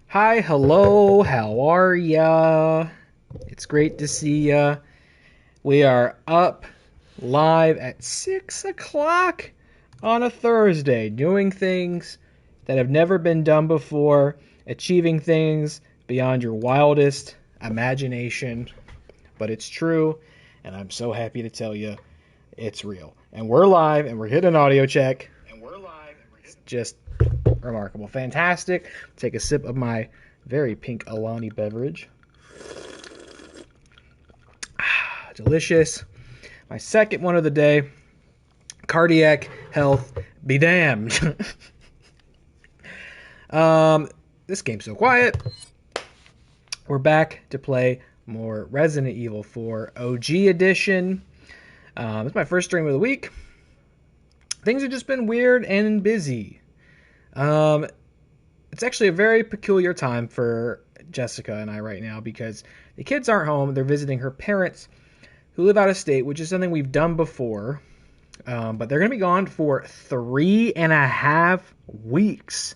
Hi, hello, how are ya? It's great to see ya. We are up live at 6 o'clock on a Thursday, doing things that have never been done before, achieving things beyond your wildest imagination. But it's true, and I'm so happy to tell you it's real. And we're live, and we're hitting an audio check. It's just remarkable. Fantastic. Take a sip of my very pink Alani beverage. Delicious. My second one of the day. Cardiac health be damned. This game's so quiet. We're back to play more Resident Evil 4 OG Edition. It's my first stream of the week. Things have just been weird and busy. It's actually a very peculiar time for Jessica and I right now because the kids aren't home. They're visiting her parents who live out of state, which is something we've done before. But they're going to be gone for 3.5 weeks,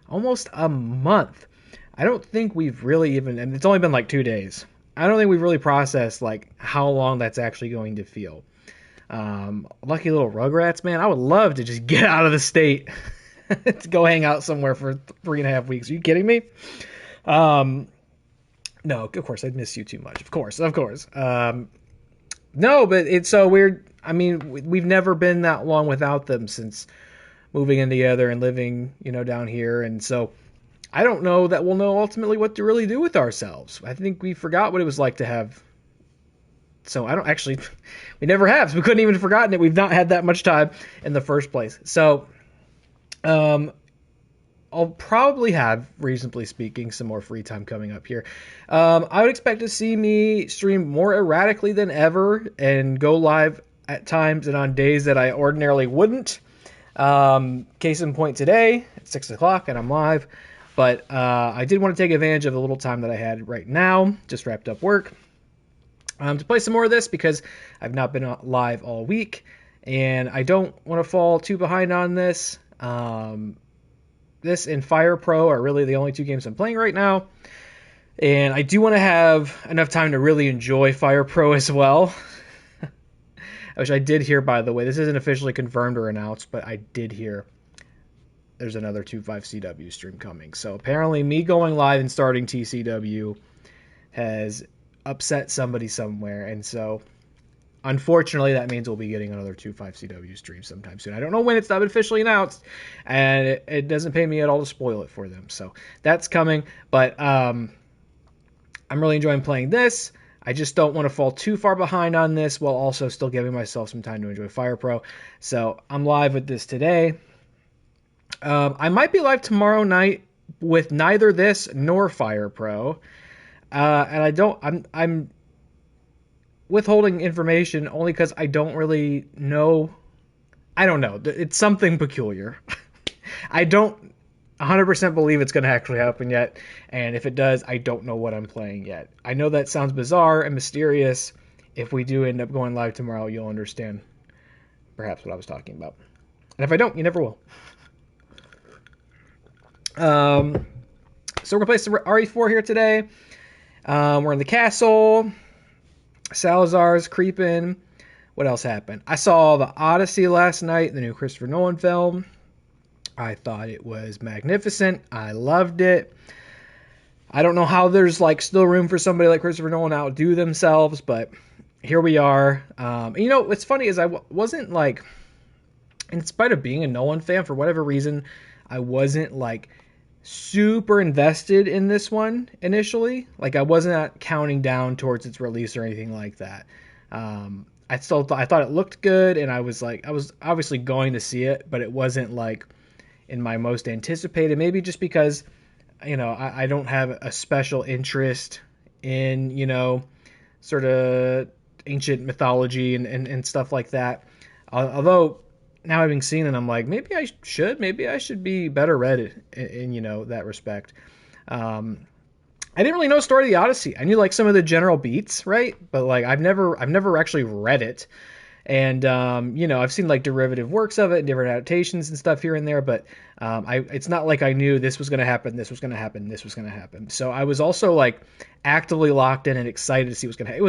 almost a month. I don't think we've really even, and it's only been like 2 days. I don't think we've really processed like how long that's actually going to feel. Lucky little Rugrats, man. I would love to just get out of the state to go hang out somewhere for 3.5 weeks. Are you kidding me? No, of course I'd miss you too much. Of course. No, but it's so weird. I mean, we've never been that long without them since moving in together and living, down here. And so I don't know that we'll know ultimately what to really do with ourselves. I think we forgot what it was like to have. So I don't actually, we never have. So we couldn't even have forgotten it. We've not had that much time in the first place. So, I'll probably have, reasonably speaking, some more free time coming up here. I would expect to see me stream more erratically than ever and go live at times and on days that I ordinarily wouldn't. Case in point today, it's 6 o'clock and I'm live. But I did want to take advantage of the little time that I had right now. Just wrapped up work. To play some more of this because I've not been live all week. And I don't want to fall too behind on this. This and Fire Pro are really the only two games I'm playing right now. And I do want to have enough time to really enjoy Fire Pro as well. Which I did hear, by the way. This isn't officially confirmed or announced, but I did hear there's another 25CW stream coming. So apparently me going live and starting TCW has upset somebody somewhere. And so unfortunately, that means we'll be getting another 25CW stream sometime soon. I don't know when it's not officially announced, and it doesn't pay me at all to spoil it for them. So that's coming, but I'm really enjoying playing this. I just don't want to fall too far behind on this while also still giving myself some time to enjoy Fire Pro. So I'm live with this today. I might be live tomorrow night with neither this nor Fire Pro, and I'm withholding information only because I don't really know. I don't know. It's something peculiar. I don't 100% believe it's going to actually happen yet. And if it does, I don't know what I'm playing yet. I know that sounds bizarre and mysterious. If we do end up going live tomorrow, you'll understand perhaps what I was talking about. And if I don't, you never will. So we're going to play some RE4 here today. We're in the castle. Salazar's creeping. What else happened? I saw The Odyssey last night, the new Christopher Nolan film. I thought it was magnificent. I loved it. I don't know how there's still room for somebody like Christopher Nolan to outdo themselves, but here we are. What's funny is I wasn't in spite of being a Nolan fan, for whatever reason, I wasn't super invested in this one initially. I wasn't counting down towards its release or anything like that. I thought it looked good, and I was obviously going to see it, but it wasn't in my most anticipated. Maybe just because I don't have a special interest in sort of ancient mythology and stuff like that. Although now having seen it, I'm maybe I should be better read in that respect. I didn't really know the story of the Odyssey. I knew some of the general beats, right? But I've never actually read it. And I've seen like derivative works of it and different adaptations and stuff here and there, but it's not like I knew this was going to happen, this was going to happen, this was going to happen. So I was also like actively locked in and excited to see what's going to happen.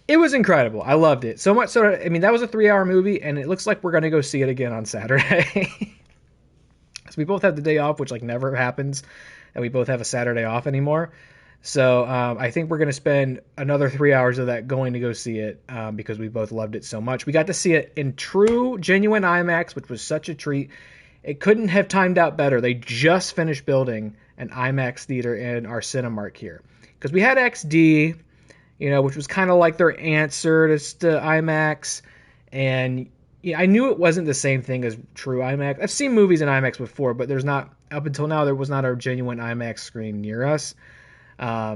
It was incredible. I loved it so much. So I mean, that was a 3-hour movie, and it looks like we're going to go see it again on Saturday. So we both have the day off, which like never happens, and we both have a Saturday off anymore. So I think we're going to spend another 3 hours of that going to go see it because we both loved it so much. We got to see it in true, genuine IMAX, which was such a treat. It couldn't have timed out better. They just finished building an IMAX theater in our Cinemark here. Because we had XD, which was kind of like their answer to IMAX. And yeah, I knew it wasn't the same thing as true IMAX. I've seen movies in IMAX before, but up until now, there was not a genuine IMAX screen near us. I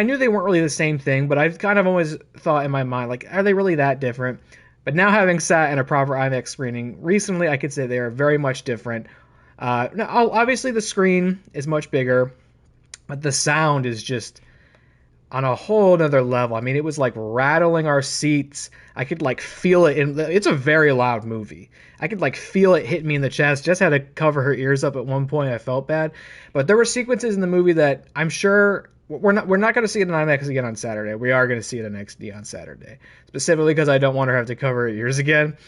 knew they weren't really the same thing, but I've kind of always thought in my mind, like, are they really that different? But now having sat in a proper IMAX screening recently, I could say they are very much different. Now, obviously the screen is much bigger, but the sound is just on a whole nother level. I mean, it was like rattling our seats. I could like feel it. It's a very loud movie. I could like feel it hit me in the chest. Just had to cover her ears up at one point. I felt bad, but there were sequences in the movie that I'm sure we're not going to see it in IMAX again on Saturday. We are going to see it in XD on Saturday, specifically because I don't want her to have to cover her ears again.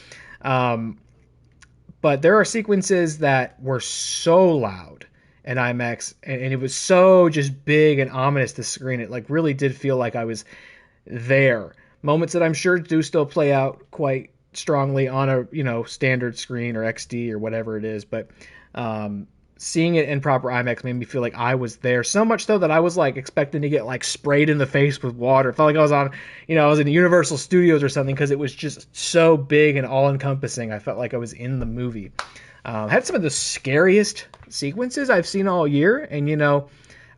But there are sequences that were so loud in IMAX, and it was so just big and ominous to screen. It like really did feel like I was there. Moments that I'm sure do still play out quite strongly on a standard screen or XD or whatever it is, but seeing it in proper IMAX made me feel like I was there, so much so that I was like expecting to get like sprayed in the face with water. It felt like I was on, I was in Universal Studios or something, because it was just so big and all encompassing. I felt like I was in the movie. Had some of the scariest sequences I've seen all year, and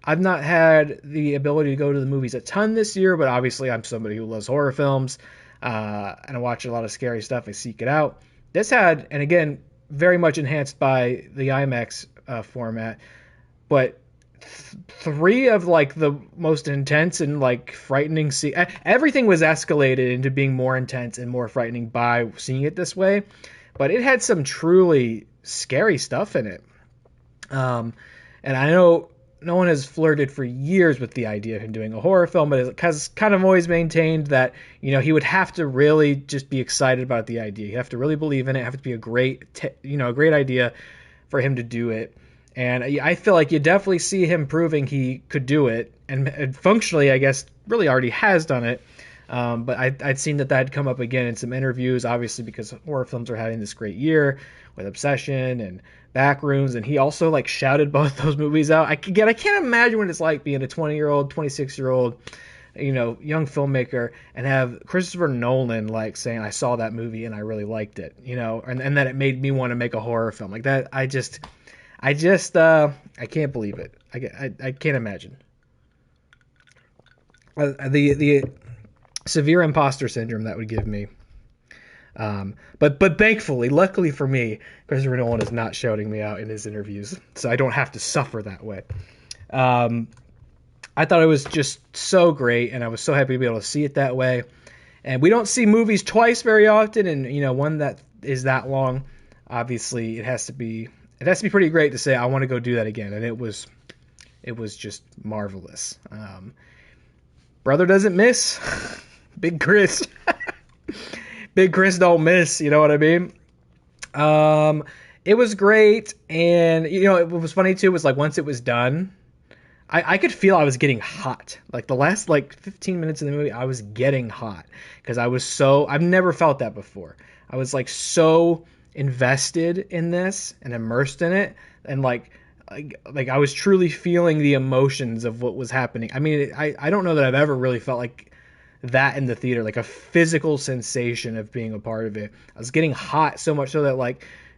I've not had the ability to go to the movies a ton this year, but obviously I'm somebody who loves horror films, and I watch a lot of scary stuff. I seek it out. This had, and again, very much enhanced by the IMAX format, but three of like the most intense and like frightening everything was escalated into being more intense and more frightening by seeing it this way, but it had some truly scary stuff in it. And I know no one has flirted for years with the idea of him doing a horror film, but it has kind of always maintained that, he would have to really just be excited about the idea. He'd have to really believe in it. It'd have to be a great idea for him to do it. And I feel like you definitely see him proving he could do it, and functionally, I guess, really already has done it. But I'd seen that had come up again in some interviews, obviously because horror films are having this great year with Obsession and Backrooms, and he also like shouted both those movies out. I can't imagine what it's like being a 20-year-old, 26-year-old, young filmmaker, and have Christopher Nolan like saying, "I saw that movie and I really liked it," and that it made me want to make a horror film like that. I can't believe it. I can't imagine. The severe imposter syndrome that would give me. But thankfully, luckily for me, Christopher Nolan is not shouting me out in his interviews, so I don't have to suffer that way. I thought it was just so great, and I was so happy to be able to see it that way. And we don't see movies twice very often, and one that is that long, obviously it has to be pretty great to say I want to go do that again, and it was just marvelous. Brother doesn't miss. Big Chris. Big Chris don't miss, you know what I mean? It was great, and it was funny too, was like once it was done, I could feel I was getting hot. Like the last 15 minutes of the movie, I was getting hot because I've never felt that before. I was like so invested in this and immersed in it, and like I was truly feeling the emotions of what was happening. I mean, I don't know that I've ever really felt like that in the theater, like a physical sensation of being a part of it. I was getting hot so much so that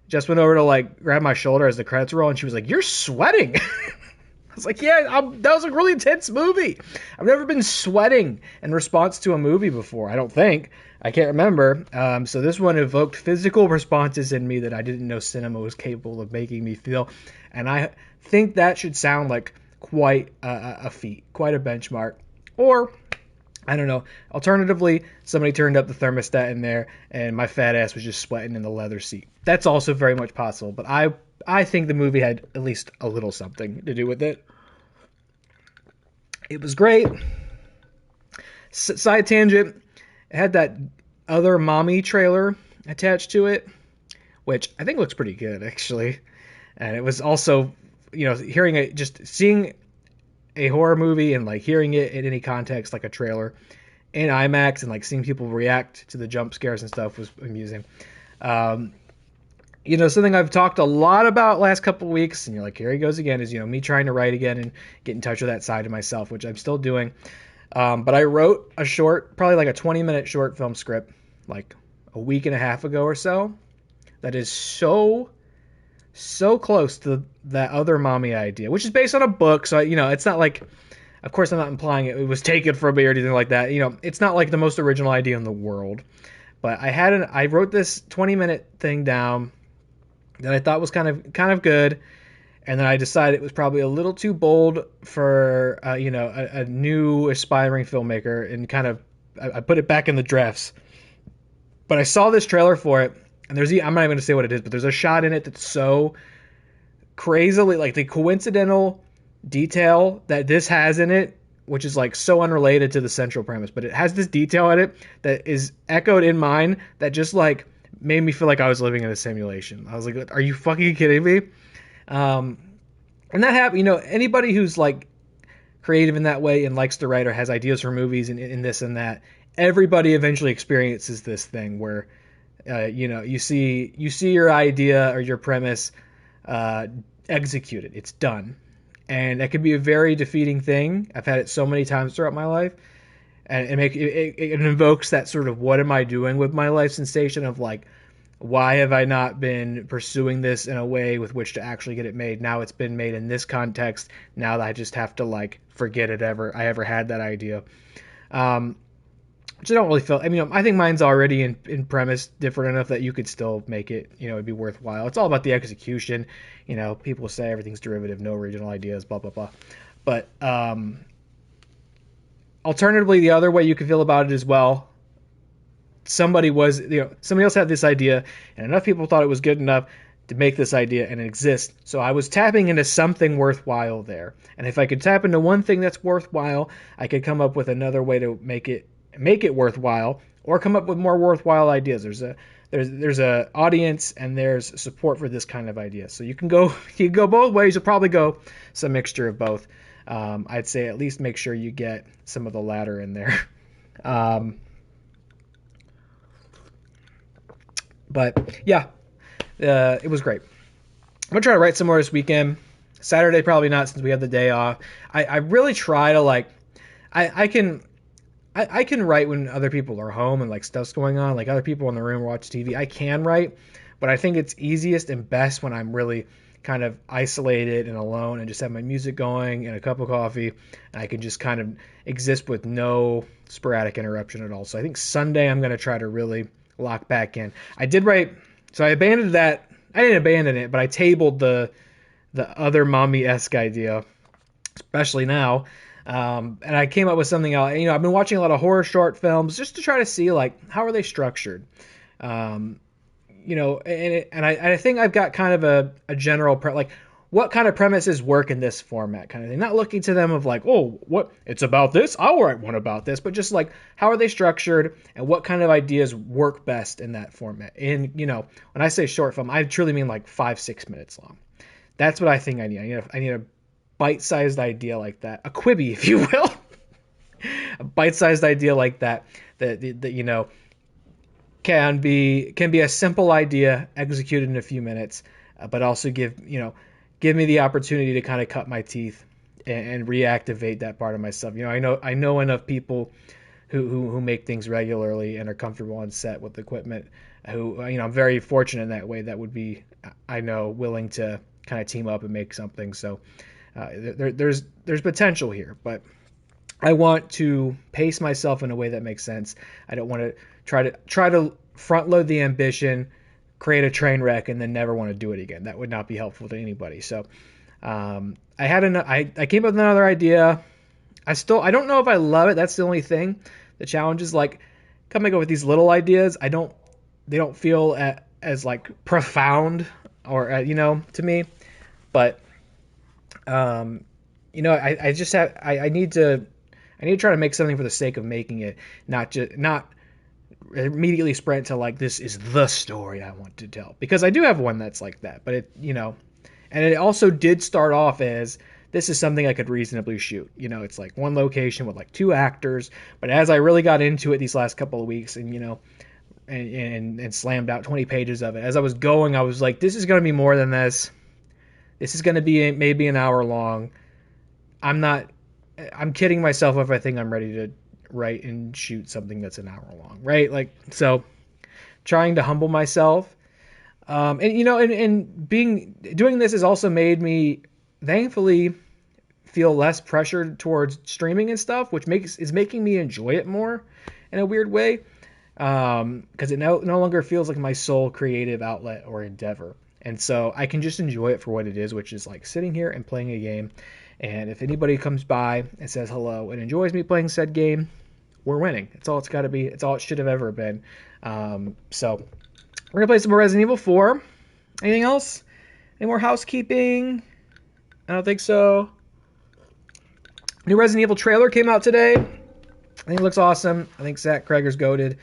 Jess went over to grab my shoulder as the credits roll, and she was like, "You're sweating." I was like, "Yeah, that was a really intense movie. I've never been sweating in response to a movie before. I don't think. I can't remember." So this one evoked physical responses in me that I didn't know cinema was capable of making me feel, and I think that should sound like quite a feat, quite a benchmark, or I don't know. Alternatively, somebody turned up the thermostat in there and my fat ass was just sweating in the leather seat. That's also very much possible, but I think the movie had at least a little something to do with it. It was great. Side tangent, it had that other mommy trailer attached to it, which I think looks pretty good actually. And it was also, hearing it, just seeing a horror movie and like hearing it in any context, like a trailer in IMAX, and like seeing people react to the jump scares and stuff was amusing. Um, Something I've talked a lot about last couple of weeks, and you're like, here he goes again, is me trying to write again and get in touch with that side of myself, which I'm still doing. But I wrote a short, probably like a 20-minute short film script, like a week and a half ago or so. That is so close to that other mommy idea, which is based on a book. So it's not like, of course, I'm not implying it was taken from me or anything like that. It's not like the most original idea in the world. But I wrote this 20-minute thing down that I thought was kind of good, and then I decided it was probably a little too bold for a new aspiring filmmaker, and I put it back in the drafts. But I saw this trailer for it, and I'm not even going to say what it is, but there's a shot in it that's so crazily, like the coincidental detail that this has in it, which is like so unrelated to the central premise, but it has this detail in it that is echoed in mine that just like made me feel like I was living in a simulation. I was like, are you fucking kidding me? And that happened, anybody who's like creative in that way and likes to write or has ideas for movies and this and that, everybody eventually experiences this thing where, you see your idea or your premise executed. It's done. And that can be a very defeating thing. I've had it so many times throughout my life. And it invokes that sort of what am I doing with my life sensation of like, why have I not been pursuing this in a way with which to actually get it made? Now it's been made in this context. Now that I just have to like forget I ever had that idea. Which I don't really feel. I mean, I think mine's already in premise different enough that you could still make it, it'd be worthwhile. It's all about the execution. People say everything's derivative, no original ideas, blah, blah, blah. But alternatively, the other way you could feel about it as well, somebody else had this idea, and enough people thought it was good enough to make this idea and exist. So I was tapping into something worthwhile there. And if I could tap into one thing that's worthwhile, I could come up with another way to make it worthwhile, or come up with more worthwhile ideas. There's a audience and there's support for this kind of idea. So you can go both ways. You'll probably go some mixture of both. I'd say at least make sure you get some of the latter in there. But yeah, it was great. I'm gonna try to write some more this weekend. Saturday probably not, since we have the day off. I really try to like, I can write when other people are home and like stuff's going on, like other people in the room watch TV. I can write, but I think it's easiest and best when I'm really kind of isolated and alone and just have my music going and a cup of coffee, and I can just kind of exist with no sporadic interruption at all. So I think Sunday I'm going to try to really lock back in. I did write, so I abandoned that. I didn't abandon it, but I tabled the other mommy-esque idea, especially now. And I came up with something else. I've been watching a lot of horror short films just to try to see like how are they structured. And I think I've got kind of a general like what kind of premises work in this format kind of thing. Not looking to them of like, oh, what it's about this, I'll write one about this, but just like how are they structured and what kind of ideas work best in that format. And when I say short film, I truly mean like 5-6 minutes long. That's what I think I need. I need a bite-sized idea like that, a Quibi, if you will, a bite-sized idea like that can be a simple idea executed in a few minutes, but also give me the opportunity to kind of cut my teeth and reactivate that part of myself. I know enough people who make things regularly and are comfortable on set with equipment. Who I'm very fortunate in that way. That would be, I know, willing to kind of team up and make something. So. There's potential here, but I want to pace myself in a way that makes sense. I don't want to try to front load the ambition, create a train wreck, and then never want to do it again. That would not be helpful to anybody. So I came up with another idea. I don't know if I love it. That's the only thing. The challenge is like coming up with these little ideas. They don't feel as like profound or to me. But I just have I need to try to make something for the sake of making it, not immediately sprint to like this is the story I want to tell, because I do have one that's like that. But and it also did start off as this is something I could reasonably shoot. It's like one location with like 2 actors. But as I really got into it these last couple of weeks and slammed out 20 pages of it, as I was going, I was like, this is going to be more than this. This is going to be maybe an hour long. I'm kidding myself if I think I'm ready to write and shoot something that's an hour long, right? Like, so trying to humble myself. And doing this has also made me thankfully feel less pressured towards streaming and stuff, which is making me enjoy it more in a weird way. Because it no longer feels like my sole creative outlet or endeavor. And so I can just enjoy it for what it is, which is like sitting here and playing a game. And if anybody comes by and says hello and enjoys me playing said game, we're winning. It's all it's got to be. It's all it should have ever been. So we're going to play some more Resident Evil 4. Anything else? Any more housekeeping? I don't think so. New Resident Evil trailer came out today. I think it looks awesome. I think Zach Kreger's goated.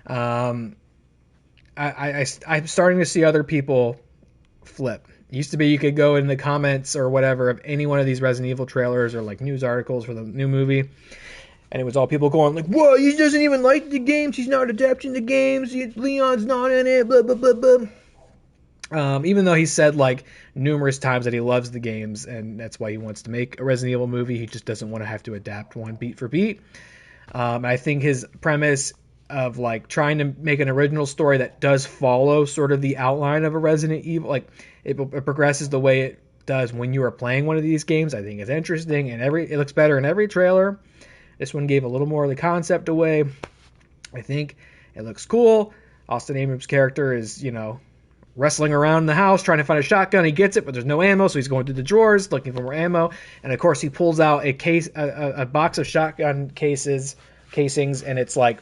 I'm starting to see other people flip. It used to be you could go in the comments or whatever of any one of these Resident Evil trailers or like news articles for the new movie, and it was all people going like, "Whoa, he doesn't even like the games. He's not adapting the games. Leon's not in it." Blah blah blah blah. Even though he said like numerous times that he loves the games and that's why he wants to make a Resident Evil movie, he just doesn't want to have to adapt one beat for beat. I think his premise of like trying to make an original story that does follow sort of the outline of a Resident Evil, like it progresses the way it does when you are playing one of these games, I think is interesting, and it looks better in every trailer. This one gave a little more of the concept away. I think it looks cool. Austin Abrams' character is, wrestling around the house trying to find a shotgun. He gets it, but there's no ammo, so he's going through the drawers looking for more ammo. And of course, he pulls out a box of shotgun casings, and it's like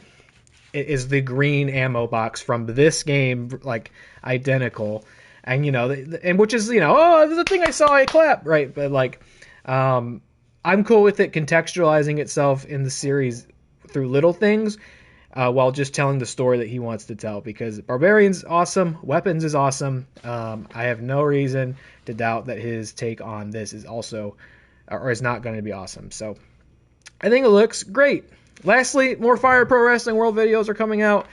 it is the green ammo box from this game, like identical. And and which is oh, this is the thing I saw. I clap, right? But like, I'm cool with it contextualizing itself in the series through little things. While just telling the story that he wants to tell, because Barbarian's awesome, Weapons is awesome. I have no reason to doubt that his take on this is also, or is not going to be awesome. So I think it looks great. Lastly, more Fire Pro Wrestling World videos are coming out.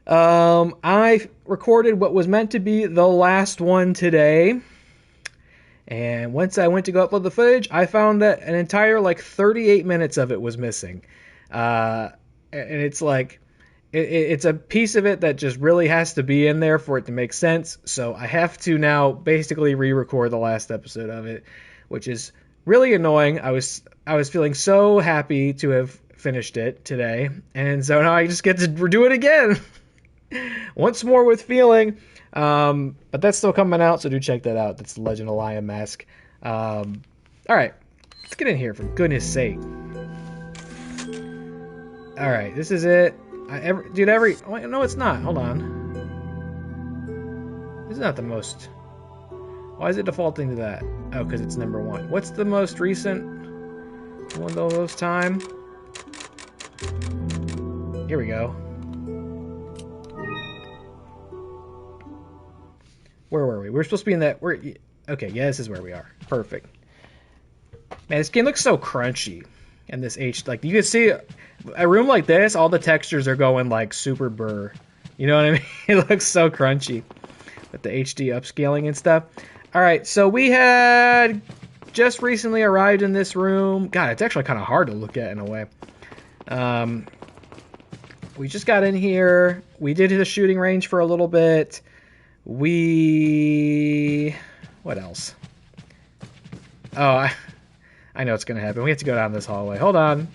I recorded what was meant to be the last one today. And once I went to go upload the footage, I found that an entire 38 minutes of it was missing. And it's like, it's a piece of it that just really has to be in there for it to make sense. So I have to now basically re-record the last episode of it, which is really annoying. I was feeling so happy to have finished it today, and so now I just get to do it again once more with feeling. But that's still coming out, so do check that out. That's the Legend of Lion Mask. All right, let's get in here for goodness sake. All right, this is it. No, it's not. Hold on. This is not the most. Why is it defaulting to that? Oh, because it's number 1. What's the most recent one of those time? Here we go. Where were we? We're supposed to be in that. Okay, yeah, this is where we are. Perfect. Man, this game looks so crunchy. And this you can see a room like this, all the textures are going like super blur. You know what I mean? It looks so crunchy with the HD upscaling and stuff. All right, so we had just recently arrived in this room. God, it's actually kind of hard to look at in a way. We just got in here. We did hit a shooting range for a little bit. What else? Oh, I know what's going to happen. We have to go down this hallway. Hold on.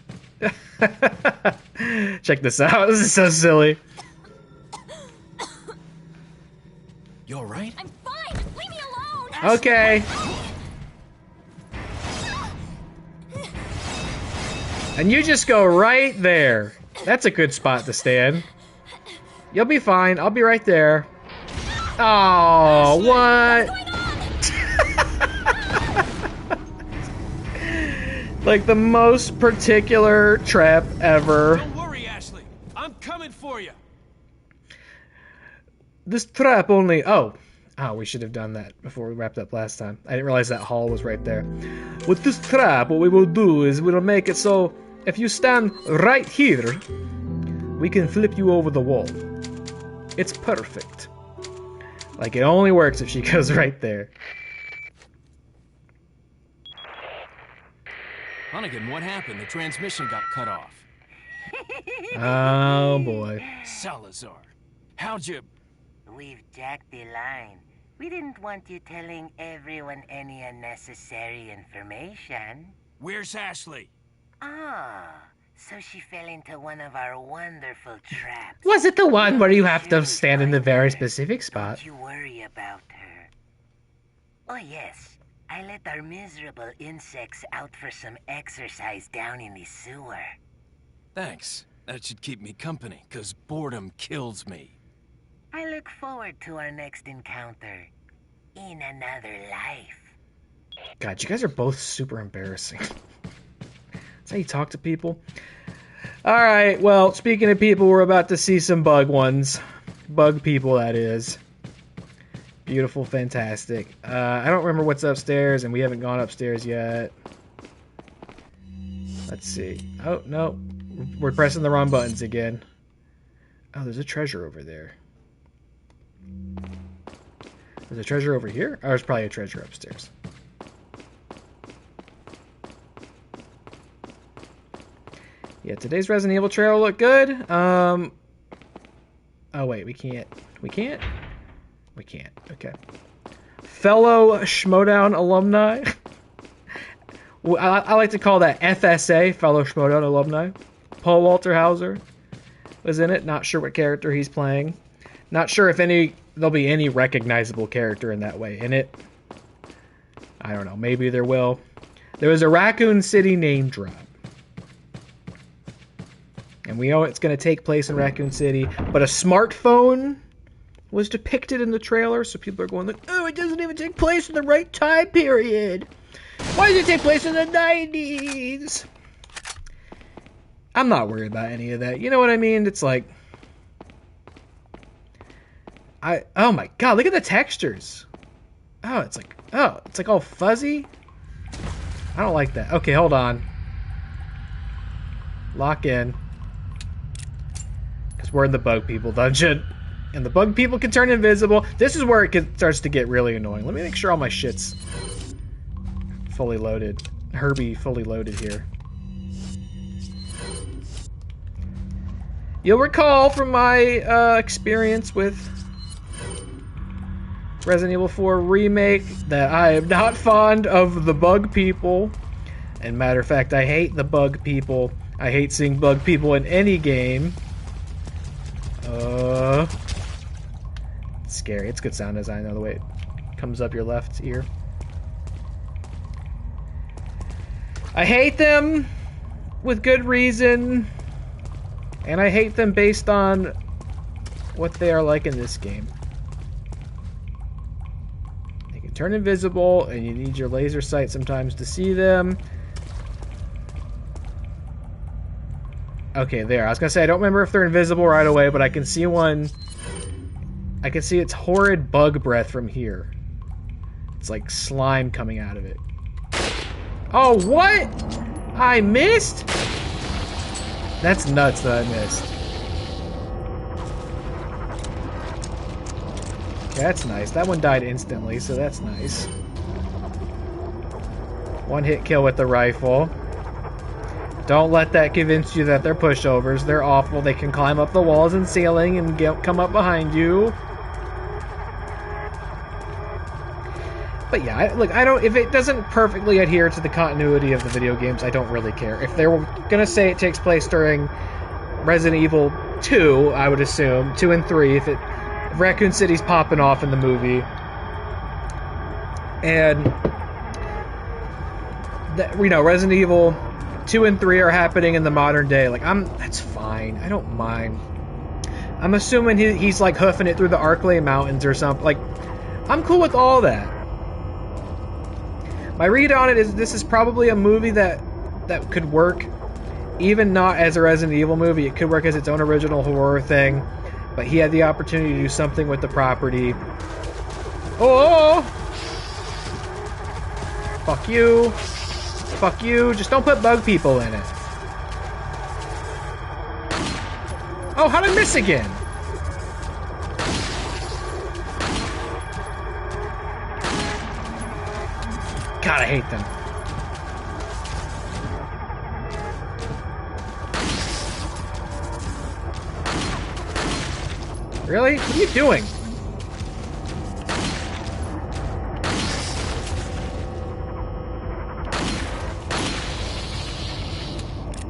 Check this out. This is so silly. You all right? I'm fine. Leave me alone. Okay. And you just go right there. That's a good spot to stand. You'll be fine. I'll be right there. Oh, what? Like the most particular trap ever. Don't worry, Ashley. I'm coming for you. This trap only... Oh, we should have done that before we wrapped up last time. I didn't realize that hall was right there. With this trap, what we will do is we'll make it so if you stand right here, we can flip you over the wall. It's perfect. Like, it only works if she goes right there. Hunnigan, what happened? The transmission got cut off. Oh, boy. Salazar, how'd you... We've jacked the line. We didn't want you telling everyone any unnecessary information. Where's Ashley? Ah, so she fell into one of our wonderful traps. Was it the one where you have to stand in the very specific spot? Don't you worry about her. Oh yes, I let our miserable insects out for some exercise down in the sewer. Thanks. That should keep me company, 'cause boredom kills me. I look forward to our next encounter in another life. God, you guys are both super embarrassing. That's how you talk to people. Alright, well, speaking of people, we're about to see some bug ones. Bug people, that is. Beautiful, fantastic. I don't remember what's upstairs, and we haven't gone upstairs yet. Let's see. Oh, no. We're pressing the wrong buttons again. Oh, there's a treasure over there. There's a treasure over here? Oh, there's probably a treasure upstairs. Yeah, today's Resident Evil trailer looked good. Oh, wait, we can't. We can't? We can't. Okay. Fellow Schmodown alumni. I like to call that FSA, Fellow Schmodown alumni. Paul Walter Hauser was in it. Not sure what character he's playing. Not sure if there'll be any recognizable character in that way in it. I don't know. Maybe there will. There was a Raccoon City name drop. And we know it's going to take place in Raccoon City. But a smartphone was depicted in the trailer. So people are going like, oh, it doesn't even take place in the right time period. Why does it take place in the 90s? I'm not worried about any of that. You know what I mean? It's like... Oh my god, look at the textures. Oh, it's like all fuzzy. I don't like that. Okay, hold on. Lock in. Because we're in the bug people dungeon. And the bug people can turn invisible. This is where it starts to get really annoying. Let me make sure all my shit's fully loaded. Herbie fully loaded here. You'll recall from my experience with Resident Evil 4 Remake that I am not fond of the bug people. And matter of fact, I hate the bug people. I hate seeing bug people in any game. It's scary. It's good sound design, though, the way it comes up your left ear. I hate them with good reason. And I hate them based on what they are like in this game. They can turn invisible, and you need your laser sight sometimes to see them. Okay, there. I was gonna say, I don't remember if they're invisible right away, but I can see one. I can see its horrid bug breath from here. It's like slime coming out of it. Oh, what? I missed? That's nuts that I missed. Okay, that's nice. That one died instantly, so that's nice. One hit kill with the rifle. Don't let that convince you that they're pushovers. They're awful. They can climb up the walls and ceiling and come up behind you. But yeah, look, if it doesn't perfectly adhere to the continuity of the video games, I don't really care. If they were gonna say it takes place during Resident Evil 2, I would assume, 2 and 3, if Raccoon City's popping off in the movie, and that, you know, Resident Evil 2 and 3 are happening in the modern day. Like, that's fine. I don't mind. I'm assuming he's like hoofing it through the Arklay Mountains or something. Like, I'm cool with all that. My read on it is this is probably a movie that could work, even not as a Resident Evil movie. It could work as its own original horror thing. But he had the opportunity to do something with the property. Oh! Fuck you. Fuck you. Just don't put bug people in it. Oh, how'd I miss again? God, I hate them. Really? What are you doing?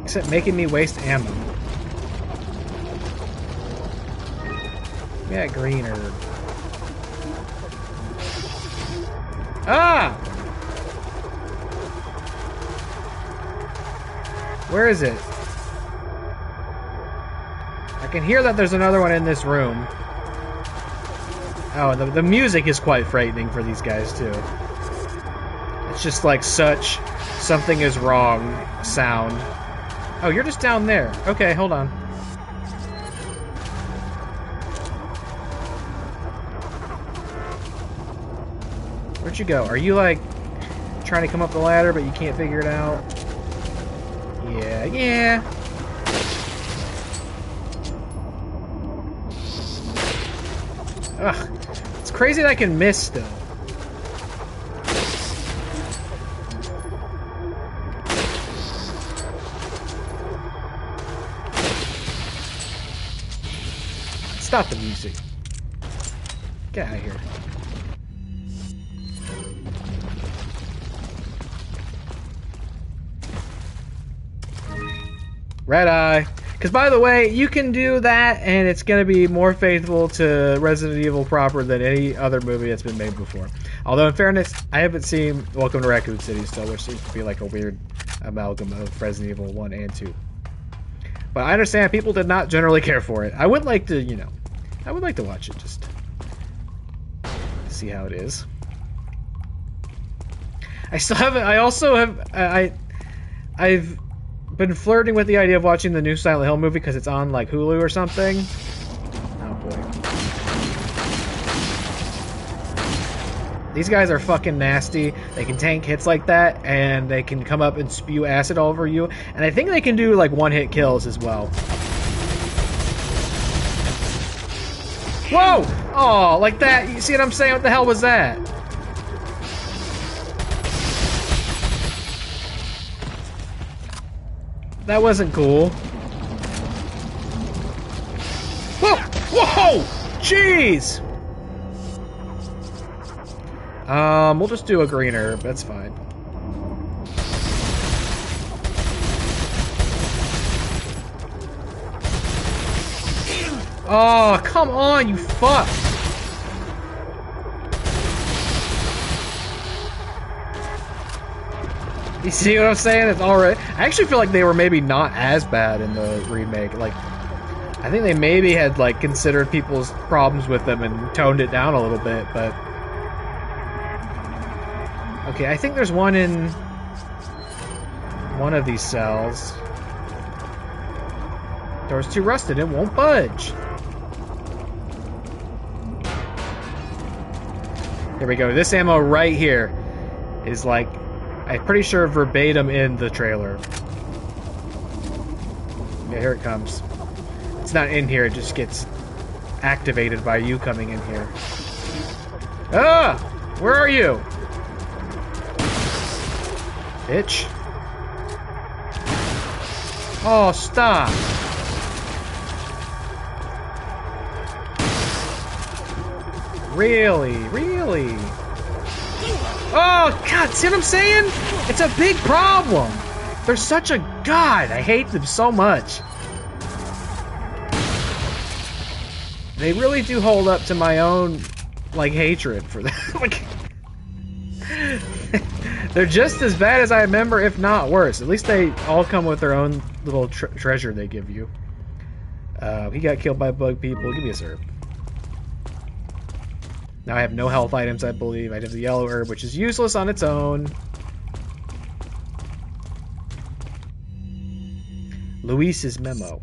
Except making me waste ammo. Yeah, green herb. Ah! Where is it? I can hear that there's another one in this room. Oh, and the music is quite frightening for these guys, too. It's just like such something is wrong sound. Oh, you're just down there. Okay, hold on. Where'd you go? Are you, like, trying to come up the ladder, but you can't figure it out? Yeah. Ugh. It's crazy that I can miss still. Stop the music. Get out of here. Red Eye. Because, by the way, you can do that, and it's going to be more faithful to Resident Evil proper than any other movie that's been made before. Although, in fairness, I haven't seen Welcome to Raccoon City still, which seems to be like a weird amalgam of Resident Evil 1 and 2. But I understand people did not generally care for it. I would like to, you know, I would like to watch it, just see how it is. I still haven't, I also have, I've been flirting with the idea of watching the new Silent Hill movie because it's on like Hulu or something. Oh boy. These guys are fucking nasty. They can tank hits like that, and they can come up and spew acid all over you. And I think they can do like one-hit kills as well. Whoa! Oh, like that. You see what I'm saying? What the hell was that? That wasn't cool. Whoa! Whoa! Jeez! We'll just do a green herb. That's fine. Oh, come on, you fuck! You see what I'm saying? It's alright. I actually feel like they were maybe not as bad in the remake. Like, I think they maybe had, like, considered people's problems with them and toned it down a little bit, but... Okay, I think there's one in one of these cells. Door's too rusted, it won't budge. Here we go. This ammo right here is, like, I'm pretty sure verbatim in the trailer. Yeah, here it comes. It's not in here, it just gets activated by you coming in here. Ah! Where are you? Bitch. Oh, stop. Really? Really? Oh, God, see what I'm saying? It's a big problem. They're such a god. I hate them so much. They really do hold up to my own, like, hatred for them. Like, They're just as bad as I remember, if not worse. At least they all come with their own little treasure they give you. He got killed by bug people. Give me a serve. Now I have no health items, I believe. I have the yellow herb, which is useless on its own. Luis's memo.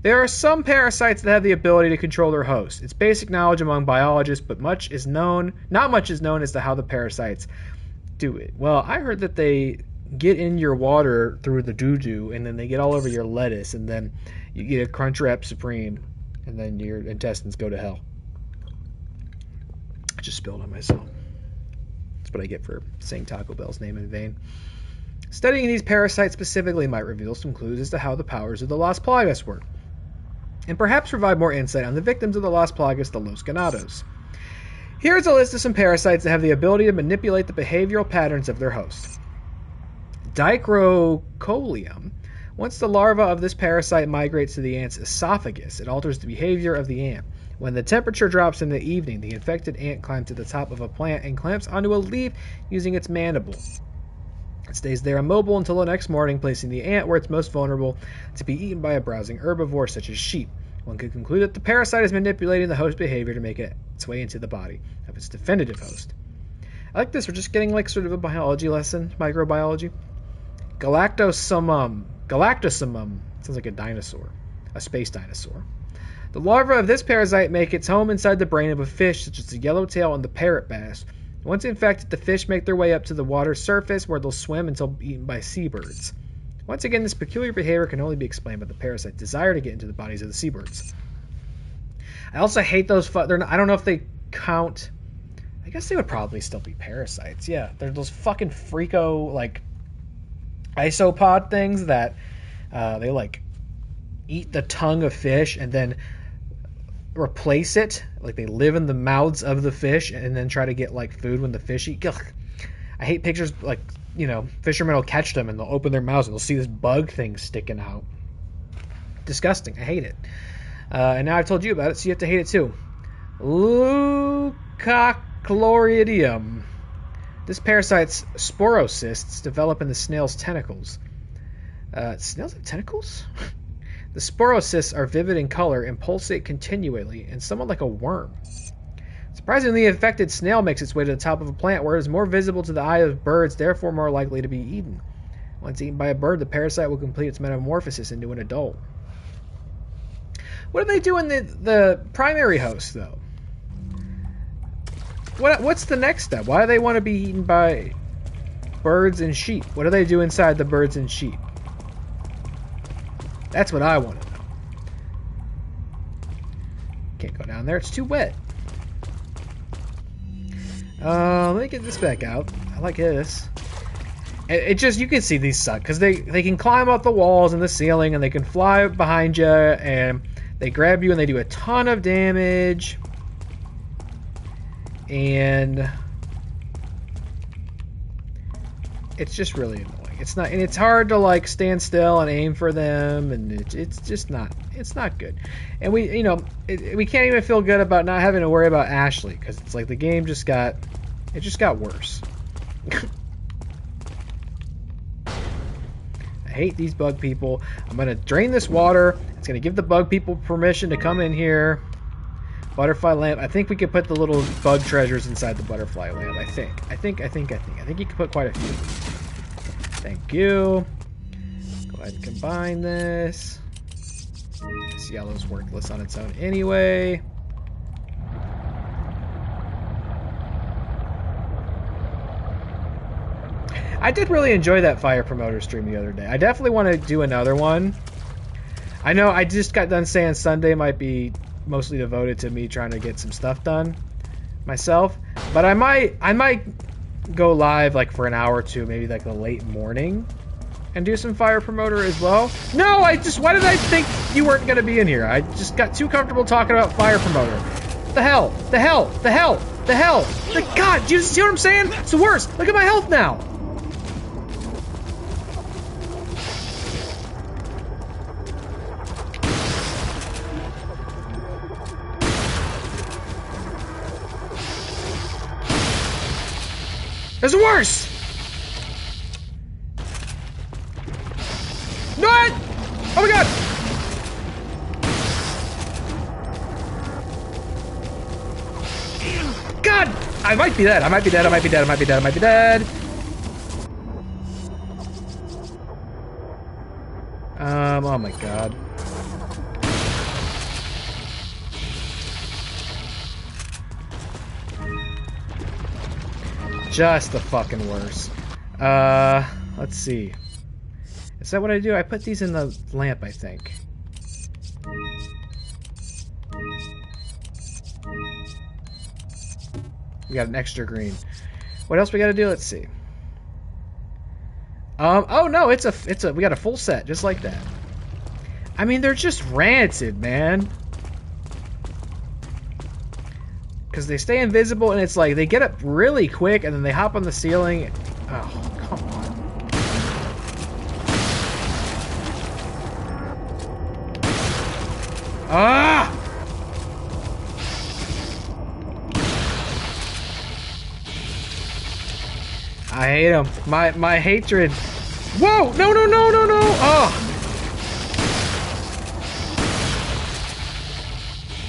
There are some parasites that have the ability to control their host. It's basic knowledge among biologists, but not much is known as to how the parasites do it. Well, I heard that they get in your water through the doo-doo, and then they get all over your lettuce, and then you get a Crunchwrap Supreme, and then your intestines go to hell. I just spilled on myself. That's what I get for saying Taco Bell's name in vain. Studying these parasites specifically might reveal some clues as to how the powers of the Las Plagas work, and perhaps provide more insight on the victims of the Las Plagas, the Los Ganados. Here's a list of some parasites that have the ability to manipulate the behavioral patterns of their host. Dicrocolium. Once the larva of this parasite migrates to the ant's esophagus, it alters the behavior of the ant. When the temperature drops in the evening, the infected ant climbs to the top of a plant and clamps onto a leaf using its mandible. It stays there immobile until the next morning, placing the ant where it's most vulnerable to be eaten by a browsing herbivore such as sheep. One could conclude that the parasite is manipulating the host behavior to make its way into the body of its definitive host. I like this. We're just getting like sort of a biology lesson, microbiology. Galactosomum. Sounds like a dinosaur, a space dinosaur. The larvae of this parasite make its home inside the brain of a fish, such as the yellowtail and the parrot bass. Once infected, the fish make their way up to the water's surface, where they'll swim until eaten by seabirds. Once again, this peculiar behavior can only be explained by the parasite's desire to get into the bodies of the seabirds. I also hate those. I don't know if they count. I guess they would probably still be parasites. Yeah, they're those fucking freako like isopod things that they like eat the tongue of fish and then replace it. Like they live in the mouths of the fish and then try to get like food when the fish eat. Ugh. I hate pictures like, you know, fishermen will catch them and they'll open their mouths and they'll see this bug thing sticking out. Disgusting. I hate it. And now I've told you about it, so you have to hate it too. Leucochloridium. This parasite's sporocysts develop in the snail's tentacles. Snails have tentacles? The sporocysts are vivid in color and pulsate continually, and somewhat like a worm. Surprisingly, the infected snail makes its way to the top of a plant where it is more visible to the eye of birds, therefore more likely to be eaten. Once eaten by a bird, the parasite will complete its metamorphosis into an adult. What do they do in the primary host, though? What's the next step? Why do they want to be eaten by birds and sheep? What do they do inside the birds and sheep? That's what I want to know. Can't go down there. It's too wet. Let me get this back out. I like this. It just, you can see these suck because they can climb up the walls and the ceiling and they can fly behind you and they grab you and they do a ton of damage. And it's just really annoying. It's not, and it's hard to like stand still and aim for them, and it's just not. It's not good. And we can't even feel good about not having to worry about Ashley because it's like the game just got worse. I hate these bug people. I'm gonna drain this water. It's gonna give the bug people permission to come in here. Butterfly lamp. I think we could put the little bug treasures inside the butterfly lamp. I think you can put quite a few. Thank you. Go ahead and combine this. This yellow's worthless on its own anyway. I did really enjoy that fire promoter stream the other day. I definitely want to do another one. I know I just got done saying Sunday might be mostly devoted to me trying to get some stuff done myself, but I might go live like for an hour or two, maybe like the late morning, and do some fire promoter as well. No, why did I think you weren't gonna be in here? I just got too comfortable talking about fire promoter. The hell, God, do you see what I'm saying? It's the worst. Look at my health now. It's worse! What? Oh my god! God! I might be dead. I might be dead. I might be dead. I might be dead. I might be dead. Oh my god. Just the fucking worst. Let's see. Is that what I do? I put these in the lamp, I think. We got an extra green. What else we gotta do? Let's see. Oh no, we got a full set, just like that. I mean, they're just rancid, man. Because they stay invisible, and it's like, they get up really quick, and then they hop on the ceiling. Oh, come on. Ah! I hate him. My hatred. Whoa! No, no, no, no, no! Oh!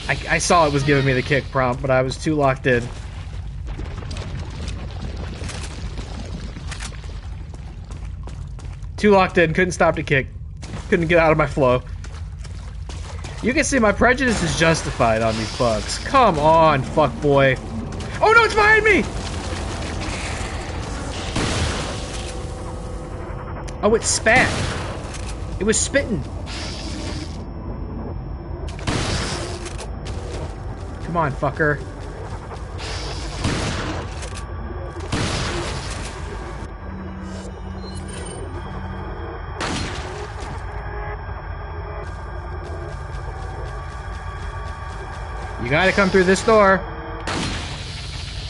I saw it was giving me the kick prompt, but I was too locked in. Too locked in, couldn't stop the kick. Couldn't get out of my flow. You can see my prejudice is justified on these bugs. Come on, fuck boy. Oh no, it's behind me! Oh, it spat. It was spitting. Come on, fucker. You gotta come through this door.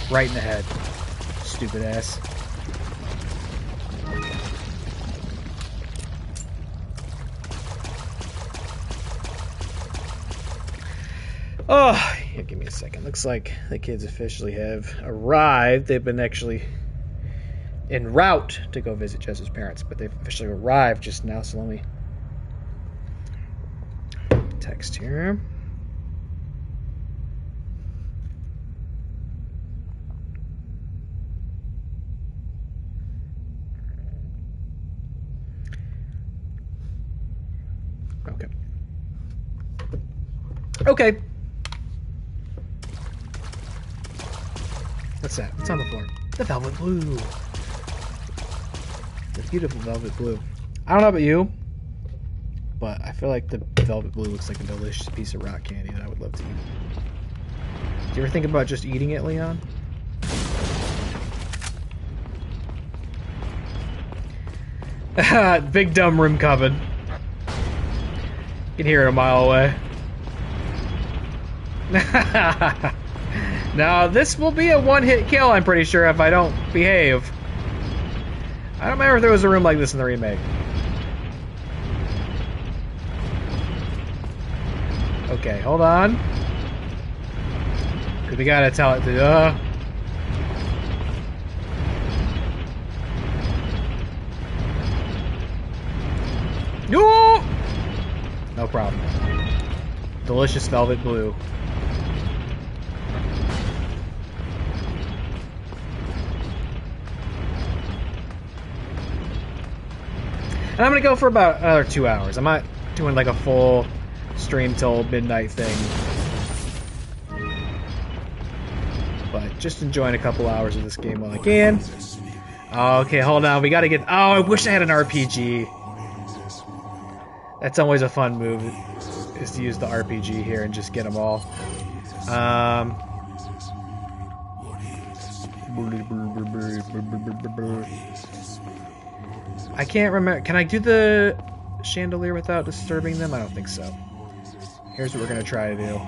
Right in the head. Stupid ass. Oh, yeah, give me a second. Looks like the kids officially have arrived. They've been actually en route to go visit Jess's parents, but they've officially arrived just now, so let me text here. Okay. Okay. What's that? What's on the floor? The velvet blue. The beautiful velvet blue. I don't know about you, but I feel like the velvet blue looks like a delicious piece of rock candy that I would love to eat. Do you ever think about just eating it, Leon? Big dumb room coming. You can hear it a mile away. Now, this will be a one-hit kill, I'm pretty sure, if I don't behave. I don't remember if there was a room like this in the remake. Okay, hold on. Cause we gotta tell it to, No! No problem. Delicious velvet blue. And I'm gonna go for about another 2 hours. I'm not doing like a full stream till midnight thing. But just enjoying a couple hours of this game while I can. Okay, hold on. We gotta get... Oh, I wish I had an RPG. That's always a fun move, is to use the RPG here and just get them all. I can't remember. Can I do the chandelier without disturbing them? I don't think so. Here's what we're going to try to do.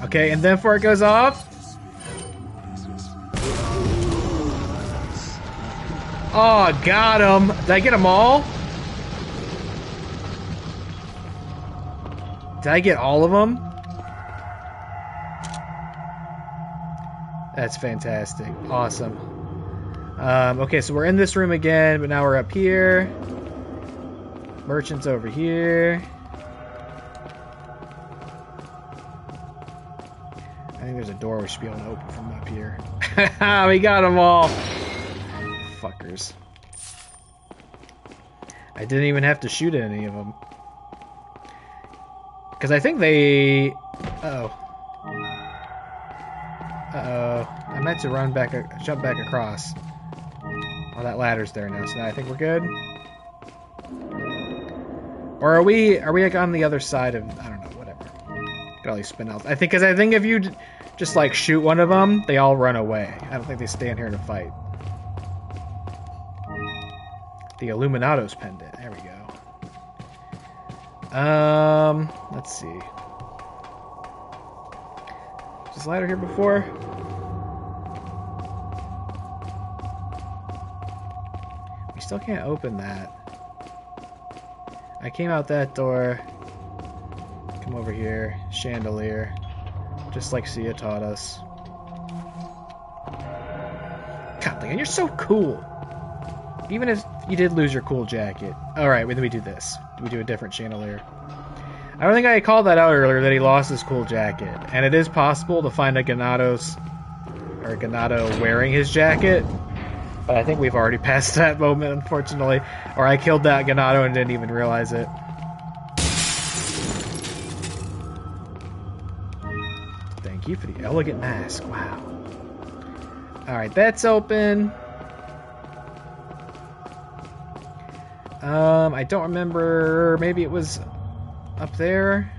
Okay, and then before it goes off... Oh, got him. Did I get them all? Did I get all of them? That's fantastic. Awesome. Okay, so we're in this room again, but now we're up here. Merchant's over here. I think there's a door we should be able to open from up here. We got them all. Fuckers. I didn't even have to shoot at any of them. Because I think they... Uh-oh. Uh-oh. I meant to run back, jump back across. Oh, that ladder's there now, so now I think we're good. Or are we like on the other side of... I don't know, whatever. Got all these spin outs. I think if you just like shoot one of them, they all run away. I don't think they stand here to fight. The Illuminados pendant. There we go. Let's see. Was this ladder here before? We still can't open that. I came out that door. Come over here. Chandelier. Just like Sia taught us. God, Leon, you're so cool. Even if you did lose your cool jacket. Alright, then we do this. We do a different chandelier. I don't think I called that out earlier that he lost his cool jacket. And it is possible to find a Ganado wearing his jacket. But I think we've already passed that moment, unfortunately. Or I killed that Ganado and didn't even realize it. Thank you for the elegant mask. Wow. Alright, that's open. I don't remember. Maybe it was up there.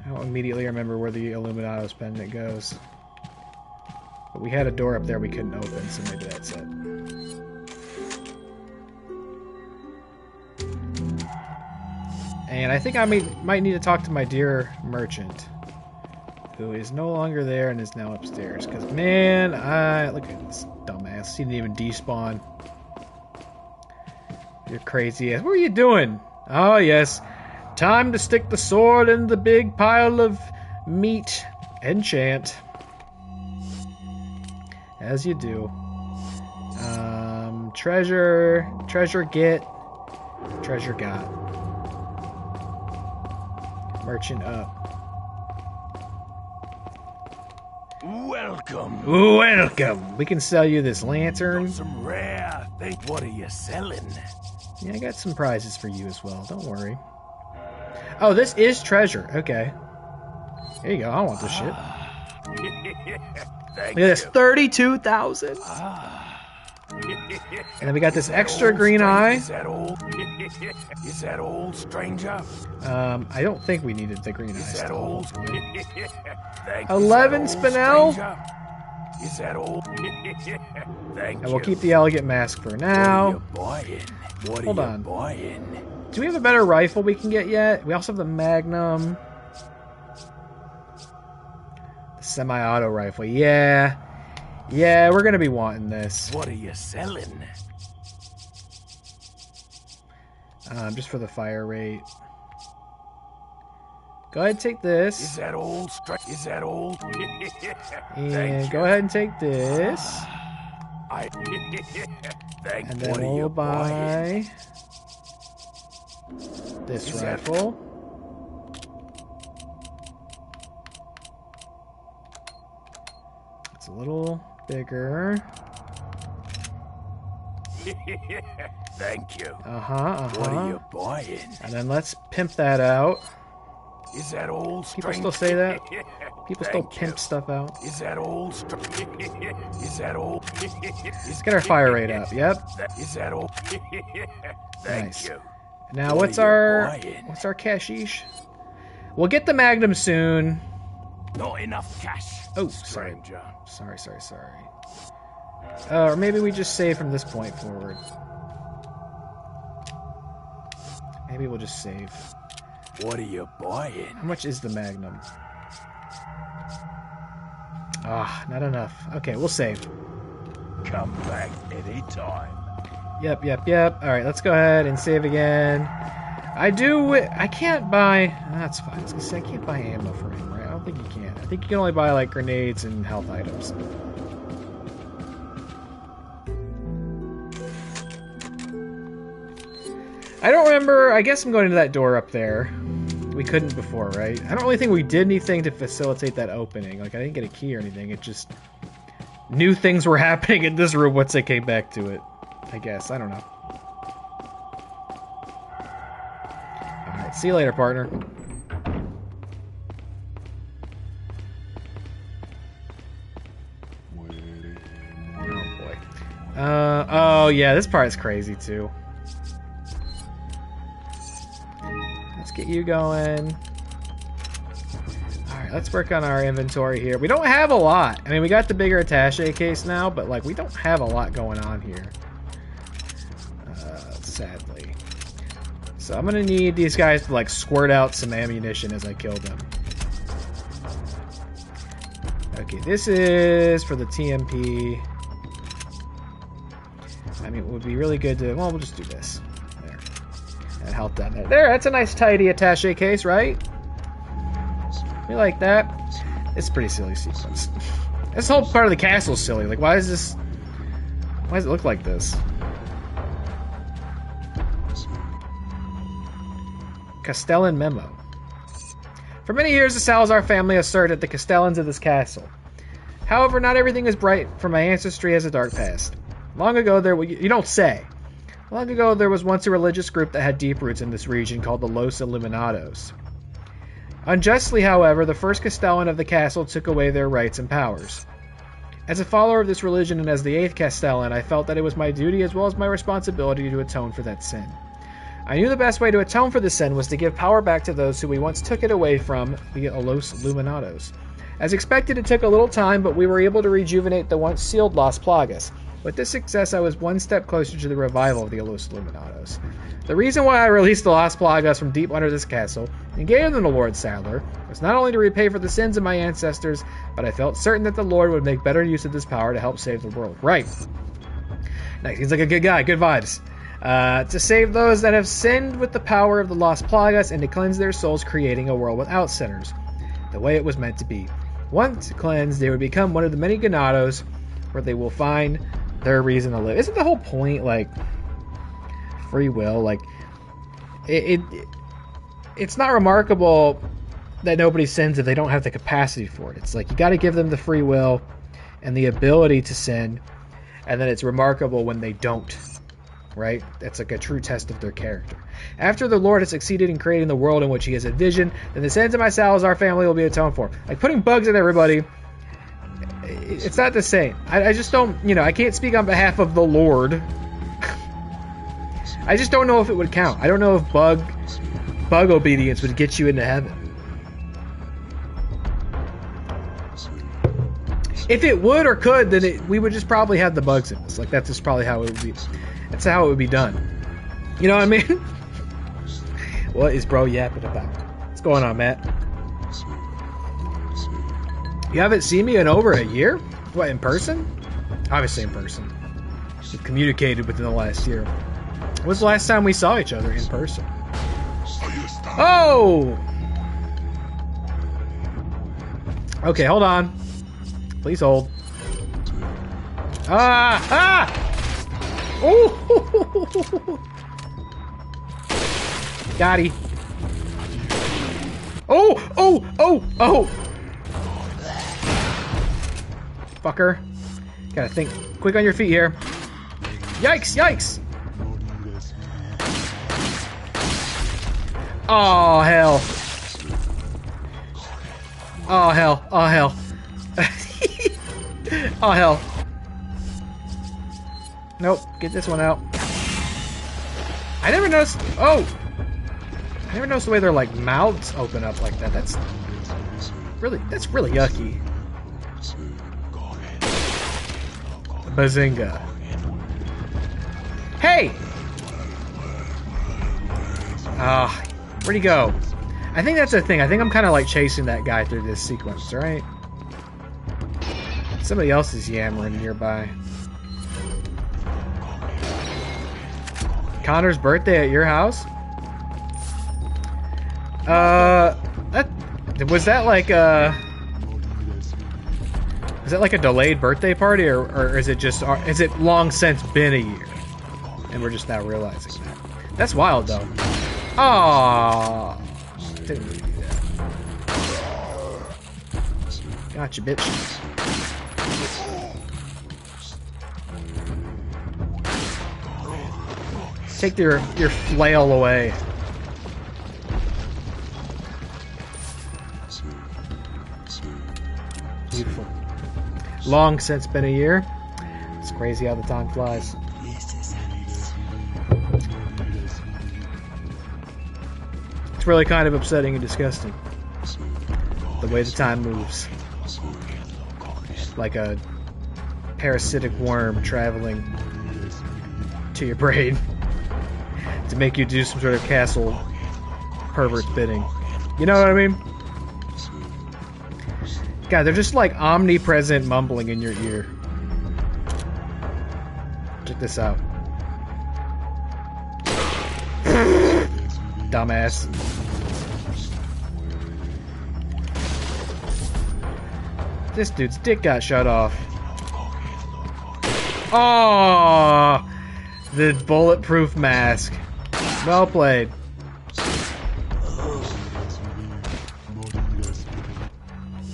I don't immediately remember where the Illuminados pendant goes. But we had a door up there we couldn't open, so maybe that's it. And I think I might need to talk to my dear merchant, who is no longer there and is now upstairs. Because, man, look at this dumbass. He didn't even despawn. You're crazy ass. What are you doing? Oh, yes. Time to stick the sword in the big pile of meat and chant. As you do. Treasure. Treasure get. Treasure got. Merchant up. Welcome. Welcome. We can sell you this lantern. Got some rare thing. What are you selling? Yeah, I got some prizes for you as well. Don't worry. Oh, this is treasure. Okay. There you go. I want this shit. Look at this. 32,000. And then we got this extra green eye. Is that all? Is that all, stranger? I don't think we needed the green eye. Is that still. all? 11 Spinel. Is that all? Thank And we'll keep the elegant mask for now. Hold on. Buying? Do we have a better rifle we can get yet? We also have the Magnum. The semi-auto rifle. Yeah. Yeah, we're going to be wanting this. What are you selling? Just for the fire rate. Go ahead and take this. Is that all? Is that all? And go ahead and take this. And then we'll buy this rifle. It's a little bigger. Thank you. What are you buying? And then let's pimp that out. Is that all? People still say that? People still pimp stuff out. Is that all? Is that all? Let's get our fire rate up. Yep. Is that all? Nice. Now what's our cashish? We'll get the Magnum soon. Not enough cash. Oh, sorry. Sorry. Or maybe we just save from this point forward. Maybe we'll just save. What are you buying? How much is the Magnum? Ah, not enough. Okay, we'll save. Come back anytime. Yep. Alright, let's go ahead and save again. I can't buy... That's fine. I was gonna say, I can't buy ammo for him, right? I don't think you can. I think you can only buy, like, grenades and health items. I don't remember. I guess I'm going to that door up there. We couldn't before, right? I don't really think we did anything to facilitate that opening. Like, I didn't get a key or anything. It just... New things were happening in this room once I came back to it. I guess. I don't know. Alright, see you later, partner. Oh, boy. Oh, yeah, this part's crazy, too. Let's get you going. Alright, let's work on our inventory here. We don't have a lot. I mean, we got the bigger attaché case now, but, like, we don't have a lot going on here. Sadly. So I'm gonna need these guys to, like, squirt out some ammunition as I kill them. Okay, this is for the TMP. I mean, it would be really good to... Well, we'll just do this. There. That helped down there. There, that's a nice, tidy attaché case, right? We like that. It's a pretty silly sequence. This whole part of the castle is silly. Like, why is this... Why does it look like this? Castellan memo. For many years, the Salazar family asserted the Castellans of this castle. However, not everything is bright, for my ancestry has a dark past. Long ago, you don't say. Long ago, there was once a religious group that had deep roots in this region called the Los Illuminados. Unjustly, however, the first Castellan of the castle took away their rights and powers. As a follower of this religion and as the 8th Castellan, I felt that it was my duty as well as my responsibility to atone for that sin. I knew the best way to atone for the sin was to give power back to those who we once took it away from, the Los Illuminados. As expected, it took a little time, but we were able to rejuvenate the once sealed Las Plagas. With this success, I was one step closer to the revival of the Los Illuminados. The reason why I released the Las Plagas from deep under this castle and gave them to Lord Sadler was not only to repay for the sins of my ancestors, but I felt certain that the Lord would make better use of this power to help save the world. Right. Nice. He's like a good guy. Good vibes. To save those that have sinned with the power of the Las Plagas and to cleanse their souls, creating a world without sinners, the way it was meant to be. Once cleansed, they would become one of the many Ganados, where they will find their reason to live. Isn't the whole point, like, free will? Like, it's not remarkable that nobody sins if they don't have the capacity for it. It's like, you got to give them the free will and the ability to sin, and then it's remarkable when they don't. Right? That's like a true test of their character. After the Lord has succeeded in creating the world in which he has envisioned, then the sins of my Salazar family will be atoned for. Like, putting bugs in everybody, it's not the same. I just don't, I can't speak on behalf of the Lord. I just don't know if it would count. I don't know if bug obedience would get you into heaven. If it would or could, then we would just probably have the bugs in us. Like, that's just probably how it would be. That's how it would be done. You know what I mean? What is bro yapping about? What's going on, Matt? You haven't seen me in over a year? What, in person? Obviously in person. We've communicated within the last year. When was the last time we saw each other in person? Oh! Okay, hold on. Please hold. Ah! Oh! Got he. Oh! Fucker. Gotta think quick on your feet here. Yikes! Oh, hell. Oh, hell. Oh, hell. Nope, get this one out. I never noticed... Oh! I never noticed the way their, like, mouths open up like that. That's really yucky. Bazinga. Hey! Where'd he go? I think that's the thing. I think I'm kind of, like, chasing that guy through this sequence, right? Somebody else is yammering nearby. Connor's birthday at your house? Was that like a delayed birthday party, or is it just, is it long since been a year and we're just now realizing that? That's wild, though. Oh, didn't really do that. Gotcha, bitch. Take your flail away. Beautiful. Long since been a year. It's crazy how the time flies. It's really kind of upsetting and disgusting. The way the time moves. Like a parasitic worm traveling to your brain to make you do some sort of castle pervert bidding. You know what I mean? God, they're just like omnipresent mumbling in your ear. Check this out. Dumbass. This dude's dick got shut off. Oh, the bulletproof mask. Well played.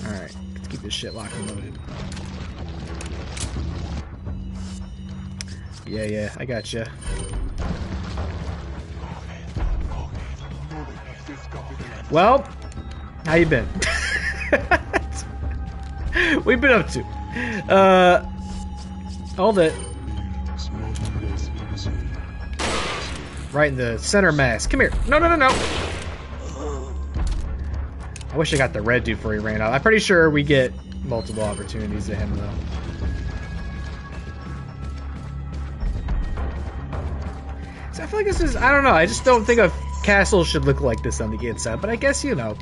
Alright, let's keep this shit locked and loaded. Yeah, I gotcha. Well, how you been? We've been up to. Hold it. Right in the center mass. Come here. No. I wish I got the red dude before he ran out. I'm pretty sure we get multiple opportunities at him, though. So I feel like this is... I don't know. I just don't think a castle should look like this on the inside. But I guess, you know,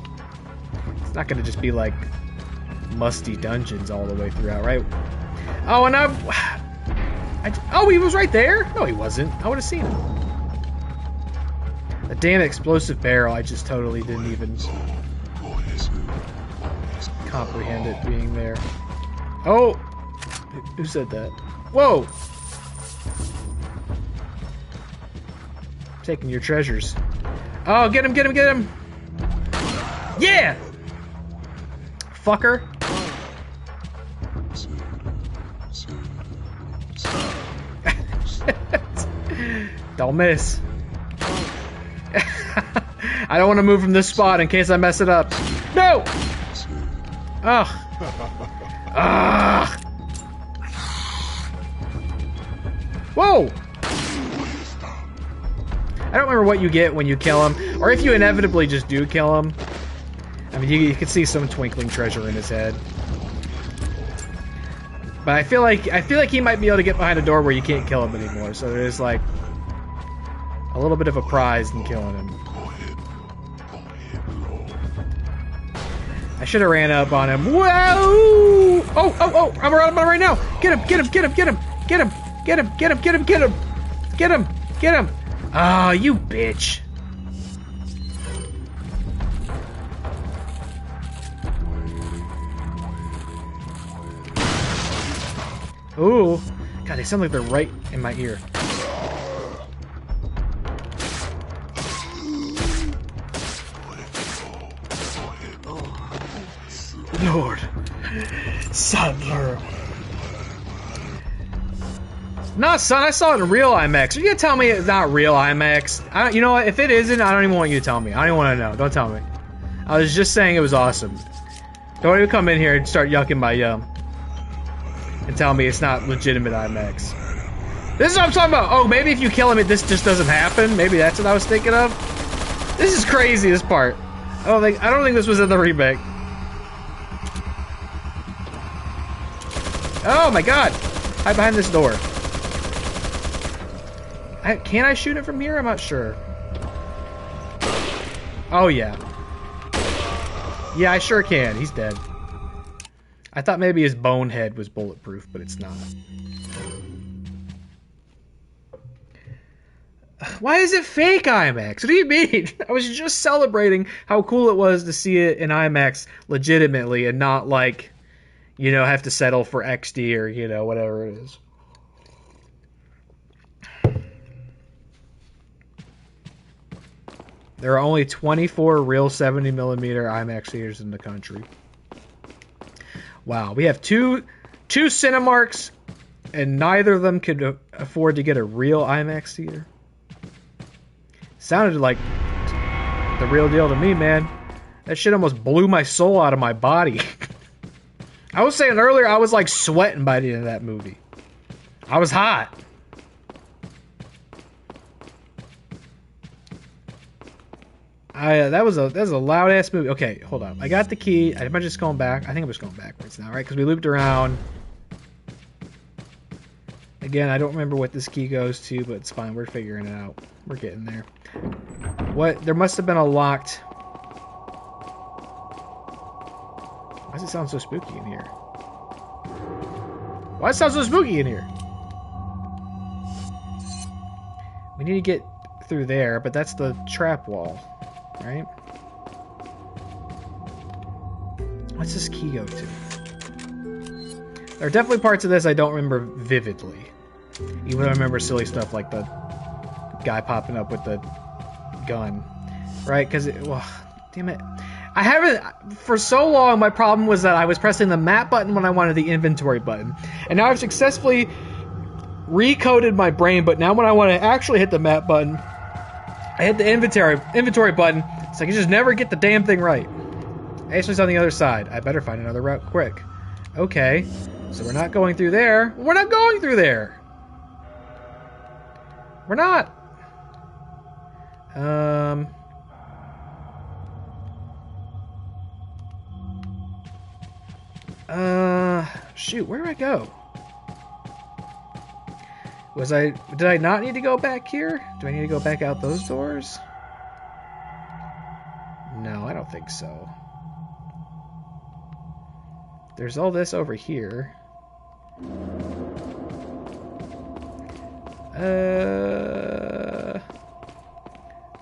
it's not going to just be like musty dungeons all the way throughout, right? Oh, and oh, he was right there? No, he wasn't. I would have seen him. A damn explosive barrel. I just totally didn't even comprehend it being there. Oh! Who said that? Whoa! Taking your treasures. Oh, get him! Yeah! Fucker. Don't miss. I don't want to move from this spot in case I mess it up. No! Ugh. Ugh. Whoa! I don't remember what you get when you kill him, or if you inevitably just do kill him. I mean, you can see some twinkling treasure in his head. But I feel like he might be able to get behind a door where you can't kill him anymore. So there's like a little bit of a prize in killing him. I should have ran up on him. Whoa! Oh! I'm around him right now. Get him! Ah, you bitch. Ooh. God, they sound like they're right in my ear. Lord. Sadler. No, son, I saw it in real IMAX. Are you gonna tell me it's not real IMAX? You know what? If it isn't, I don't even want you to tell me. I don't even want to know. Don't tell me. I was just saying it was awesome. Don't even come in here and start yucking my yum. And tell me it's not legitimate IMAX. This is what I'm talking about. Oh, maybe if you kill him, this just doesn't happen. Maybe that's what I was thinking of. This is crazy, this part. I don't think this was in the remake. Oh my god! Hide behind this door. Can I shoot it from here? I'm not sure. Oh yeah. Yeah, I sure can. He's dead. I thought maybe his bone head was bulletproof, but it's not. Why is it fake IMAX? What do you mean? I was just celebrating how cool it was to see it in IMAX legitimately and not like, you know, have to settle for XD or, you know, whatever it is. There are only 24 real 70 millimeter IMAX theaters in the country. Wow, we have two Cinemarks, and neither of them could afford to get a real IMAX theater. Sounded like the real deal to me, man. That shit almost blew my soul out of my body. I was saying earlier, I was like sweating by the end of that movie. I was hot. That was a loud ass movie. Okay, hold on. I got the key. Am I just going back? I think I'm just going backwards now, right? Because we looped around. Again, I don't remember what this key goes to, but it's fine. We're figuring it out. We're getting there. What? There must have been a locked... Why does it sound so spooky in here? Why does it sound so spooky in here? We need to get through there, but that's the trap wall, right? What's this key go to? There are definitely parts of this I don't remember vividly. Even though I remember silly stuff like the guy popping up with the gun, right? Because, well, damn it. I haven't, for so long, my problem was that I was pressing the map button when I wanted the inventory button. And now I've successfully recoded my brain, but now when I want to actually hit the map button, I hit the inventory button. It's like I just never get the damn thing right. Ashley's on the other side. I better find another route quick. Okay, so we're not going through there. We're not going through there. We're not. Shoot, where do I go? Did I not need to go back here? Do I need to go back out those doors? No, I don't think so. There's all this over here.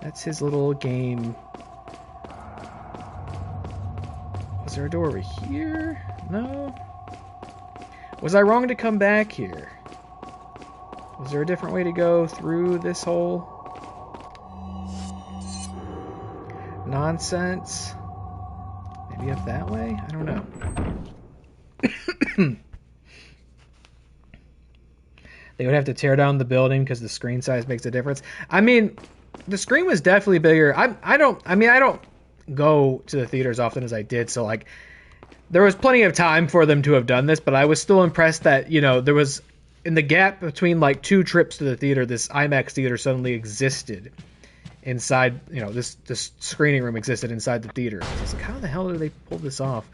That's his little game. Was there a door over here? No. Was I wrong to come back here? Was there a different way to go through this hole? Nonsense. Maybe up that way? I don't know. They would have to tear down the building because the screen size makes a difference. I mean, the screen was definitely bigger. I don't go to the theaters often as I did, so like there was plenty of time for them to have done this, but I was still impressed that, you know, there was in the gap between like two trips to the theater, this IMAX theater suddenly existed inside, you know, this screening room existed inside the theater. So I was like, how the hell did they pull this off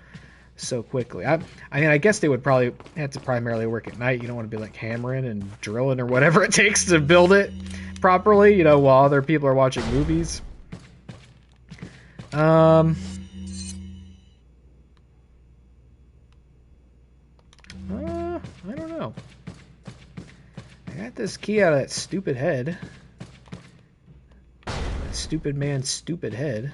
so quickly? I mean, I guess they would probably have to primarily work at night. You don't want to be like hammering and drilling or whatever it takes to build it properly, you know, while other people are watching movies. I don't know. I got this key out of that stupid head. That stupid man's stupid head.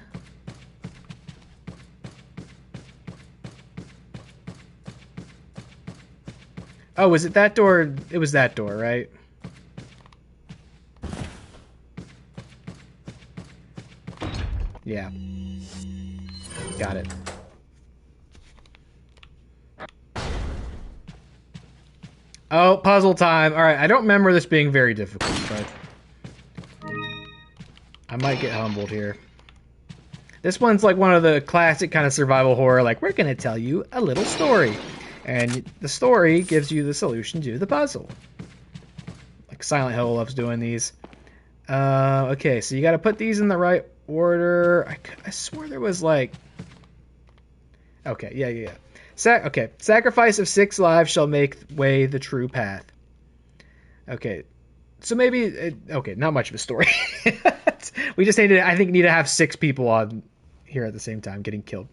Oh, was it that door? It was that door, right? Yeah. Got it. Oh, puzzle time. All right, I don't remember this being very difficult, but I might get humbled here. This one's like one of the classic kind of survival horror, like, we're going to tell you a little story. And the story gives you the solution to the puzzle. Like Silent Hill loves doing these. Okay, so you got to put these in the right order. I swore there was like... Okay, yeah. Okay, sacrifice of 6 lives shall make way the true path. Okay, so maybe... okay, not much of a story. We just need to have 6 people on here at the same time getting killed.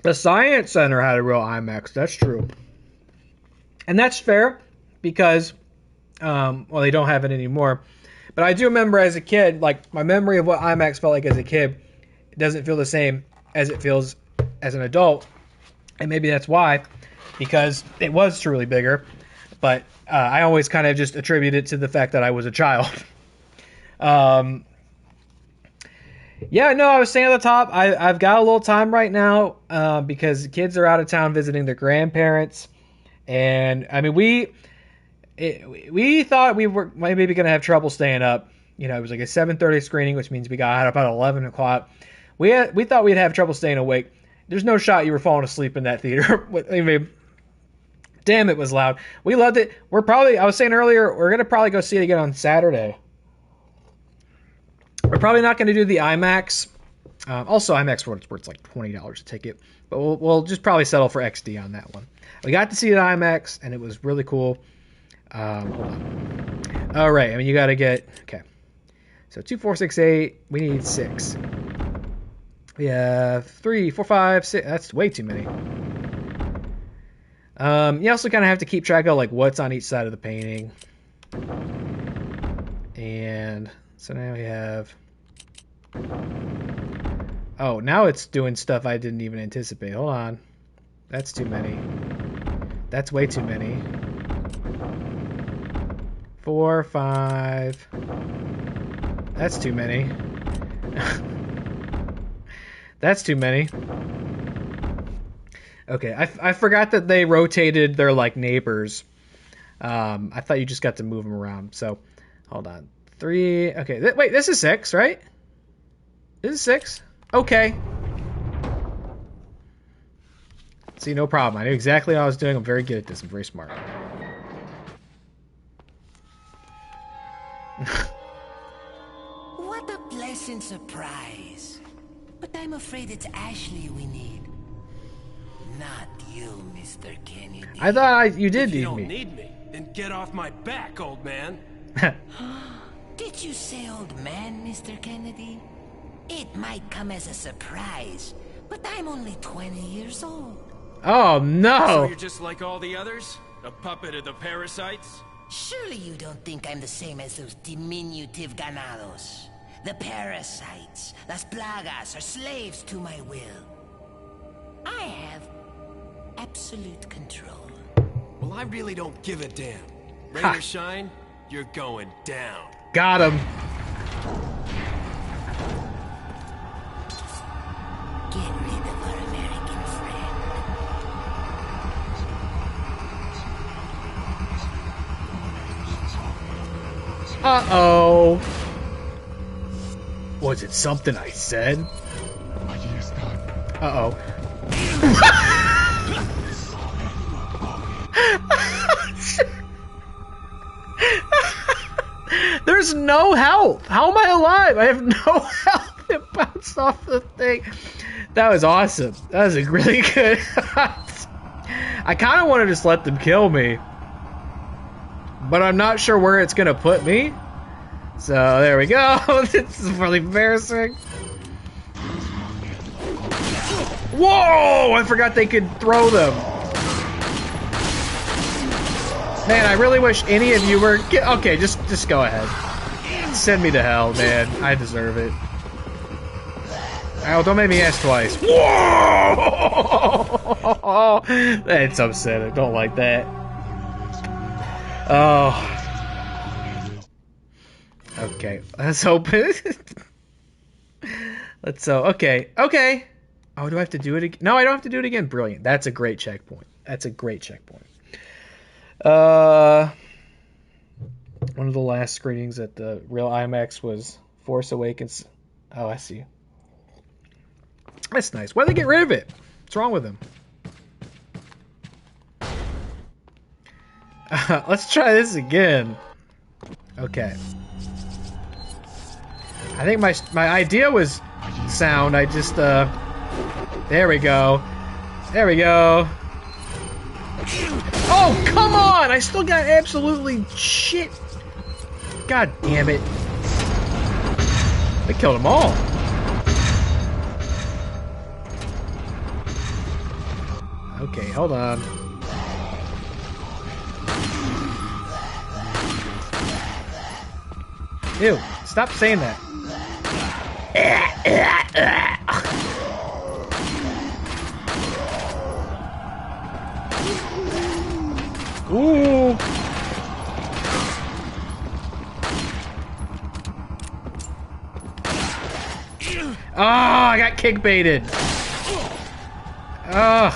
The Science Center had a real IMAX. That's true. And that's fair because, well, they don't have it anymore. But I do remember as a kid, like, my memory of what IMAX felt like as a kid, it doesn't feel the same as it feels as an adult. And maybe that's why, because it was truly bigger. but I always kind of just attribute it to the fact that I was a child. Yeah, no, I was saying at the top, I've got a little time right now because the kids are out of town visiting their grandparents. And, I mean, we thought we were maybe going to have trouble staying up. You know, it was like a 7:30 screening, which means we got out about 11 o'clock. We thought we'd have trouble staying awake. There's no shot you were falling asleep in that theater. I mean, damn, it was loud. We loved it. I was saying earlier, we're going to probably go see it again on Saturday. We're probably not going to do the IMAX. Also, IMAX for what it's worth, like $20 a ticket. But we'll just probably settle for XD on that one. We got to see it at IMAX, and it was really cool. Hold on. All right, I mean, you got to get... Okay. So 2, 4, 6, 8. We need 6. We have 3, 4, 5, 6. That's way too many. You also kind of have to keep track of like what's on each side of the painting. And so now we have... Oh, now it's doing stuff I didn't even anticipate. Hold on. That's too many. That's way too many. 4, 5. That's too many. That's too many. Okay, I forgot that they rotated their like neighbors. I thought you just got to move them around. So, hold on. 3. Okay, wait, this is 6, right? This is 6. Okay. See, no problem. I knew exactly what I was doing. I'm very good at this. I'm very smart. What a pleasant surprise. But I'm afraid it's Ashley we need. Not you, Mr. Kennedy. I thought you did If you need don't me. need me, then get off my back, old man. Did you say old man, Mr. Kennedy? It might come as a surprise, but I'm only 20 years old. Oh, So no. you're just like all the others? A puppet of the parasites? Surely you don't think I'm the same as those diminutive ganados. The parasites, las plagas, are slaves to my will. I have absolute control. Well, I really don't give a damn. Rain Ha. or shine, you're going down. Got him. Get rid of our American friend. Uh-oh. Was it something I said? Uh-oh. There's no health. How am I alive? I have no health. It bounced off the thing. That was awesome. That was a really good I kind of want to just let them kill me. But I'm not sure where it's going to put me. So, there we go. This is really embarrassing. Whoa! I forgot they could throw them. Man, I really wish any of you were... Okay, just go ahead. Send me to hell, man. I deserve it. Oh, don't make me ask twice. Whoa! That's upsetting. I don't like that. Oh. Okay, let's open it. Let's okay. Okay. Oh, do I have to do it again? No, I don't have to do it again. Brilliant. That's a great checkpoint. That's a great checkpoint. One of the last screenings at the real IMAX was Force Awakens. Oh, I see. That's nice. Why'd they get rid of it? What's wrong with them? Let's try this again. Okay. I think my idea was sound. I just there we go. There we go. Oh, come on! I still got absolutely shit. God damn it. They killed them all. Okay, hold on. Ew, stop saying that. Ooh. Oh, I got kick baited. Ugh.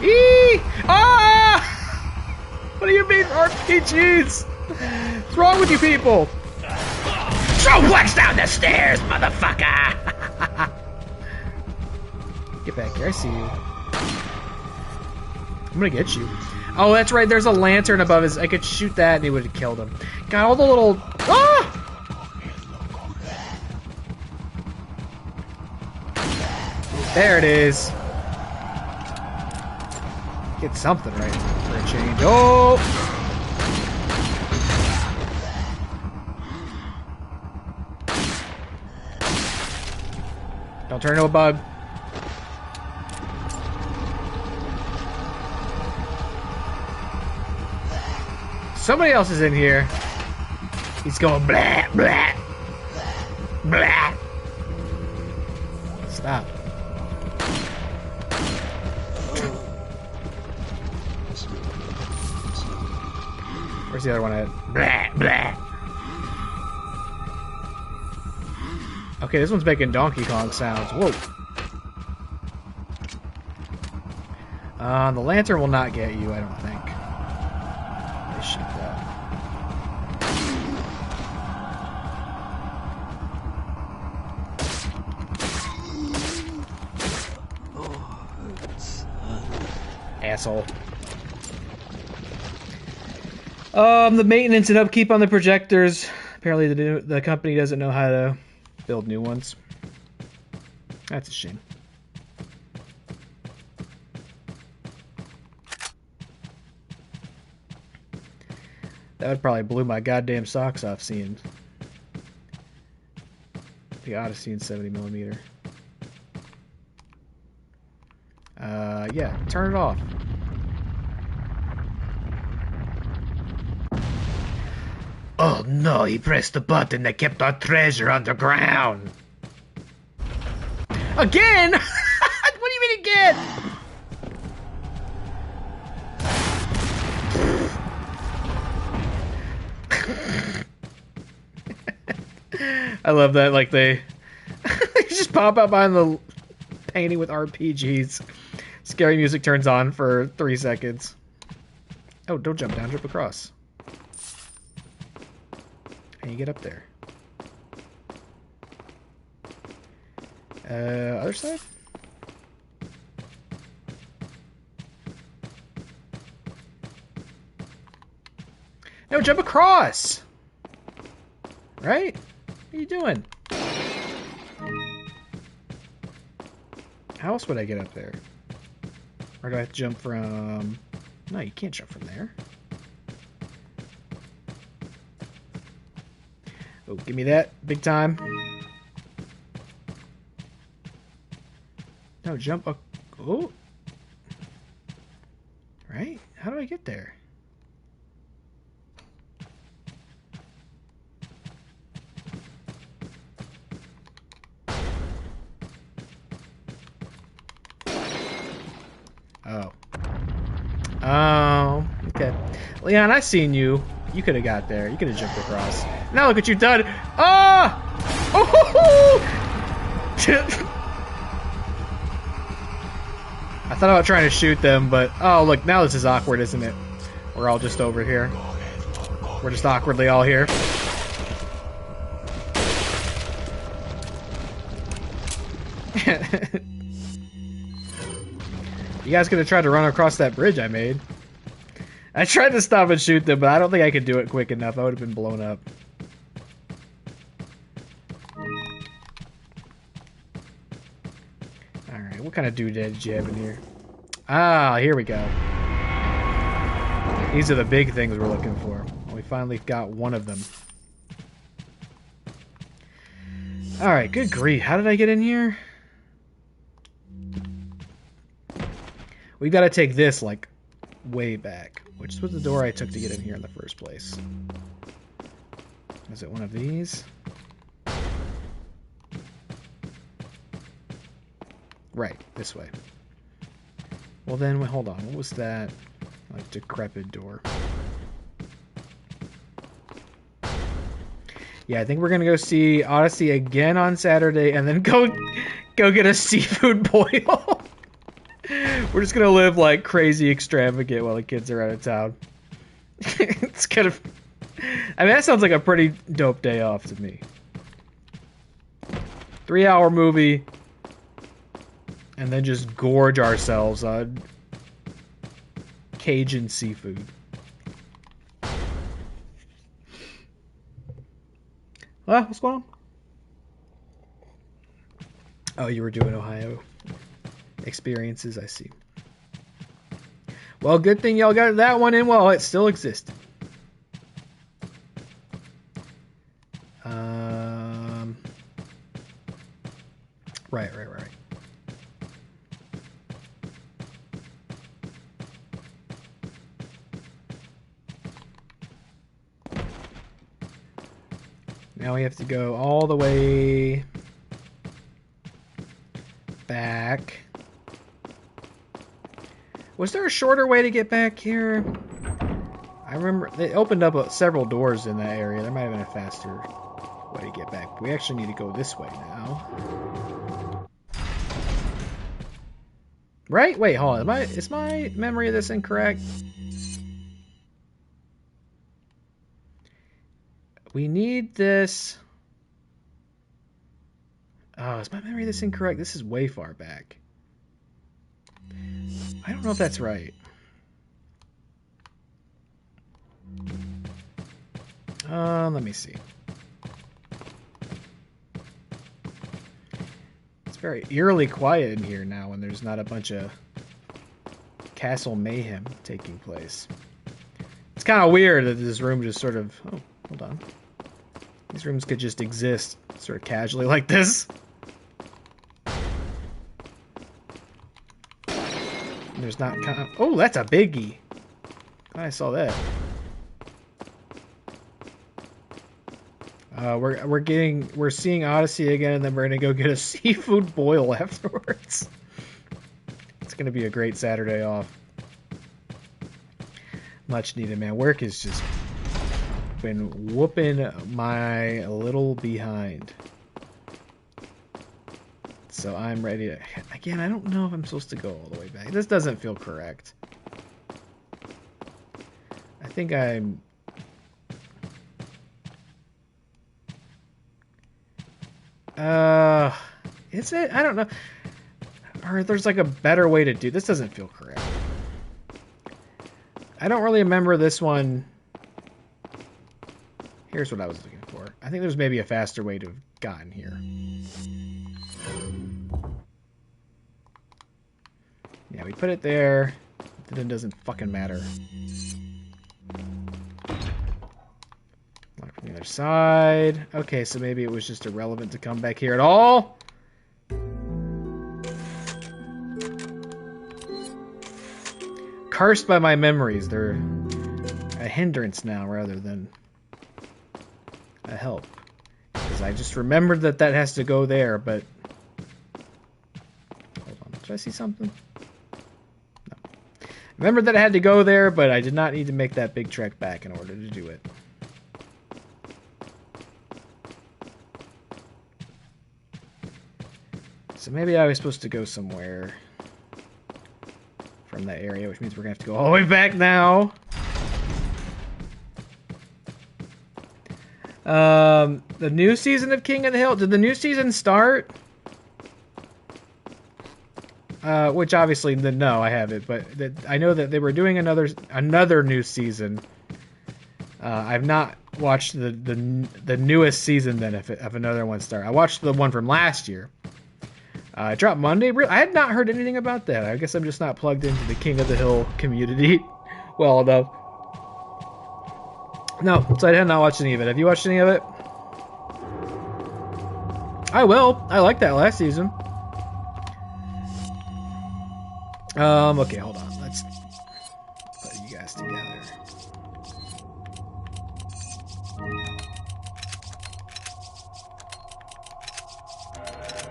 Eee! Ah! What do you mean RPGs? What's wrong with you people? Throw Flex down the stairs, motherfucker! Get back here, I see you. I'm gonna get you. Oh, that's right, there's a lantern above his... I could shoot that and he would have killed him. Got all the little... Ah! There it is. Get something right for a change. Oh! Don't turn into a bug. Somebody else is in here. He's going blah, blah, blah. Stop. Where's the other one at? Blah, blah. Okay, this one's making Donkey Kong sounds. Whoa. The lantern will not get you, I don't think. Let's shoot that. Asshole. The maintenance and upkeep on the projectors. Apparently the company doesn't know how to build new ones. That's a shame. That would probably blew my goddamn socks off seeing the Odyssey in 70mm. Yeah, turn it off. Oh no, he pressed the button that kept our treasure underground. Again? What do you mean again? I love that, like they just pop out behind the painting with RPGs. Scary music turns on for 3 seconds. Oh, don't jump down, jump across. And you get up there. Other side? No, jump across! Right? What are you doing? How else would I get up there? Or do I have to jump from... No, you can't jump from there. Oh, give me that. Big time. No, jump up. Oh. Right? How do I get there? Oh. Oh, okay. Leon, I seen you. You could have got there. You could have jumped across. Now look what you've done. Ah! Oh! I thought about trying to shoot them, but oh, look, now this is awkward, isn't it? We're all just over here. We're just awkwardly all here. You guys gonna try to run across that bridge I made? I tried to stop and shoot them, but I don't think I could do it quick enough. I would have been blown up. Alright, what kind of doodad did you have in here? Ah, here we go. These are the big things we're looking for. We finally got one of them. Alright, good grief. How did I get in here? We've got to take this, like, way back. Which was the door I took to get in here in the first place. Is it one of these? Right, this way. Well then, hold on. What was that? Like, decrepit door. Yeah, I think we're gonna go see Odyssey again on Saturday, and then go get a seafood boil. We're just gonna live like crazy extravagant while the kids are out of town. It's kind of. I mean, that sounds like a pretty dope day off to me. 3-hour movie, and then just gorge ourselves on Cajun seafood. What's going on? Oh, you were doing Ohio experiences, I see. Well, good thing y'all got that one in while it still existed. Right. Now we have to go all the way back. Was there a shorter way to get back here? I remember they opened up several doors in that area. There might have been a faster way to get back. We actually need to go this way now. Right? Wait, hold on. Is my memory of this incorrect? We need this. Oh, is my memory of this incorrect? This is way far back. I don't know if that's right. Let me see. It's very eerily quiet in here now when there's not a bunch of castle mayhem taking place. It's kind of weird that this room just sort of... Oh, hold on. These rooms could just exist sort of casually like this. And there's not kind of... Oh, that's a biggie. I saw that. We're seeing Odyssey again, and then we're gonna go get a seafood boil afterwards. It's gonna be a great Saturday off. Much needed, man. Work has just been whooping my little behind. So I'm ready to... Again, I don't know if I'm supposed to go all the way back. This doesn't feel correct. I think I'm... Is it? I don't know. Or there's like a better way to do this. Doesn't feel correct. I don't really remember this one. Here's what I was looking for. I think there's maybe a faster way to have gotten here. Yeah, we put it there. Then it doesn't fucking matter. Lock from the other side. Okay, so maybe it was just irrelevant to come back here at all. Cursed by my memories. They're a hindrance now rather than a help. Because I just remembered that has to go there, but... Hold on. Did I see something? No. Remember that I had to go there, but I did not need to make that big trek back in order to do it. So maybe I was supposed to go somewhere from that area, which means we're going to have to go all the way back now. The new season of King of the Hill. Did the new season start? Which obviously, no, I haven't. But I know that they were doing another new season. I've not watched the newest season then if another one started. I watched the one from last year. It dropped Monday. I had not heard anything about that. I guess I'm just not plugged into the King of the Hill community well enough. No, so I had not watched any of it. Have you watched any of it? I will. I liked that last season. Okay, hold on. Let's put you guys together.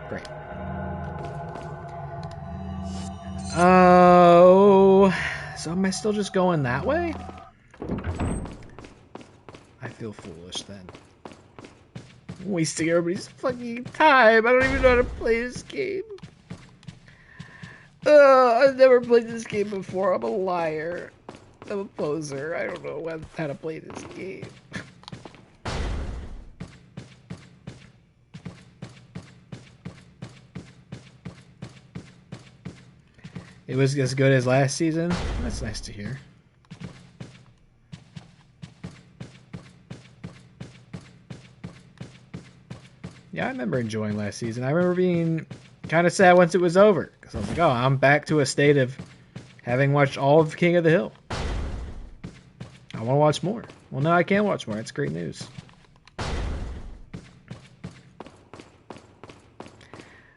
Great. Oh, so am I still just going that way? I feel foolish then. wasting everybody's fucking time. I don't even know how to play this game. I've never played this game before. I'm a liar. I'm a poser. I don't know how to play this game. It was as good as last season. That's nice to hear. Yeah, I remember enjoying last season. I remember being kind of sad once it was over. Because I was like, oh, I'm back to a state of having watched all of King of the Hill. I want to watch more. Well, now I can watch more. That's great news.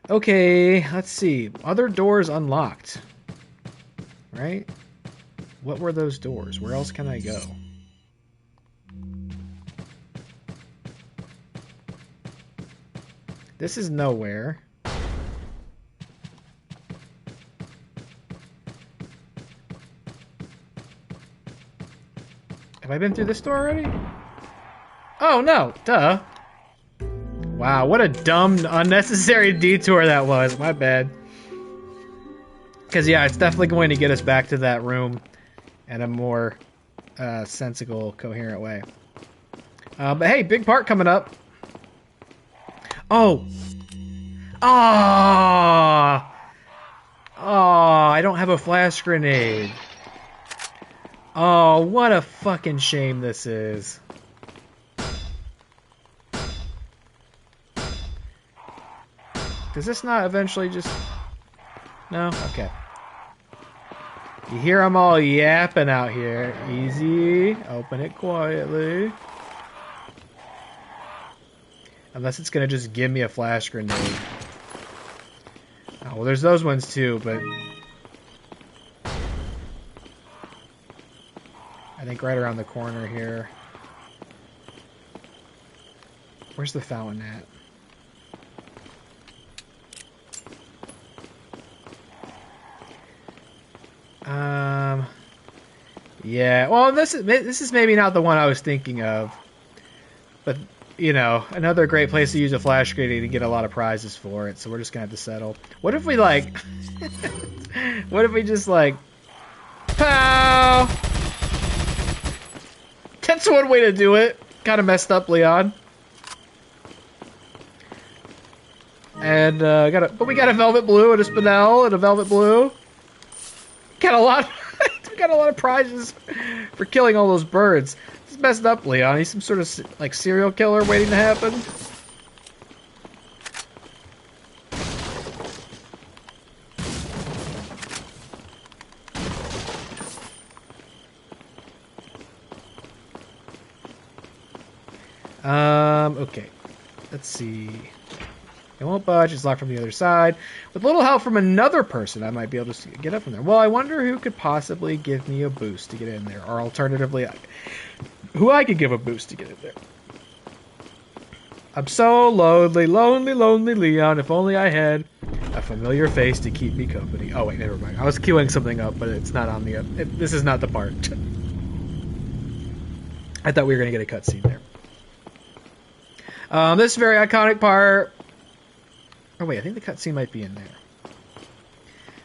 Okay, let's see. Other doors unlocked. Right? What were those doors? Where else can I go? This is nowhere. Have I been through this door already? Oh, no. Duh. Wow, what a dumb, unnecessary detour that was. My bad. Because, yeah, it's definitely going to get us back to that room in a more sensible, coherent way. But, hey, big part coming up. Oh. Ah. Oh, I don't have a flash grenade. Oh, what a fucking shame this is. Does this not eventually just... No? Okay. You hear them all yapping out here. Easy. Open it quietly. Unless it's going to just give me a flash grenade. Oh, well, there's those ones too, but... I think right around the corner here. Where's the fountain at? Yeah. Well, this is maybe not the one I was thinking of, but you know, another great place to use a flash grenade and get a lot of prizes for it. So we're just gonna have to settle. What if we like? What if we just like? Pow! That's one way to do it. Kind of messed up, Leon. And but we got a velvet blue and a spinel and a velvet blue. Got a lot. We got a lot of prizes for killing all those birds. It's messed up, Leon. He's some sort of like serial killer waiting to happen. Okay. Let's see. It won't budge. It's locked from the other side. With a little help from another person, I might be able to get up from there. Well, I wonder who could possibly give me a boost to get in there. Or alternatively, who I could give a boost to get in there. I'm so lonely, lonely, lonely, Leon. If only I had a familiar face to keep me company. Oh, wait, never mind. I was queuing something up, but it's not on the... this is not the part. I thought we were going to get a cutscene there. This very iconic part... Oh, wait, I think the cutscene might be in there.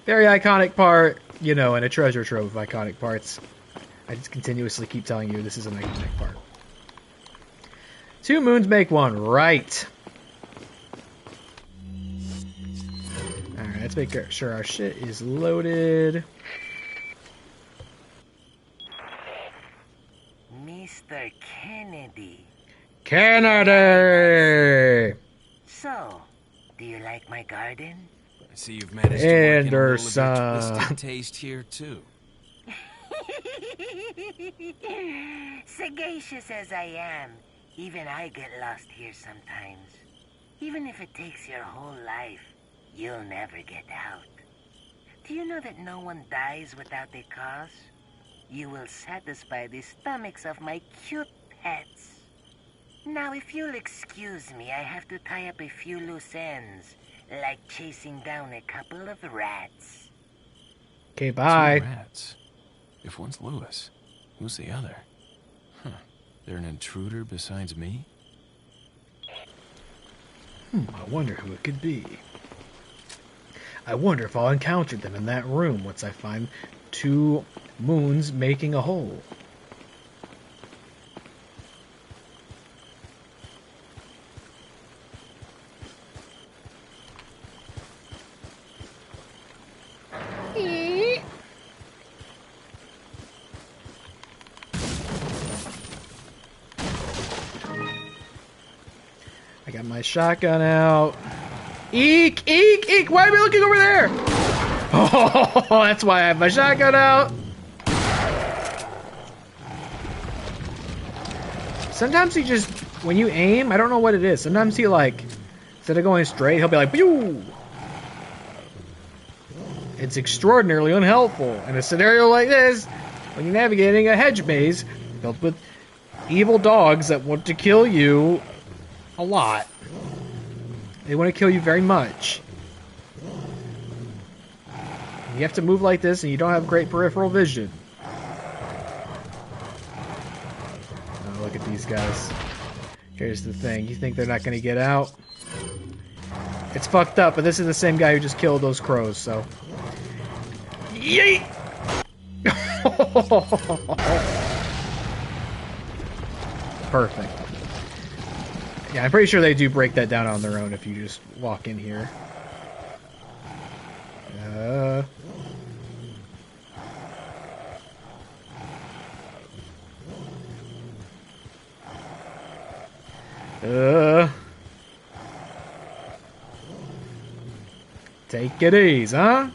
Very iconic part, you know, and a treasure trove of iconic parts. I just continuously keep telling you this is an iconic part. Two moons make one, right. Alright, let's make sure our shit is loaded. Mr. Kennedy. Kennedy! So, do you like my garden? I see you've managed to work in a little of your Anderson. twisted taste here, too. Sagacious as I am, even I get lost here sometimes. Even if it takes your whole life, you'll never get out. Do you know that no one dies without a cause? You will satisfy the stomachs of my cute pets. Now, if you'll excuse me, I have to tie up a few loose ends, like chasing down a couple of rats. Okay, bye. 2 rats. If one's Lewis, who's the other? Huh. They're an intruder besides me? I wonder who it could be. I wonder if I'll encounter them in that room once I find two moons making a hole. I got my shotgun out. Eek! Eek! Eek! Why am I looking over there? Oh, that's why I have my shotgun out. Sometimes he just, when you aim, I don't know what it is. Sometimes he like, instead of going straight, he'll be like, pew! It's extraordinarily unhelpful in a scenario like this when you're navigating a hedge maze filled with evil dogs that want to kill you a lot. They want to kill you very much. You have to move like this and you don't have great peripheral vision. Oh, look at these guys. Here's the thing. You think they're not going to get out? It's fucked up, but this is the same guy who just killed those crows, so... Yeet! Perfect. Yeah, I'm pretty sure they do break that down on their own if you just walk in here. Take it easy, huh?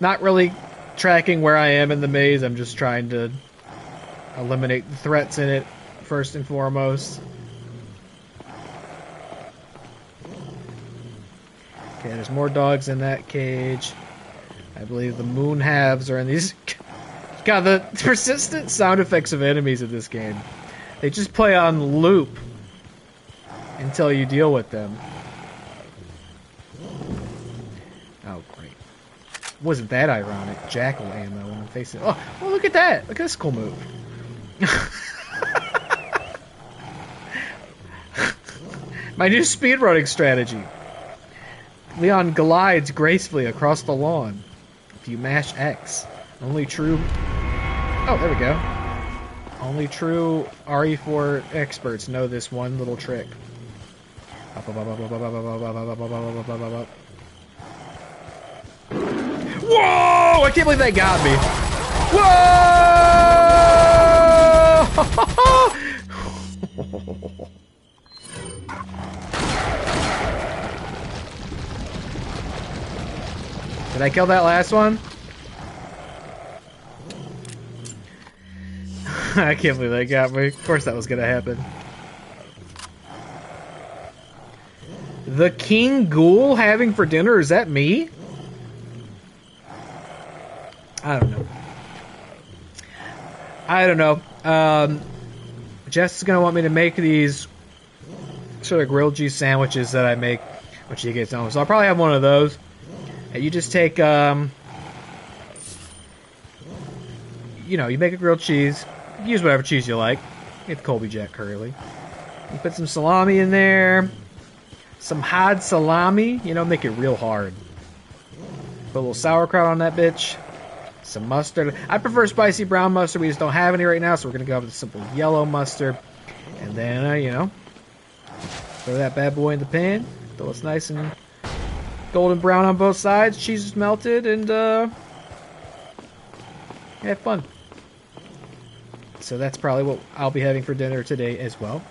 Not really tracking where I am in the maze, I'm just trying to eliminate the threats in it, first and foremost. Okay, there's more dogs in that cage. I believe the moon halves are in these... God, the persistent sound effects of enemies in this game. They just play on loop until you deal with them. Oh, great. Wasn't that ironic? Jackal ammo when I'm facing... Oh, well, look at that! Look at this cool move. My new speedrunning strategy. Leon glides gracefully across the lawn. If you mash X, only true... Oh, there we go. Only true RE4 experts know this one little trick. Whoa! I can't believe that got me. Whoa! Did I kill that last one? I can't believe that got me. Of course that was gonna happen. The King Ghoul having for dinner? Is that me? I don't know. I don't know. Jess is gonna want me to make these sort of grilled cheese sandwiches that I make when she gets home. So I'll probably have one of those. And you just take, you know, you make a grilled cheese. Use whatever cheese you like. Get Colby Jack Curly. You put some salami in there. Some hard salami. You know, make it real hard. Put a little sauerkraut on that bitch. Some mustard. I prefer spicy brown mustard. We just don't have any right now, so we're going to go with a simple yellow mustard. And then, you know, throw that bad boy in the pan. Till it's nice and golden brown on both sides. Cheese is melted, and have fun. So that's probably what I'll be having for dinner today as well.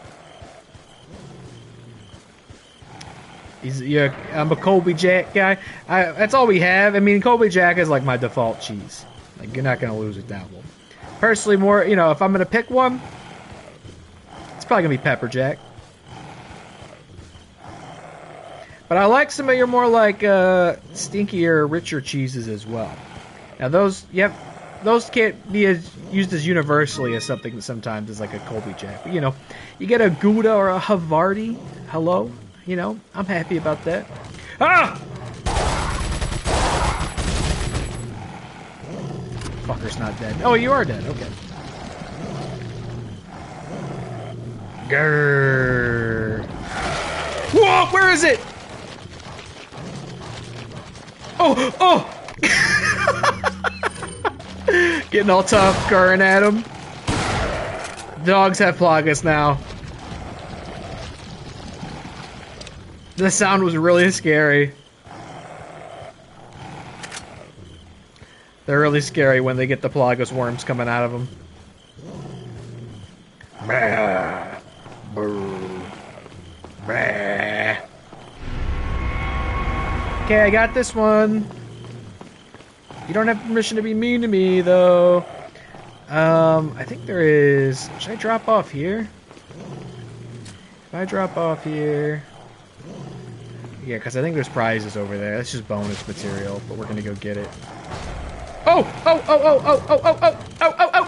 Yeah, I'm a Colby Jack guy. That's all we have. I mean, Colby Jack is like my default cheese. Like, you're not going to lose with that one. Personally, more, you know, if I'm going to pick one, it's probably going to be Pepper Jack. But I like some of your more like stinkier, richer cheeses as well. Now those, yep, those can't be used as universally as something that sometimes is like a Colby Jack. But, you know, you get a Gouda or a Havarti. Hello, you know, I'm happy about that. Ah! Fucker's not dead. Oh, you are dead. Okay. Grrr. Oh, where is it? Oh, oh! Getting all tough, curring at him. Dogs have Plagas now. The sound was really scary. They're really scary when they get the Plagas worms coming out of them. Okay, I got this one. You don't have permission to be mean to me, though. I think there is... Should I drop off here? If I drop off here... Yeah, because I think there's prizes over there. That's just bonus material, but we're gonna go get it. Oh! Oh! Oh! Oh! Oh! Oh! Oh! Oh! Oh! Oh! Oh!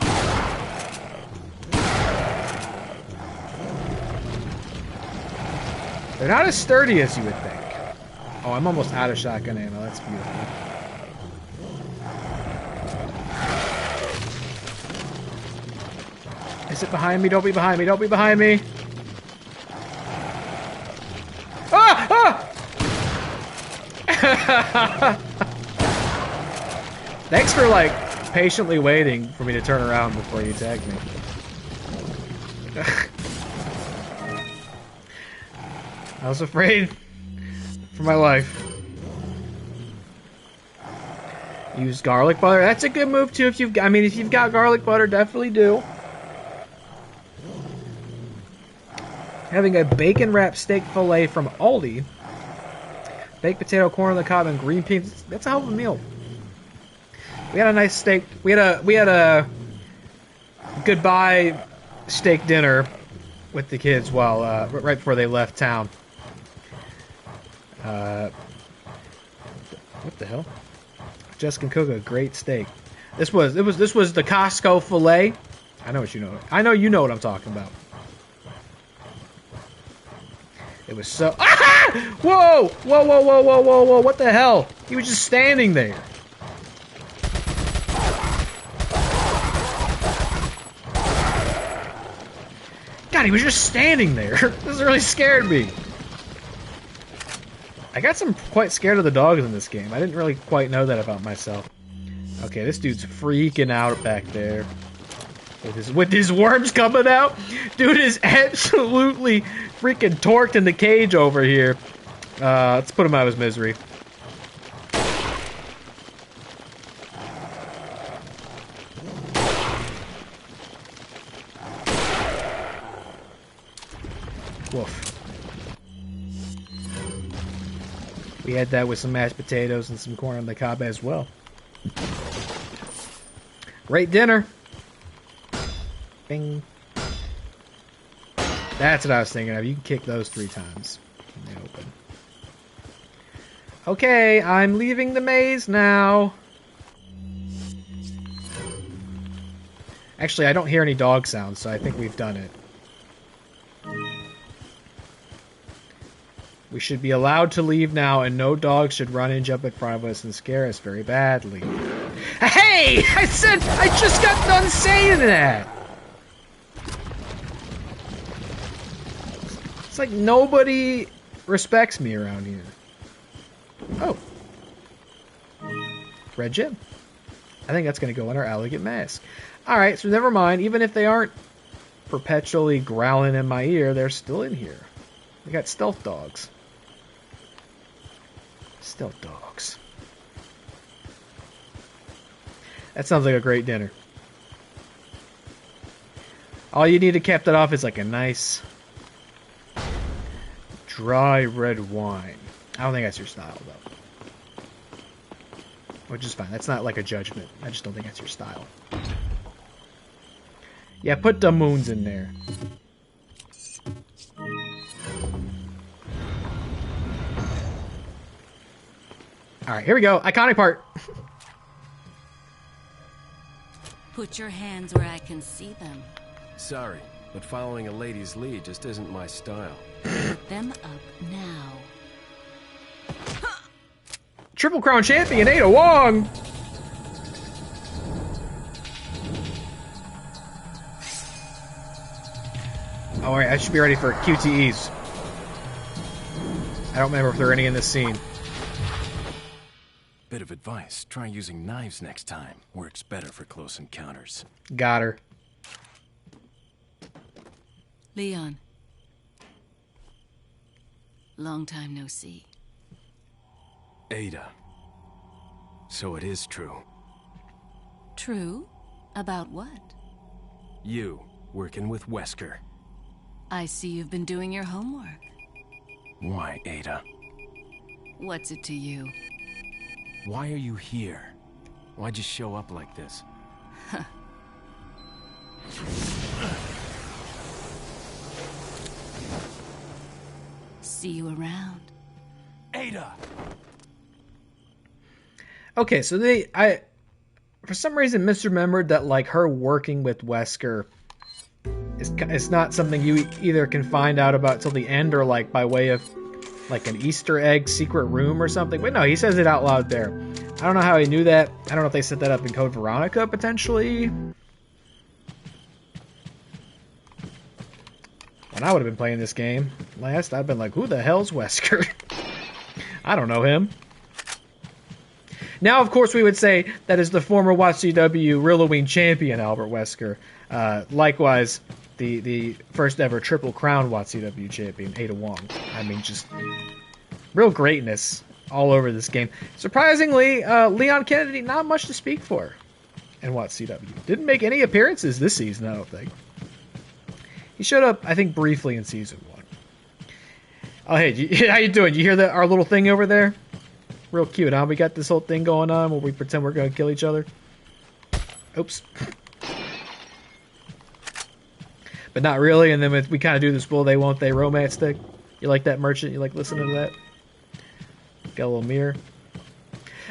They're not as sturdy as you would think. Oh, I'm almost out of shotgun ammo. That's beautiful. Is it behind me? Don't be behind me. Don't be behind me. Ah! Ah! Thanks for, like, patiently waiting for me to turn around before you attack me. I was afraid for my life. Use garlic butter. That's a good move too. If you've got garlic butter, definitely do. Having a bacon wrapped steak fillet from Aldi, baked potato, corn on the cob, and green beans. That's a hell of a meal. We had a nice steak. We had a goodbye steak dinner with the kids while right before they left town. What the hell? Jess can cook a great steak. This was the Costco filet. I know what you know. I know you know what I'm talking about. It was so. Ah! Whoa! Whoa! Whoa! Whoa! Whoa! Whoa! Whoa! What the hell? He was just standing there. God, he was just standing there. This really scared me. I got quite scared of the dogs in this game. I didn't really quite know that about myself. Okay, this dude's freaking out back there. With his worms coming out. Dude is absolutely freaking torqued in the cage over here. Let's put him out of his misery. Woof. We had that with some mashed potatoes and some corn on the cob as well. Great dinner. Bing. That's what I was thinking of. You can kick those 3 times when they open. Okay, I'm leaving the maze now. Actually, I don't hear any dog sounds, so I think we've done it. We should be allowed to leave now, and no dog should run and jump in front of us and scare us very badly. Hey! I just got done saying that! It's like nobody respects me around here. Oh. Red gem. I think that's going to go on our elegant mask. Alright, so never mind. Even if they aren't perpetually growling in my ear, they're still in here. We got stealth dogs. Stealth dogs. That sounds like a great dinner. All you need to cap that off is like a nice dry red wine. I don't think that's your style though. Which is fine. That's not like a judgment. I just don't think that's your style. Yeah, put the moons in there. Alright, here we go. Iconic part. Put your hands where I can see them. Sorry, but following a lady's lead just isn't my style. Put them up now. Triple Crown Champion Ada Wong! Alright, I should be ready for QTEs. don't remember if there are any in this scene. Bit of advice, try using knives next time. Works better for close encounters. Got her. Leon. Long time no see. Ada. So it is true. True? About what? You, working with Wesker. I see you've been doing your homework. Why, Ada? What's it to you? Why are you here? Why'd you show up like this? See you around. Ada! Okay, so for some reason misremembered that like her working with Wesker it's not something you either can find out about till the end or like by way of like an Easter egg secret room or something. But no, he says it out loud there. I don't know how he knew that. I don't know if they set that up in Code Veronica potentially. When I would have been playing this game last, I'd been like, who the hell's Wesker? I don't know him. Now, of course, we would say that is the former WotCW Rilloween champion, Albert Wesker. Likewise, the first ever Triple Crown WotCW champion, Ada Wong. I mean, just real greatness all over this game. Surprisingly, Leon Kennedy, not much to speak for in WotCW. Didn't make any appearances this season, I don't think. He showed up, I think, briefly in Season 1. Oh, hey, how you doing? You hear our little thing over there? Real cute, huh? We got this whole thing going on where we pretend we're going to kill each other. Oops. But not really, and then we kind of do this will they, won't they romance thing. You like that, Merchant? You like listening to that? Got a little mirror.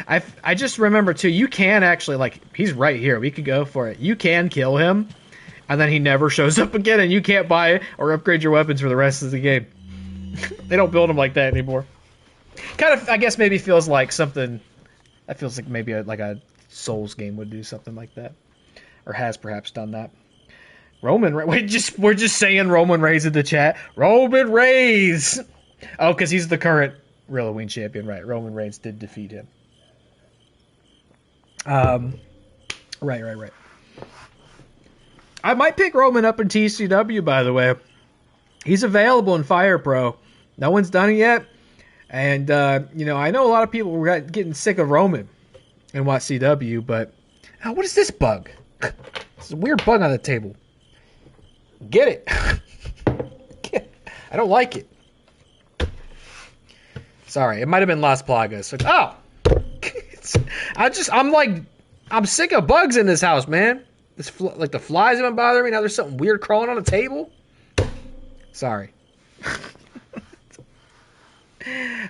I just remember, too, you can actually, like, he's right here. We could go for it. You can kill him, and then he never shows up again, and you can't buy or upgrade your weapons for the rest of the game. They don't build them like that anymore. Kind of, I guess, maybe feels like something that feels like maybe a Souls game would do something like that, or has perhaps done that. We're just saying Roman Reigns in the chat. Roman Reigns. Oh, because he's the current Rilloween champion, right? Roman Reigns did defeat him. Right. I might pick Roman up in TCW, by the way. He's available in Fire Pro. No one's done it yet. And, I know a lot of people were getting sick of Roman in WotCW, but... Oh, what is this bug? It's a weird bug on the table. Get it. I don't like it. Sorry, it might have been Las Plagas. Oh! I'm sick of bugs in this house, man. Like the flies have been bothering me. Now there's something weird crawling on the table. Sorry.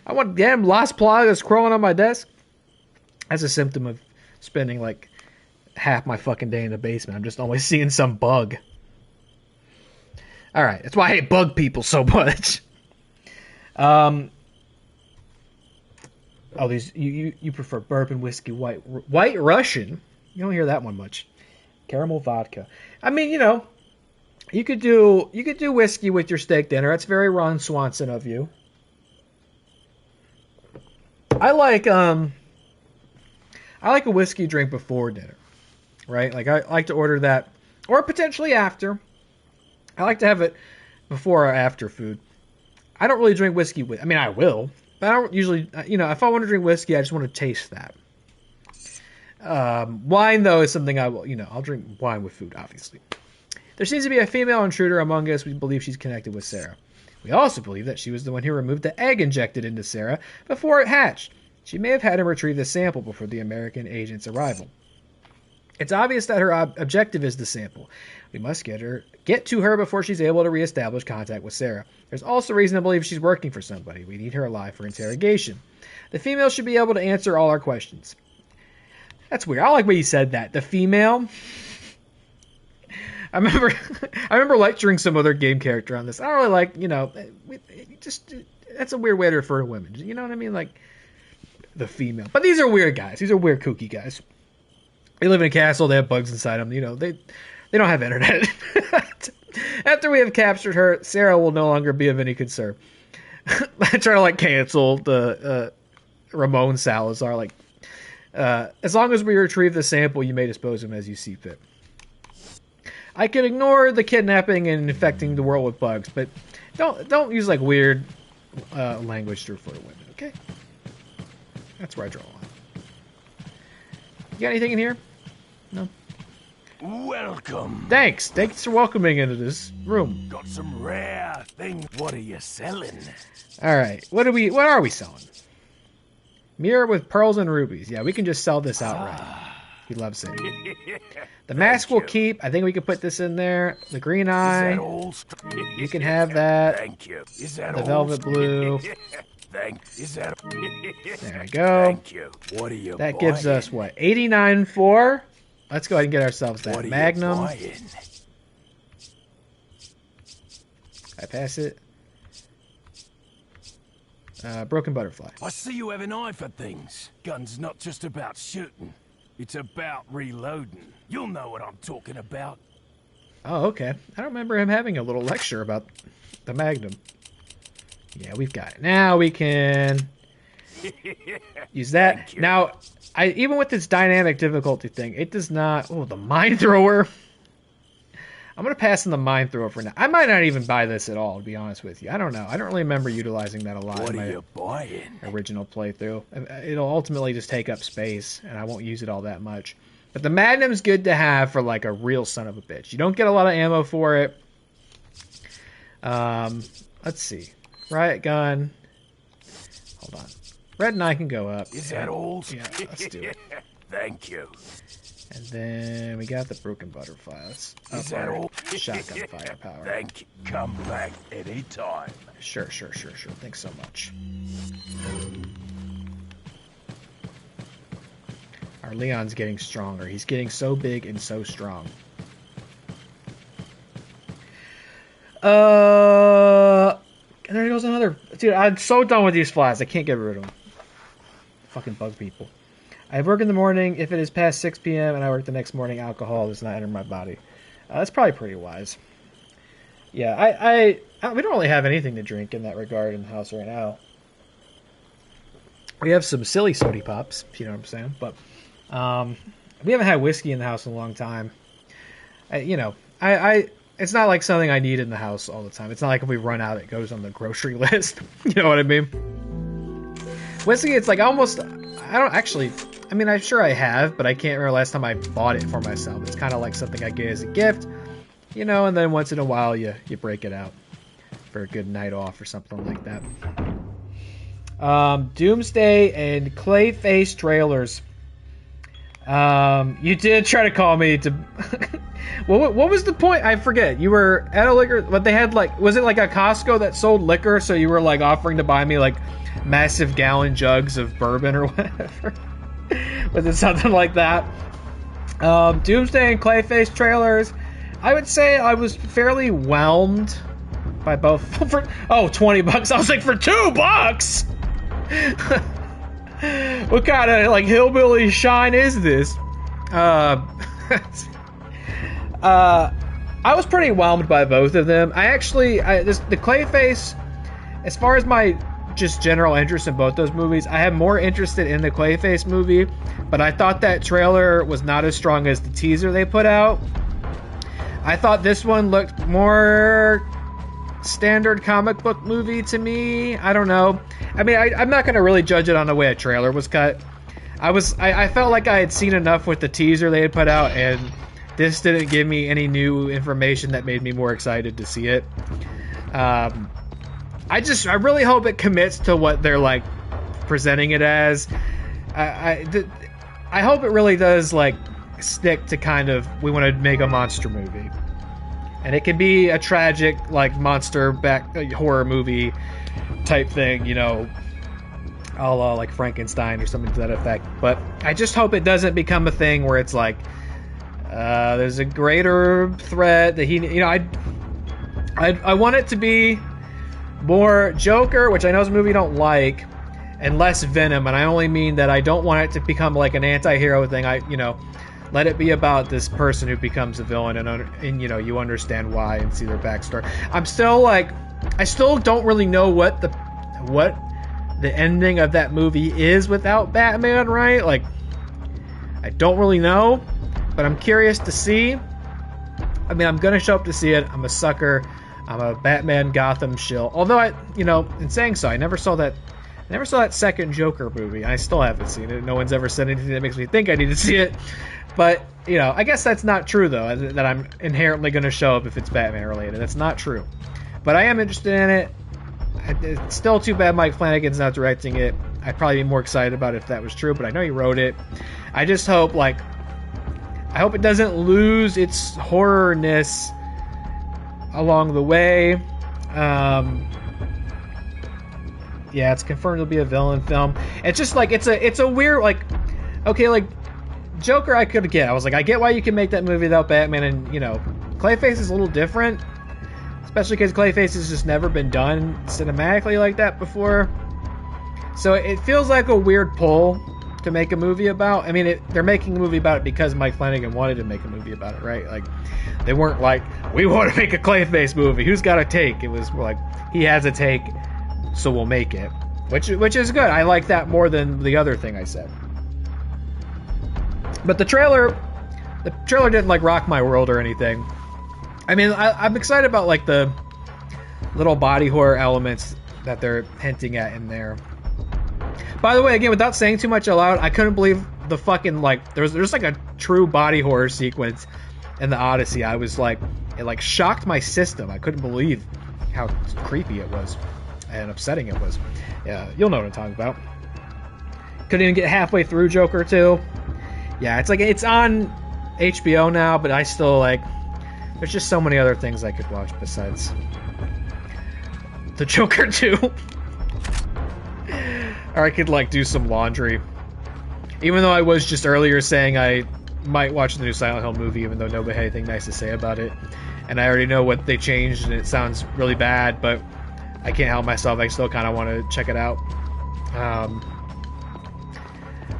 I want damn Las Plagas crawling on my desk. That's a symptom of spending like half my fucking day in the basement. I'm just always seeing some bug. Alright, that's why I hate bug people so much. These you prefer bourbon, whiskey, white Russian. You don't hear that one much. Caramel vodka. I mean, you could do whiskey with your steak dinner. That's very Ron Swanson of you. I like a whiskey drink before dinner, right? Like I like to order that, or potentially after. I like to have it before or after food. I don't really drink whiskey with. I mean, I will, but I don't usually. If I want to drink whiskey, I just want to taste that. Wine, though, is something I will. I'll drink wine with food, obviously. There seems to be a female intruder among us. We believe she's connected with Sarah. We also believe that she was the one who removed the egg injected into Sarah before it hatched. She may have had him retrieve the sample before the American agent's arrival. It's obvious that her objective is the sample. We must get to her before she's able to reestablish contact with Sarah. There's also reason to believe she's working for somebody. We need her alive for interrogation. The female should be able to answer all our questions. That's weird. I like when you said that. The female. I remember lecturing some other game character on this. I don't really like, that's a weird way to refer to women. You know what I mean? Like, the female. But these are weird guys. These are weird, kooky guys. They live in a castle. They have bugs inside them. They don't have internet. After we have captured her, Sarah will no longer be of any concern. trying to like cancel the Ramon Salazar. Like, as long as we retrieve the sample, you may dispose of him as you see fit. I can ignore the kidnapping and infecting the world with bugs, but don't use like weird language to refer to women. Okay, that's where I draw a line. You got anything in here? No. Welcome. Thanks for welcoming into this room. Got some rare things. What are you selling? All right, what are we selling? Mirror with pearls and rubies. Yeah, we can just sell this outright. He loves it. The mask will keep. I think we can put this in there. The green eye. You can have that. Thank you. Is that the velvet blue. There we go. Thank you. What are you That buying? gives us what? 89.4. Let's go ahead and get ourselves that What are Magnum. you buying? I pass it. Broken butterfly. I see you have an eye for things. Gun's not just about shooting. It's about reloading. You'll know what I'm talking about. Oh, okay. I don't remember him having a little lecture about the Magnum. Yeah, we've got it. Now we can use that. Now, even with this dynamic difficulty thing, it does not... Oh, the mine thrower. I'm going to pass on the mine thrower for now. I might not even buy this at all, to be honest with you. I don't know. I don't really remember utilizing that a lot What in are my you buying? original playthrough. It'll ultimately just take up space, and I won't use it all that much. But the Magnum's good to have for, like, a real son of a bitch. You don't get a lot of ammo for it. Let's see. Riot gun. Hold on. Red and I can go up. Is that all? Yeah, let's do it. Thank you. And then we got the broken butterfly. Let's up Is that our all? shotgun firepower. Thank you. Come back anytime. Sure. Thanks so much. Our Leon's getting stronger. He's getting so big and so strong. And there goes another. Dude, I'm so done with these flies. I can't get rid of them. Fucking bug people. I work in the morning. If it is past 6 p.m. and I work the next morning, alcohol does not enter my body. That's probably pretty wise. Yeah, we don't really have anything to drink in that regard in the house right now. We have some silly sody pops, if you know what I'm saying. But we haven't had whiskey in the house in a long time. It's not like something I need in the house all the time. It's not like if we run out, it goes on the grocery list. You know what I mean? Whiskey, it's like almost... I'm sure I have, but I can't remember last time I bought it for myself. It's kind of like something I get as a gift, and then once in a while you break it out for a good night off or something like that. Doomsday and Clayface trailers. You did try to call me to... what was the point? I forget. You were at a liquor... But they had was it like a Costco that sold liquor, so you were offering to buy me massive gallon jugs of bourbon or whatever? Was it something like that? Doomsday and Clayface trailers. I would say I was fairly whelmed by both. For $20. I was like, for $2? What kind of hillbilly shine is this? I was pretty whelmed by both of them. The Clayface, as far as my just general interest in both those movies, I have more interested in the Clayface movie, but I thought that trailer was not as strong as the teaser they put out. I thought this one looked more standard comic book movie to me. I don't know. I'm not going to really judge it on the way a trailer was cut. I felt like I had seen enough with the teaser they had put out, and this didn't give me any new information that made me more excited to see it. I really hope it commits to what they're presenting it as. I hope it really does stick to kind of, we want to make a monster movie, and it can be a tragic monster horror movie type thing, a la Frankenstein or something to that effect. But I just hope it doesn't become a thing where it's there's a greater threat that I want it to be more Joker, which I know is a movie you don't like, and less Venom. And I only mean that I don't want it to become an anti-hero thing. Let it be about this person who becomes a villain, and you understand why and see their backstory. I still don't really know what the what the ending of that movie is without Batman, right? Like, I don't really know, but I'm curious to see. I mean, I'm gonna show up to see it. I'm a sucker. I'm a Batman Gotham shill. Although in saying so, I never saw that second Joker movie. I still haven't seen it. No one's ever said anything that makes me think I need to see it. But, I guess that's not true, though, that I'm inherently going to show up if it's Batman related. That's not true. But I am interested in it. It's still too bad Mike Flanagan's not directing it. I'd probably be more excited about it if that was true, but I know he wrote it. I just hope, I hope it doesn't lose its horror-ness along the way. Yeah, it's confirmed it'll be a villain film. It's just it's a weird Joker I could get. I was like, I get why you can make that movie without Batman, and Clayface is a little different, especially because Clayface has just never been done cinematically like that before. So it feels like a weird pull to make a movie about. I mean, they're making a movie about it because Mike Flanagan wanted to make a movie about it, right? Like, they weren't like, we want to make a Clayface movie. Who's got a take? It was like, he has a take, so we'll make it, which is good. I like that more than the other thing I said. But the trailer didn't rock my world or anything. I mean, I'm excited about the little body horror elements that they're hinting at in there. By the way, again, without saying too much aloud, I couldn't believe the fucking there's a true body horror sequence in the Odyssey. I was it shocked my system. I couldn't believe how creepy it was and upsetting it was. Yeah, you'll know what I'm talking about. Couldn't even get halfway through Joker 2. Yeah, it's on HBO now, but I still there's just so many other things I could watch besides the Joker 2. Or I could do some laundry. Even though I was just earlier saying I might watch the new Silent Hill movie, even though nobody had anything nice to say about it. And I already know what they changed, and it sounds really bad, but I can't help myself. I still kind of want to check it out.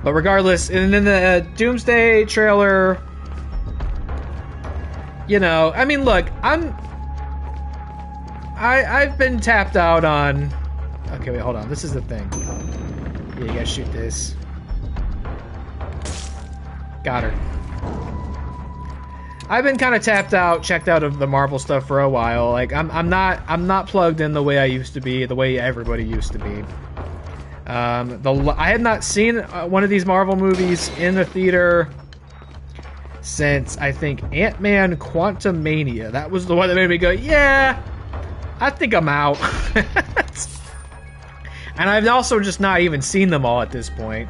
But regardless, and then the Doomsday trailer, I mean, look, I've been tapped out on. Okay, wait, hold on. This is the thing. Yeah, you gotta shoot this. Got her. I've been kind of checked out of the Marvel stuff for a while. I'm not plugged in the way I used to be, the way everybody used to be. I had not seen one of these Marvel movies in the theater since, I think, Ant-Man Quantumania. That was the one that made me go, yeah, I think I'm out. And I've also just not even seen them all at this point.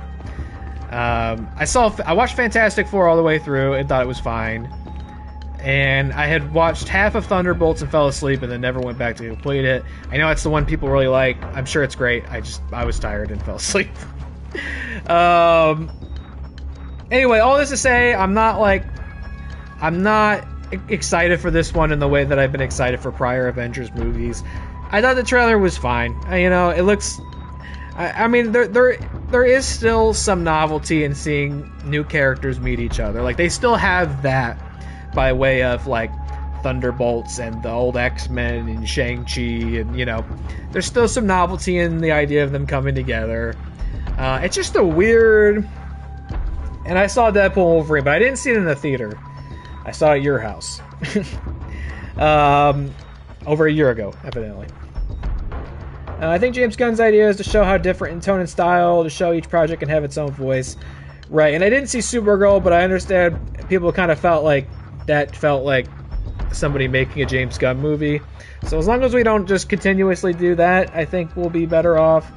I watched Fantastic Four all the way through and thought it was fine. And I had watched half of Thunderbolts and fell asleep and then never went back to complete it. I know it's the one people really like. I'm sure it's great. I was tired and fell asleep. Anyway, all this to say, I'm not excited for this one in the way that I've been excited for prior Avengers movies. I thought the trailer was fine. It looks. I mean, there is still some novelty in seeing new characters meet each other. They still have that by way of Thunderbolts and the old X-Men and Shang-Chi, and there's still some novelty in the idea of them coming together. It's just a weird. And I saw Deadpool and Wolverine, but I didn't see it in the theater. I saw it at your house. Over a year ago, evidently. I think James Gunn's idea is to show how different in tone and style, to show each project can have its own voice. Right, and I didn't see Supergirl, but I understand people kind of felt like somebody making a James Gunn movie. So as long as we don't just continuously do that, I think we'll be better off.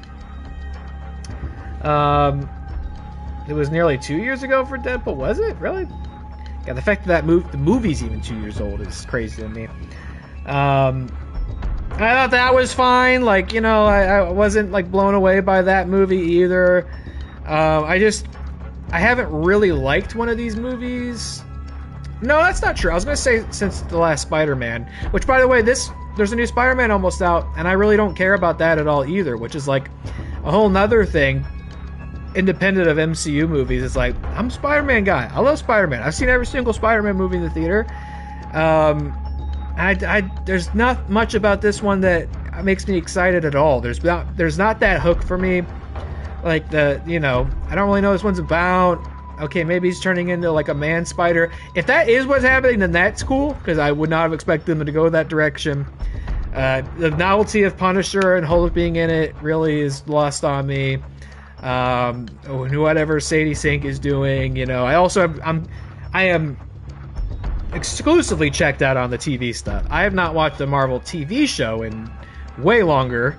It was nearly 2 years ago for Deadpool, was it? Really? Yeah, the fact that the movie's even 2 years old is crazy to me. I thought that was fine. I wasn't blown away by that movie either. I haven't really liked one of these movies. No, that's not true. I was going to say since the last Spider-Man, which, by the way, there's a new Spider-Man almost out, and I really don't care about that at all either, which is a whole nother thing, independent of MCU movies. It's I'm a Spider-Man guy. I love Spider-Man. I've seen every single Spider-Man movie in the theater. There's not much about this one that makes me excited at all. There's not that hook for me. Like I don't really know what this one's about. Okay, maybe he's turning into like a man spider. If that is what's happening, then that's cool, because I would not have expected them to go that direction. The novelty of Punisher and Hulk being in it really is lost on me. Whatever Sadie Sink is doing, I am exclusively checked out on the TV stuff. I have not watched the Marvel TV show in way longer.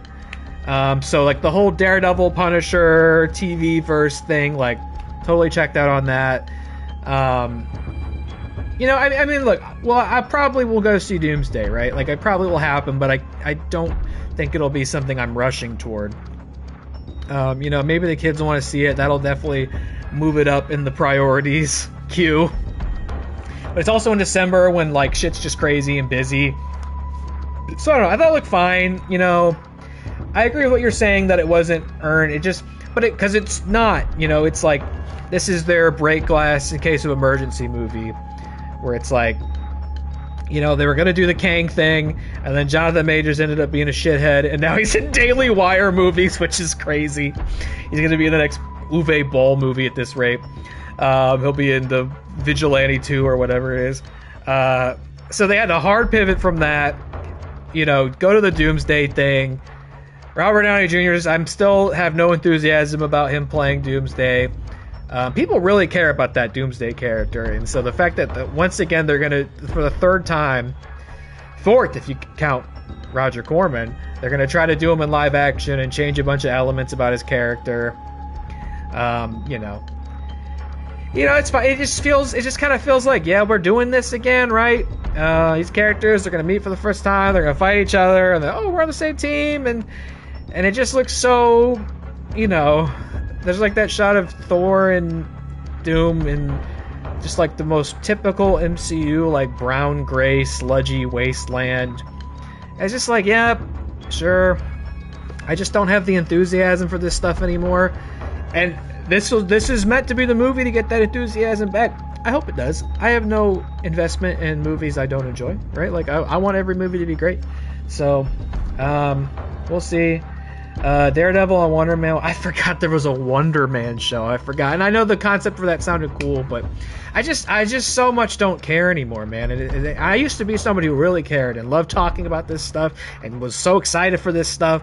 So like the whole Daredevil Punisher TV verse thing, like totally checked out on that. I mean, look, well, I probably will go see Doomsday, right? Like, it probably will happen, but I don't think it'll be something I'm rushing toward. Maybe the kids want to see it. That'll definitely move it up in the priorities queue. But it's also in December when, like, shit's just crazy and busy. So, I don't know. I thought it looked fine, I agree with what you're saying that it wasn't earned. Because it's not, it's like, this is their break glass in case of emergency movie, where it's like, they were going to do the Kang thing, and then Jonathan Majors ended up being a shithead, and now he's in Daily Wire movies, which is crazy. He's going to be in the next Uwe Boll movie at this rate. He'll be in the Vigilante 2 or whatever it is. So they had a hard pivot from that, go to the Doomsday thing. Robert Downey Jr., I still have no enthusiasm about him playing Doomsday. People really care about that Doomsday character, and so the fact that once again they're going to, for the third time, fourth if you count Roger Corman, they're going to try to do him in live action and change a bunch of elements about his character. It's fine. It just kind of feels like, yeah, we're doing this again, right? These characters are going to meet for the first time, they're going to fight each other, and we're on the same team, and it just looks so, there's like that shot of Thor and Doom in just like the most typical MCU, like brown, gray, sludgy wasteland. It's just like, yeah, sure. I just don't have the enthusiasm for this stuff anymore. And this is meant to be the movie to get that enthusiasm back. I hope it does. I have no investment in movies I don't enjoy, right? Like, I want every movie to be great. So, we'll see. Daredevil and Wonder Man. I forgot there was a Wonder Man show. I forgot. And I know the concept for that sounded cool, but I just so much don't care anymore, man. I used to be somebody who really cared and loved talking about this stuff and was so excited for this stuff.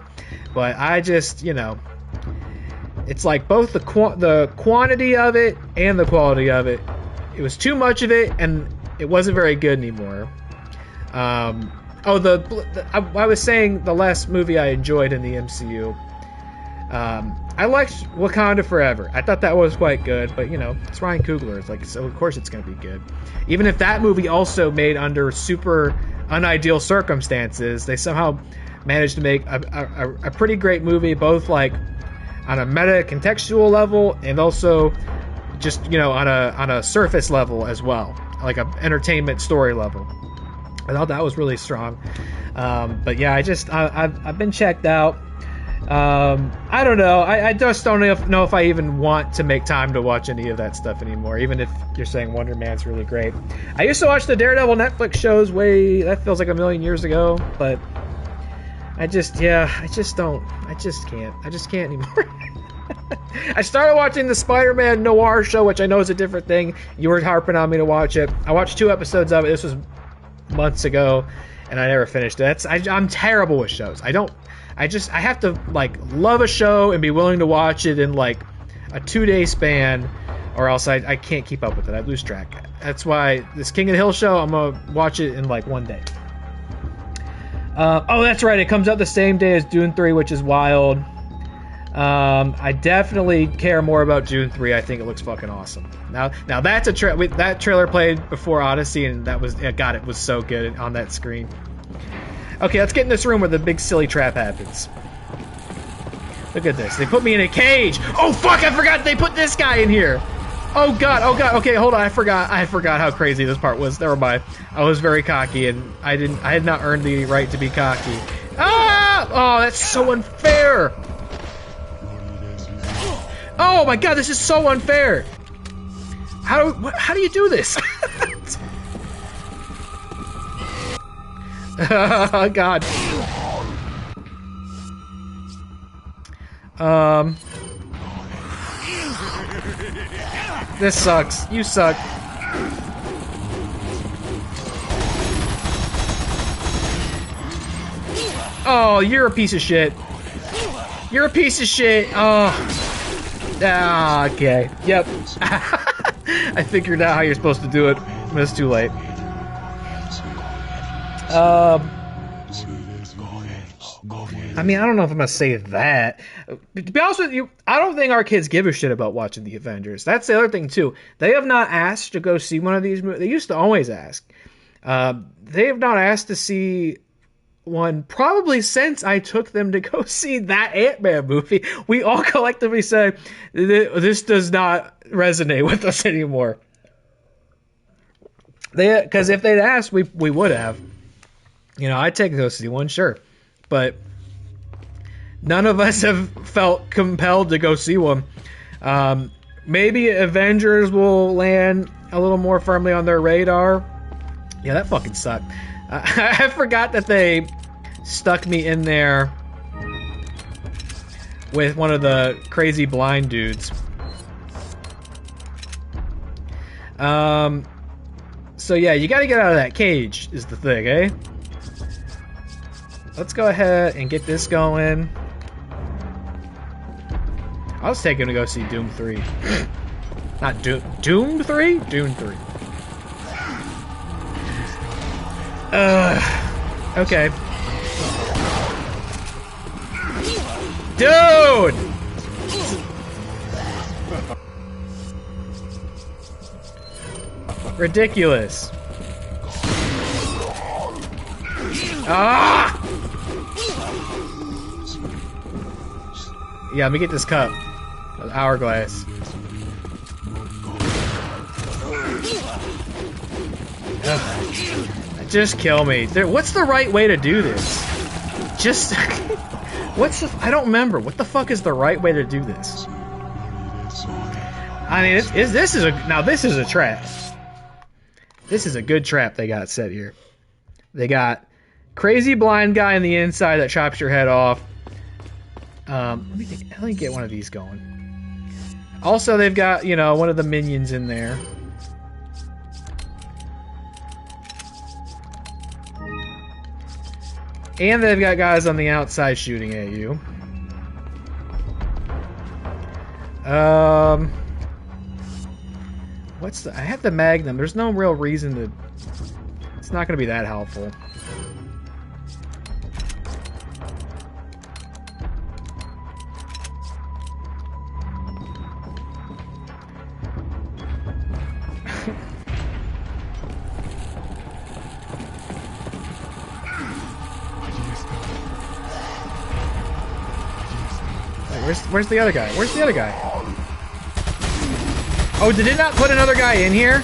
But I just, it's like both the quantity of it and the quality of it. It was too much of it, and it wasn't very good anymore. I was saying the last movie I enjoyed in the MCU. I liked Wakanda Forever. I thought that was quite good, but it's Ryan Coogler. It's like, so of course it's going to be good. Even if that movie also made under super unideal circumstances, they somehow managed to make a pretty great movie, both like on a meta contextual level and also just on a surface level as well, like a entertainment story level. I thought that was really strong. But yeah, I've been checked out. I don't know. I just don't know if I even want to make time to watch any of that stuff anymore, even if you're saying Wonder Man's really great. I used to watch the Daredevil Netflix shows that feels like a million years ago, but I just can't anymore. I started watching the Spider-Man Noir show, which I know is a different thing. You were harping on me to watch it. I watched 2 episodes of it. This was months ago, and I never finished it. I'm terrible with shows. I have to like love a show and be willing to watch it in like a 2-day span, or else I can't keep up with it. I lose track. That's why this King of the Hill show, I'm gonna watch it in like 1 day. That's right. It comes out the same day as Dune 3, which is wild. I definitely care more about Dune 3. I think it looks fucking awesome. Now that's that trailer played before Odyssey, and that was, God, it was so good on that screen. Okay, let's get in this room where the big silly trap happens. Look at this. They put me in a cage. Oh fuck! I forgot they put this guy in here. Oh god. Okay, hold on. I forgot how crazy this part was. Never mind. I was very cocky, and I had not earned the right to be cocky. Ah! Oh, that's so unfair. Oh my god, this is so unfair! How do you do this? Oh god. This sucks. You suck. Oh, you're a piece of shit. You're a piece of shit. Oh. Ah, okay. Yep. I figured out how you're supposed to do it, but it's too late. I mean, I don't know if I'm gonna say that. To be honest with you, I don't think our kids give a shit about watching the Avengers. That's the other thing too. They have not asked to go see one of these movies. They used to always ask. They have not asked to see one probably since I took them to go see that Ant-Man movie. We all collectively said this does not resonate with us anymore. Because if they'd asked, we would have. You know, I'd take to go see one, sure, but none of us have felt compelled to go see one. Maybe Avengers will land a little more firmly on their radar. Yeah, that fucking sucked. I forgot that they stuck me in there with one of the crazy blind dudes. So yeah, you gotta get out of that cage is the thing, eh? Let's go ahead and get this going. I was taking to go see Doom 3. Not Doom 3? Doom 3. Okay. Dude! Ridiculous. Ah! Yeah, let me get this cup. Hourglass. Just kill me. What's the right way to do this? Just... I don't remember. What the fuck is the right way to do this? I mean, this is a trap. This is a good trap they got set here. They got crazy blind guy on the inside that chops your head off. Let me get one of these going. Also, they've got, you know, one of the minions in there. And they've got guys on the outside shooting at you. I have the Magnum. There's no real reason to... It's not going to be that helpful. Where's the other guy? Where's the other guy? Oh, did it not put another guy in here?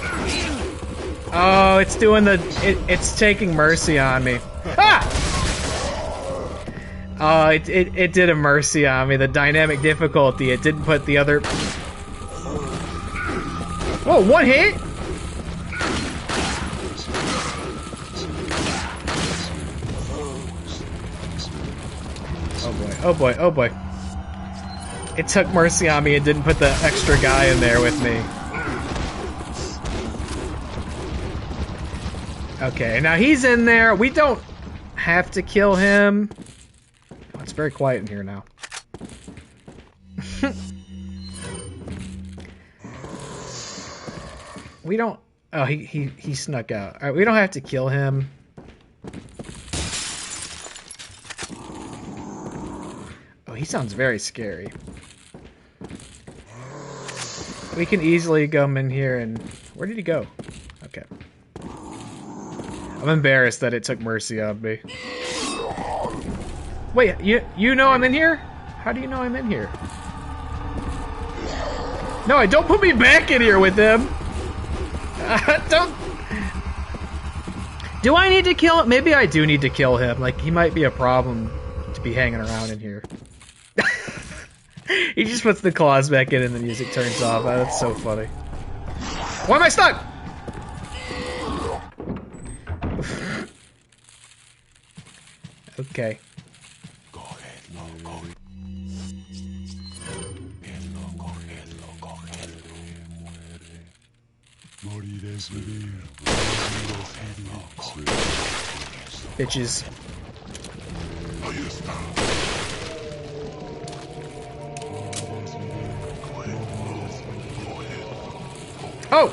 Oh, it's doing it's taking mercy on me. Ah! Oh, it did a mercy on me. The dynamic difficulty. It didn't put the other... Whoa, one hit? Oh boy, oh boy, oh boy. It took mercy on me and didn't put the extra guy in there with me. Okay, now he's in there. We don't have to kill him. Oh, it's very quiet in here now. We don't... Oh, he snuck out. Alright, we don't have to kill him. Oh, he sounds very scary. We can easily come in here and... Where did he go? Okay. I'm embarrassed that it took mercy on me. Wait, you know I'm in here? How do you know I'm in here? No, don't put me back in here with him! Don't... Do I need to kill him? Maybe I do need to kill him. Like, he might be a problem to be hanging around in here. He just puts the claws back in and the music turns off. Oh, that's so funny. Why am I stuck? Okay. Go ahead, no, go. Bitches. Oh!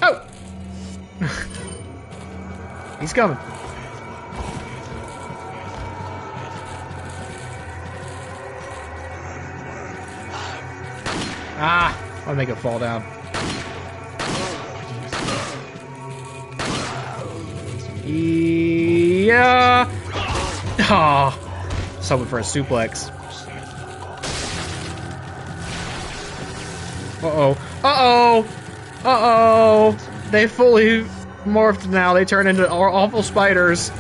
Oh! He's coming. Ah! I'll make it fall down. Yeah! Oh! Just hoping for a suplex. Uh-oh. Uh-oh! Uh-oh! They fully morphed now. They turn into awful spiders.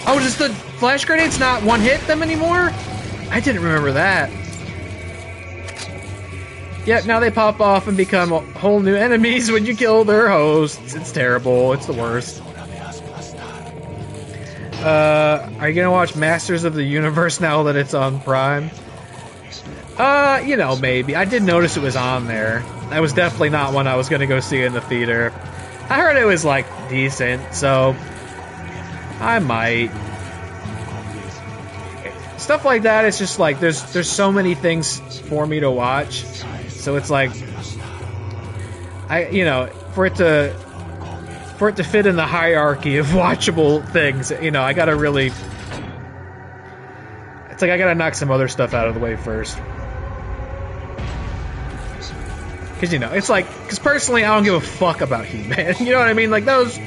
Oh, does the flash grenades not one-hit them anymore? I didn't remember that. Yep, now they pop off and become whole new enemies when you kill their hosts. It's terrible. It's the worst. Are you gonna watch Masters of the Universe now that it's on Prime? You know, maybe. I did notice it was on there. That was definitely not one I was gonna go see in the theater. I heard it was, like, decent, so I might. Stuff like that, it's just like, there's so many things for me to watch. So it's like, you know, for it to fit in the hierarchy of watchable things, you know, I gotta really, it's like I gotta knock some other stuff out of the way first. Cause you know, it's like, cause personally I don't give a fuck about He-Man, you know what I mean? Like those,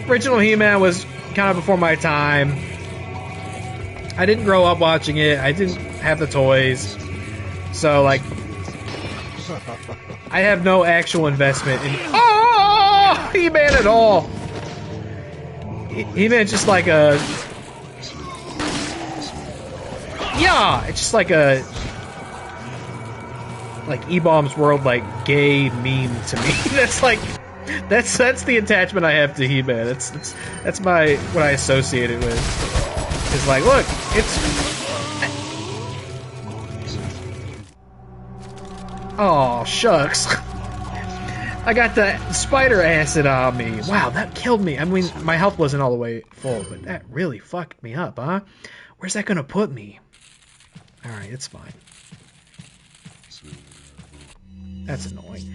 original He-Man was kind of before my time. I didn't grow up watching it, I didn't have the toys, so like, I have no actual investment in He-Man at all. He-Man's just like a... Yeah! It's just like a... Like E-Bomb's World, like, gay meme to me. That's like... That's the attachment I have to He-Man. That's my... what I associate it with. It's like, look, it's... Oh, shucks. I got the spider acid on me. Wow, that killed me. I mean, my health wasn't all the way full, but that really fucked me up, huh? Where's that gonna put me? Alright, it's fine. That's annoying.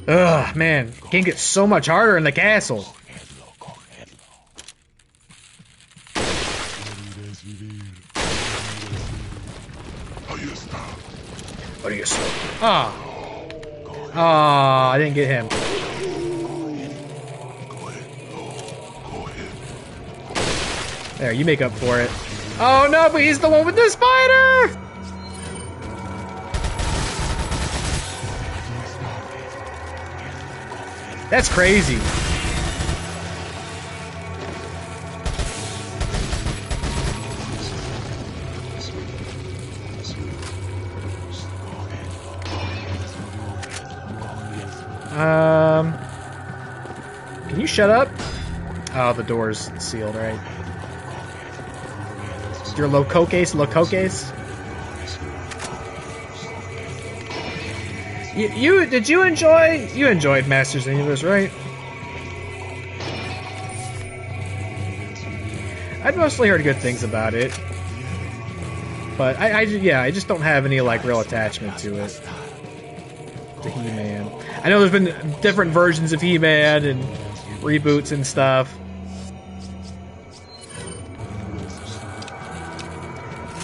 Ugh, man. Game gets so much harder in the castle. What are you saying? Ah. Ah, I didn't get him. There, you make up for it. Oh no, but he's the one with the spider! That's crazy. Can you shut up? Oh, the door's sealed, right? Your Locoques? Did you enjoy? You enjoyed Masters of the Universe, right? I'd mostly heard good things about it, but I just don't have any like real attachment to it. To He-Man. I know there's been different versions of He-Man and reboots and stuff.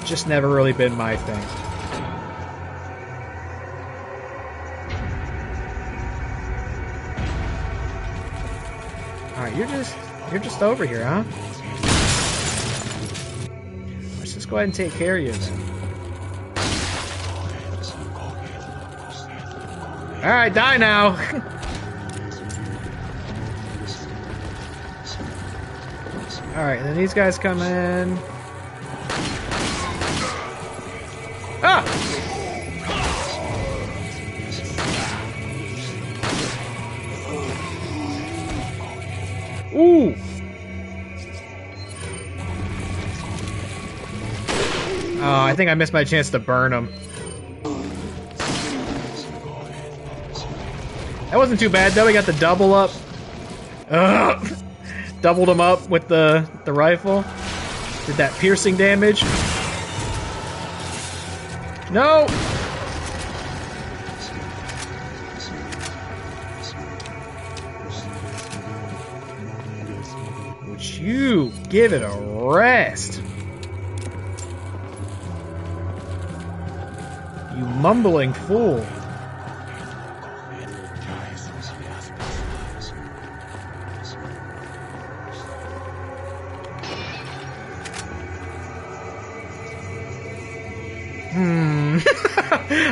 Just never really been my thing. Alright, you're just over here, huh? Let's just go ahead and take care of you then. Alright, die now! Alright, then these guys come in. Ah! Ooh! Oh, I think I missed my chance to burn him. That wasn't too bad though. We got the double up. Ugh. Doubled him up with the rifle. Did that piercing damage. No! Would you give it a rest? You mumbling fool.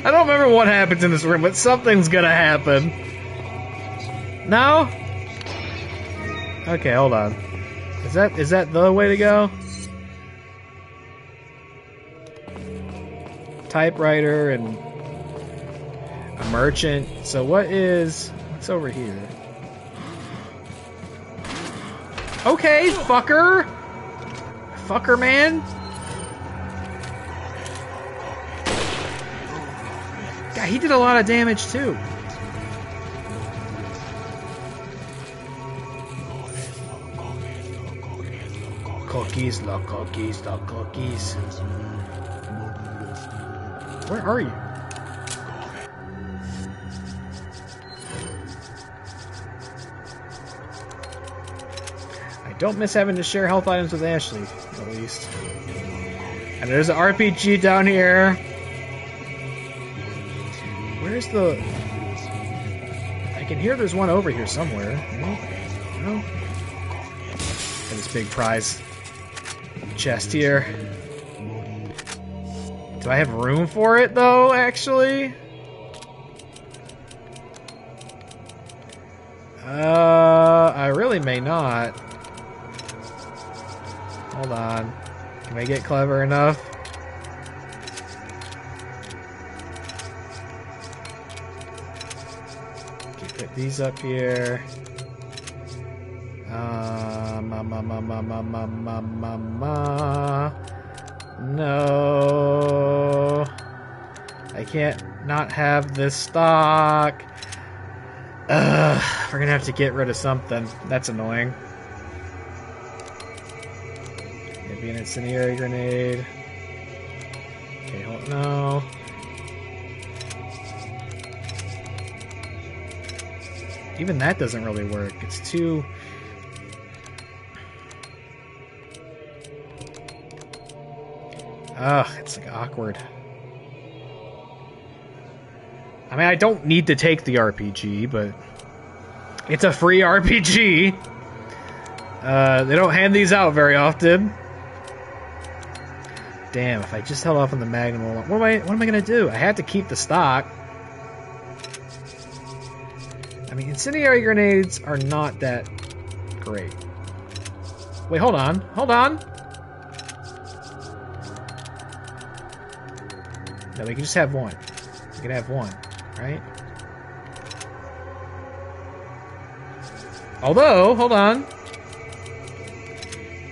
I don't remember what happens in this room, but something's gonna happen. No? Okay, hold on. Is that the way to go? Typewriter and a merchant. So what's over here? Okay, fucker! Fucker man! God, he did a lot of damage too. Cookies, the cookies, the cookies. Where are you? I don't miss having to share health items with Ashley, at least. And there's an RPG down here. Where's the... I can hear there's one over here somewhere. No? Got this big prize chest here. Do I have room for it, though, actually? I really may not. Hold on. Can I get clever enough? Put these up here. No. I can't not have this stock. We're gonna have to get rid of something. That's annoying. Maybe an incendiary grenade. Okay, hold no. Even that doesn't really work. It's too... Ugh, it's like awkward. I mean, I don't need to take the RPG, but it's a free RPG. They don't hand these out very often. Damn, if I just held off on the Magnum, what am I gonna do? I have to keep the stock. I mean, incendiary grenades are not that great. Wait, hold on. Hold on! No, we can just have one. We can have one, right? Although, hold on.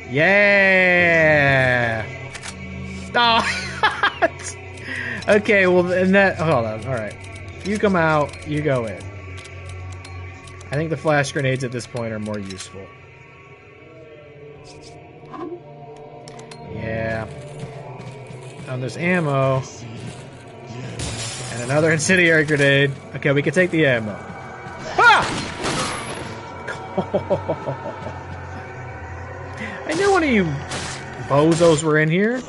Yeah! Oh! Okay, well, and that... Hold on, alright. You come out, you go in. I think the flash grenades at this point are more useful. Yeah. There's ammo. And another incendiary grenade. Okay, we can take the ammo. Ha! I knew one of you bozos were in here.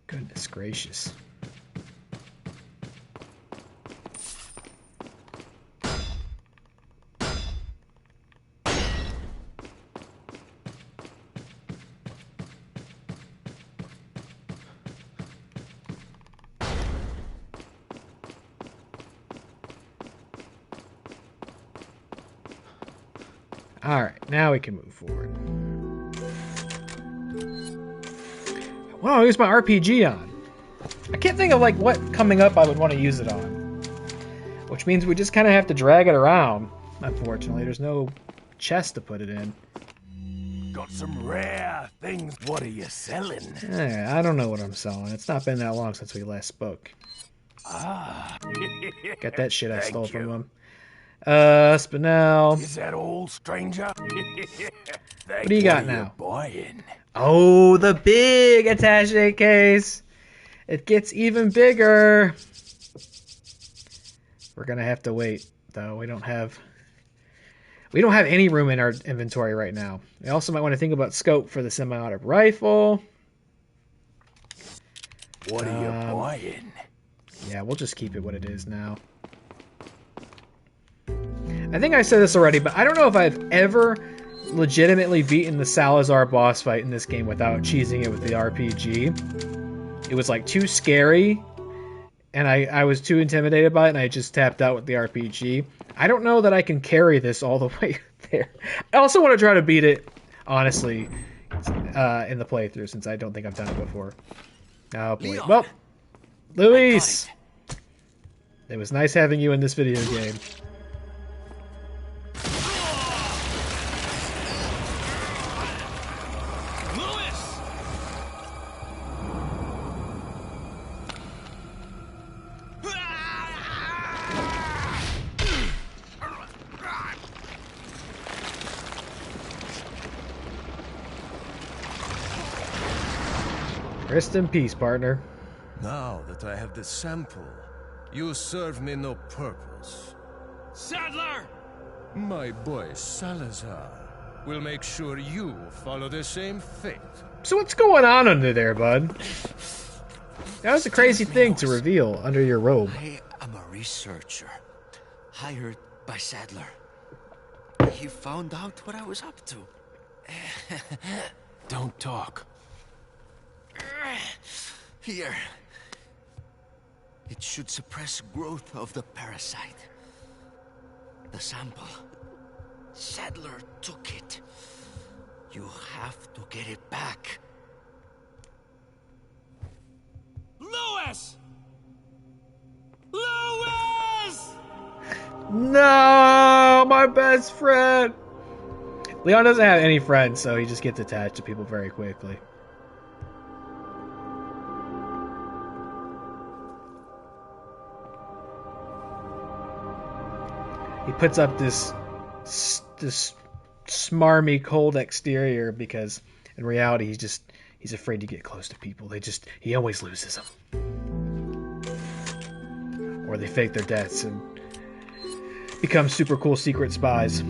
Goodness gracious. Alright, now we can move forward. What do I use my RPG on? I can't think of like what coming up I would want to use it on. Which means we just kind of have to drag it around. Unfortunately, there's no chest to put it in. got some rare things. What are you selling? I don't know what I'm selling. It's not been that long since we last spoke. Ah. Got that shit I Thank stole from you. him. Spinel. Is that all, stranger? What do you got now? Buying? Oh, the big attaché case. It gets even bigger. We're gonna have to wait, though. We don't have any room in our inventory right now. We also might want to think about scope for the semi-auto rifle. What are you buying? Yeah, we'll just keep it what it is now. I think I said this already, but I don't know if I've ever legitimately beaten the Salazar boss fight in this game without cheesing it with the RPG. It was like too scary, and I was too intimidated by it, and I just tapped out with the RPG. I don't know that I can carry this all the way there. I also want to try to beat it, honestly, in the playthrough, since I don't think I've done it before. Oh boy. Leon. Well, Luis! It was nice having you in this video game. Rest in peace, partner. Now that I have the sample, you serve me no purpose. Sadler! My boy Salazar will make sure you follow the same fate. So what's going on under there, bud? That was a crazy thing to reveal under your robe. I am a researcher, hired by Sadler. He found out what I was up to. Don't talk. Here. It should suppress growth of the parasite. The sample. Sadler took it. You have to get it back. Louis! Louis! No, my best friend. Leon doesn't have any friends, so he just gets attached to people very quickly. He puts up this smarmy, cold exterior because in reality he's afraid to get close to people. He always loses them, or they fake their deaths and become super cool secret spies.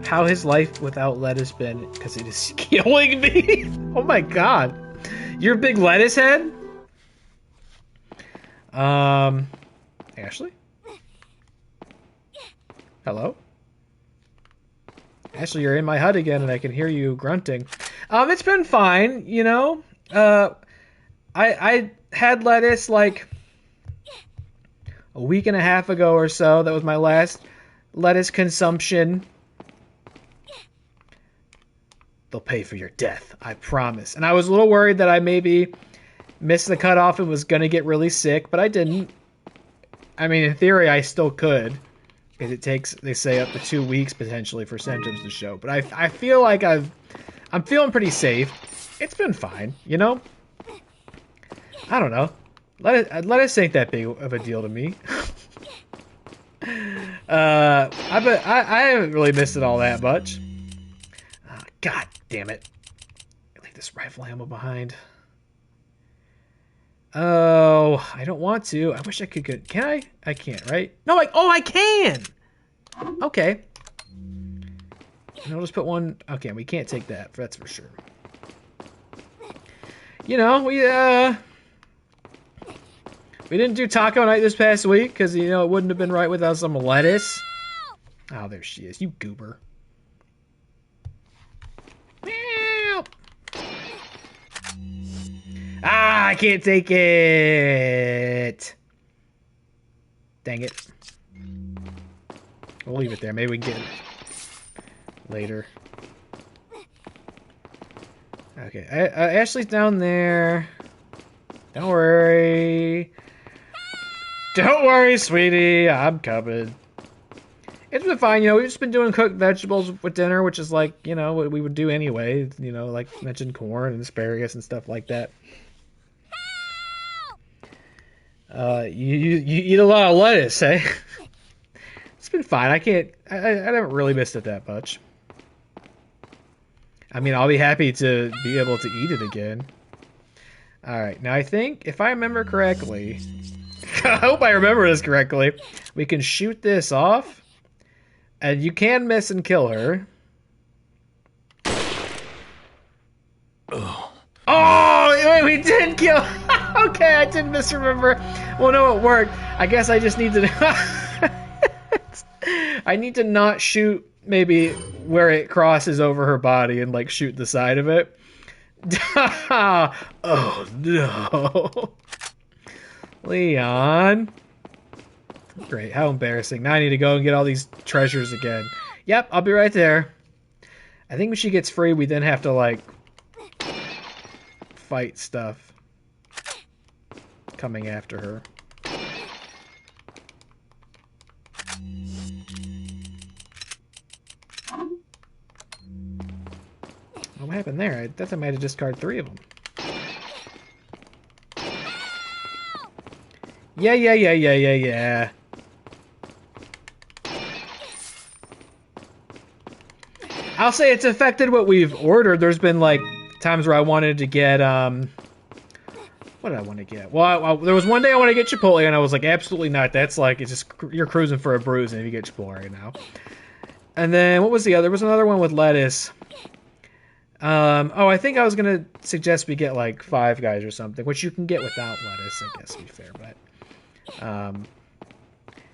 How his life without lettuce been? Because it is killing me. Oh my god, you're a big lettuce head. Ashley. Hello? Ashley, you're in my hut again, and I can hear you grunting. It's been fine, you know. I had lettuce like a week and a half ago or so. That was my last lettuce consumption. They'll pay for your death, I promise. And I was a little worried that I maybe missed the cutoff and was gonna get really sick, but I didn't. I mean, in theory, I still could. Because it takes, they say, up to 2 weeks potentially for symptoms to show. But I feel like I'm feeling pretty safe. It's been fine, you know? I don't know. Lettuce ain't that big of a deal to me. I haven't really missed it all that much. God damn it. Leave this rifle ammo behind. Oh, I don't want to. I wish I could get... Can I? I can't, right? No, I can! Okay. And I'll just put one... Okay, we can't take that. That's for sure. You know, we didn't do taco night this past week, because, you know, it wouldn't have been right without some lettuce. Oh, there she is. You goober. Meow. Ah, I can't take it. Dang it. We'll leave it there. Maybe we can get it later. Okay, Ashley's down there. Don't worry. Don't worry, sweetie. I'm coming. It's been fine. You know, we've just been doing cooked vegetables with dinner, which is like, you know, what we would do anyway. You know, like mentioned corn and asparagus and stuff like that. You eat a lot of lettuce, eh? It's been fine. I haven't really missed it that much. I mean, I'll be happy to be able to eat it again. Alright, now I think, if I remember correctly, I hope I remember this correctly, we can shoot this off, and you can miss and kill her. Oh, wait, we did kill. Okay, I did misremember. Well, no, it worked. I guess I just need to. I need to not shoot maybe where it crosses over her body and like shoot the side of it. Oh no, Leon. Great, how embarrassing. Now I need to go and get all these treasures again. Yep, I'll be right there. I think when she gets free, we then have to like fight stuff coming after her. What happened there? I thought I might have discarded 3 of them. Yeah. I'll say it's affected what we've ordered. There's been like times where I wanted to get what did I want to get? Well, there was one day I wanted to get Chipotle, and I was like, absolutely not. That's like, it's just, you're cruising for a bruise if you get Chipotle right now. And then what was the other? There was another one with lettuce. Oh, I think I was gonna suggest we get like Five Guys or something, which you can get without lettuce, I guess, to be fair. But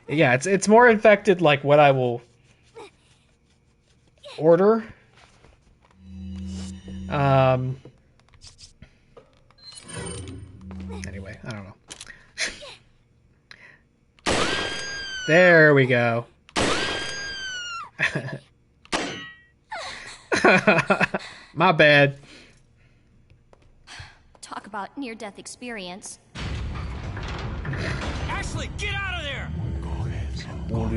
yeah, it's more infected like what I will order. Anyway, I don't know. There we go. My bad. Talk about near-death experience. Ashley, get out of there! Where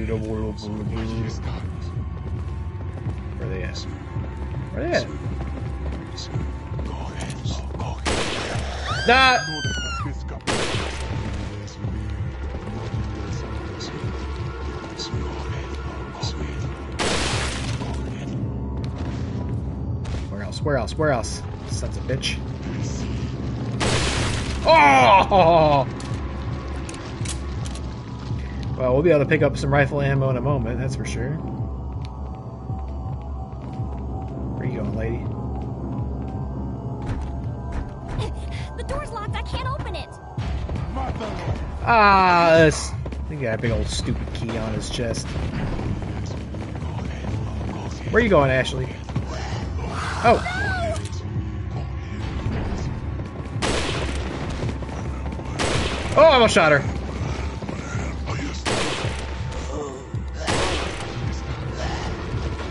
they at? Where they at? That. Where else? Sons of bitch. Oh! Well, we'll be able to pick up some rifle ammo in a moment, that's for sure. Where you going, lady? The door's locked. I can't open it. I think he got a big old stupid key on his chest. Where you going, Ashley? Oh. Oh, I almost shot her.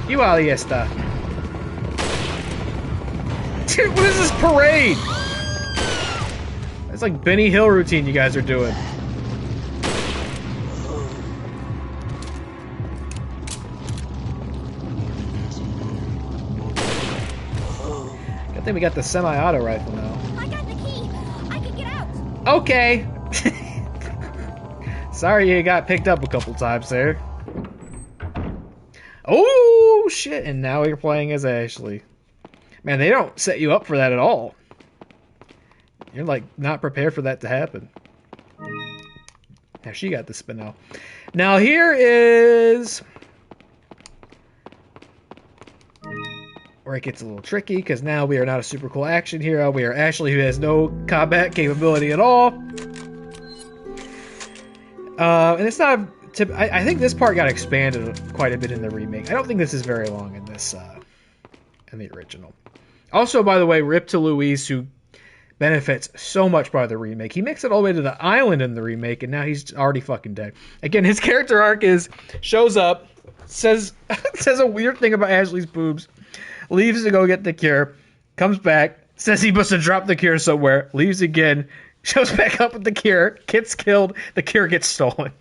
You ahí está. Dude, what is this parade? It's like Benny Hill routine you guys are doing. Good thing we got the semi-auto rifle now. I got the key. I can get out. Okay. Sorry you got picked up a couple times there. Oh, shit. And now you're playing as Ashley. Man, they don't set you up for that at all. You're, like, not prepared for that to happen. Now, she got the spinel. Now, here is where it gets a little tricky, because now we are not a super cool action hero. We are Ashley, who has no combat capability at all. And it's not... I think this part got expanded quite a bit in the remake. I don't think this is very long in this, in the original. Also, by the way, rip to Luis, who benefits so much by the remake. He makes it all the way to the island in the remake, and now he's already fucking dead. Again, his character arc shows up, says a weird thing about Ashley's boobs, leaves to go get the cure, comes back, says he must have dropped the cure somewhere, leaves again, shows back up with the cure, gets killed, the cure gets stolen.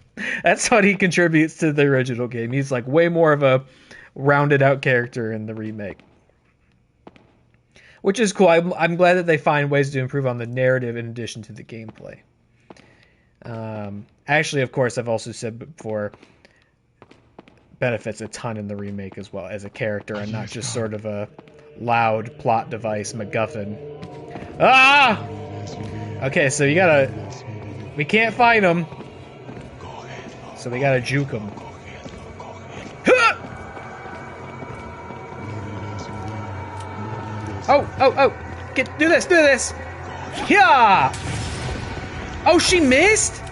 That's what he contributes to the original game. He's like way more of a rounded out character in the remake. Which is cool. I'm glad that they find ways to improve on the narrative in addition to the gameplay. Actually, of course, I've also said before, benefits a ton in the remake as well as a character and not just sort of a loud plot device MacGuffin. Ah! Okay, so we can't fight him, so we gotta juke him. Oh! Do this! Yeah! Oh, she missed?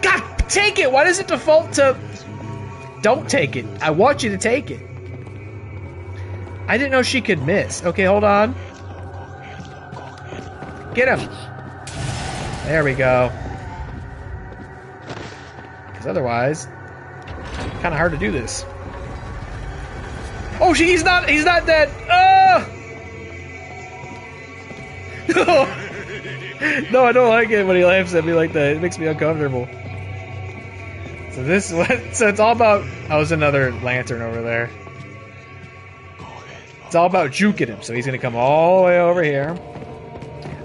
God, take it! Why does it default to... Don't take it. I want you to take it. I didn't know she could miss. Okay, hold on. Get him! There we go. Because otherwise, kind of hard to do this. Oh, he's not dead! Ah! No, I don't like it when he laughs at me like that. It makes me uncomfortable. So it's all about... Oh, there's another lantern over there. It's all about juking him. So he's going to come all the way over here.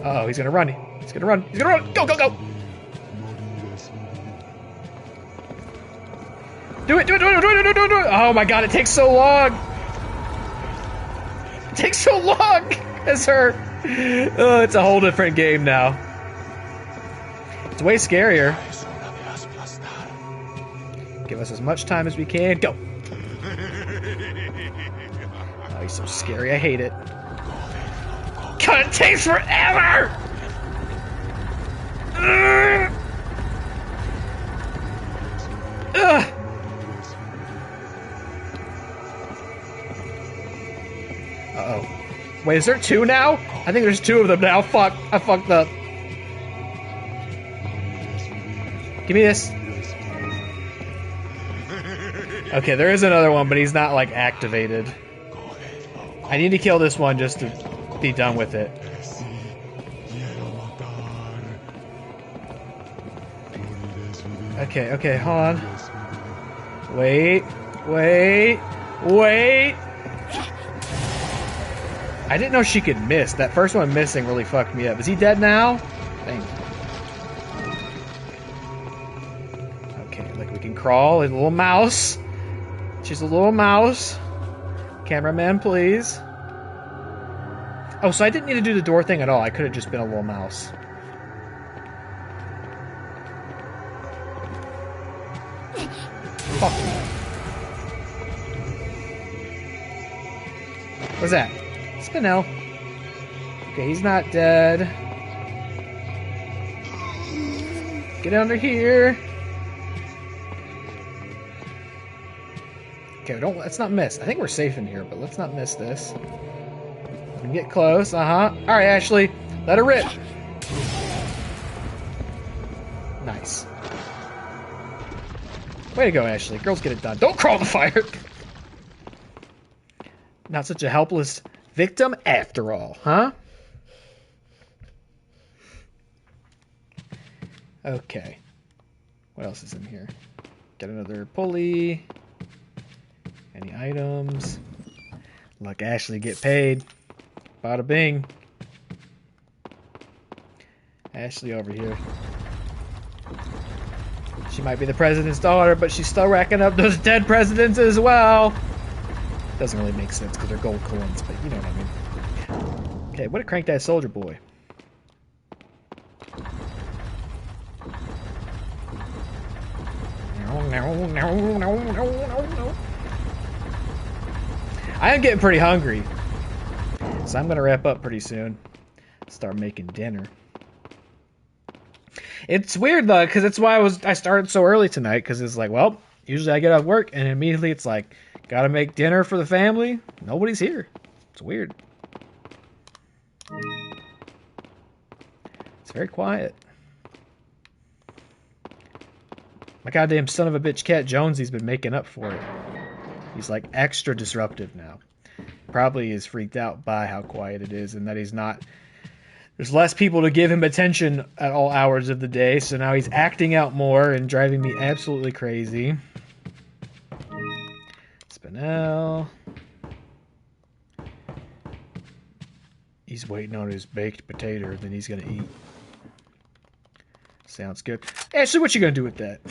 Uh-oh, he's going to run. He's going to run. Go! Do it! Oh my god, it takes so long! It takes so long! It's her. Oh, it's a whole different game now. It's way scarier. Give us as much time as we can. Go! Oh, he's so scary. I hate it. God, it takes forever! Ugh. Uh-oh. Wait, is there two now? I think there's two of them now. Fuck. I fucked up. Give me this. Okay, there is another one, but he's not, like, activated. I need to kill this one just to be done with it. Okay, hold on. Wait. I didn't know she could miss. That first one missing really fucked me up. Is he dead now? Thank you. Okay, like we can crawl. A little mouse. She's a little mouse. Cameraman, please. Oh, so I didn't need to do the door thing at all. I could have just been a little mouse. Fuck you. What's that? Spinel. Okay, he's not dead. Get under here. Okay, let's not miss. I think we're safe in here, but let's not miss this. We can get close. Alright, Ashley. Let her rip. Nice. Way to go, Ashley. Girls get it done. Don't crawl in the fire. Not such a helpless victim after all, huh? Okay. What else is in here? Get another pulley. Any items? Look, Ashley get paid. Bada bing. Ashley over here. She might be the president's daughter, but she's still racking up those dead presidents as well. Doesn't really make sense because they're gold coins, but you know what I mean. Okay, what a crank that soldier boy. No. I am getting pretty hungry, so I'm gonna wrap up pretty soon. Start making dinner. It's weird though, because that's why I started so early tonight. Because it's like, well, usually I get out of work and immediately it's like, gotta make dinner for the family. Nobody's here. It's weird. It's very quiet. My goddamn son of a bitch cat Jonesy's been making up for it. He's like extra disruptive now. Probably is freaked out by how quiet it is and that he's not There's less people to give him attention at all hours of the day, so now he's acting out more and driving me absolutely crazy. Spinel. He's waiting on his baked potato, then he's gonna eat. Sounds good. Ashley, what you gonna do with that?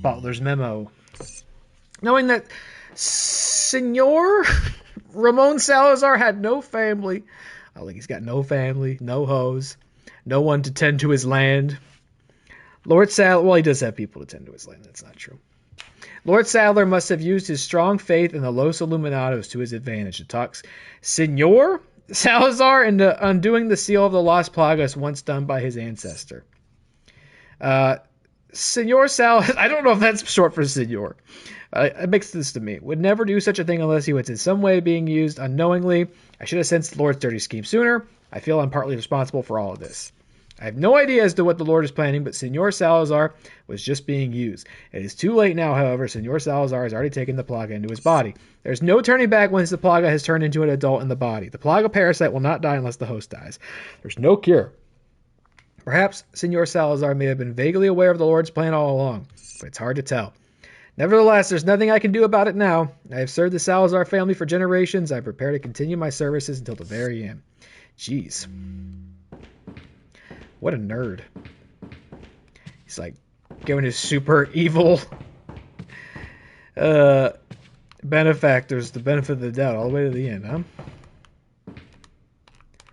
Butler's memo. Knowing that Senor Ramon Salazar had no family. Oh, like he's got no family, no hoes, no one to tend to his land. Lord Sadler, well, he does have people to tend to his land. That's not true. Lord Sadler must have used his strong faith in the Los Illuminados to his advantage to talk Senor Salazar into undoing the seal of the Las Plagas once done by his ancestor. Senor Salazar, I don't know if that's short for Senor. It makes sense to me. Would never do such a thing unless he was in some way being used unknowingly. I should have sensed the Lord's dirty scheme sooner. I feel I'm partly responsible for all of this. I have no idea as to what the Lord is planning, but Senor Salazar was just being used. It is too late now, however. Senor Salazar has already taken the Plaga into his body. There's no turning back once the Plaga has turned into an adult in the body. The Plaga parasite will not die unless the host dies. There's no cure. Perhaps Senor Salazar may have been vaguely aware of the Lord's plan all along, but it's hard to tell. Nevertheless, there's nothing I can do about it now. I have served the Salazar family for generations. I prepare to continue my services until the very end. Jeez. What a nerd. He's like giving his super evil benefactors the benefit of the doubt all the way to the end, huh?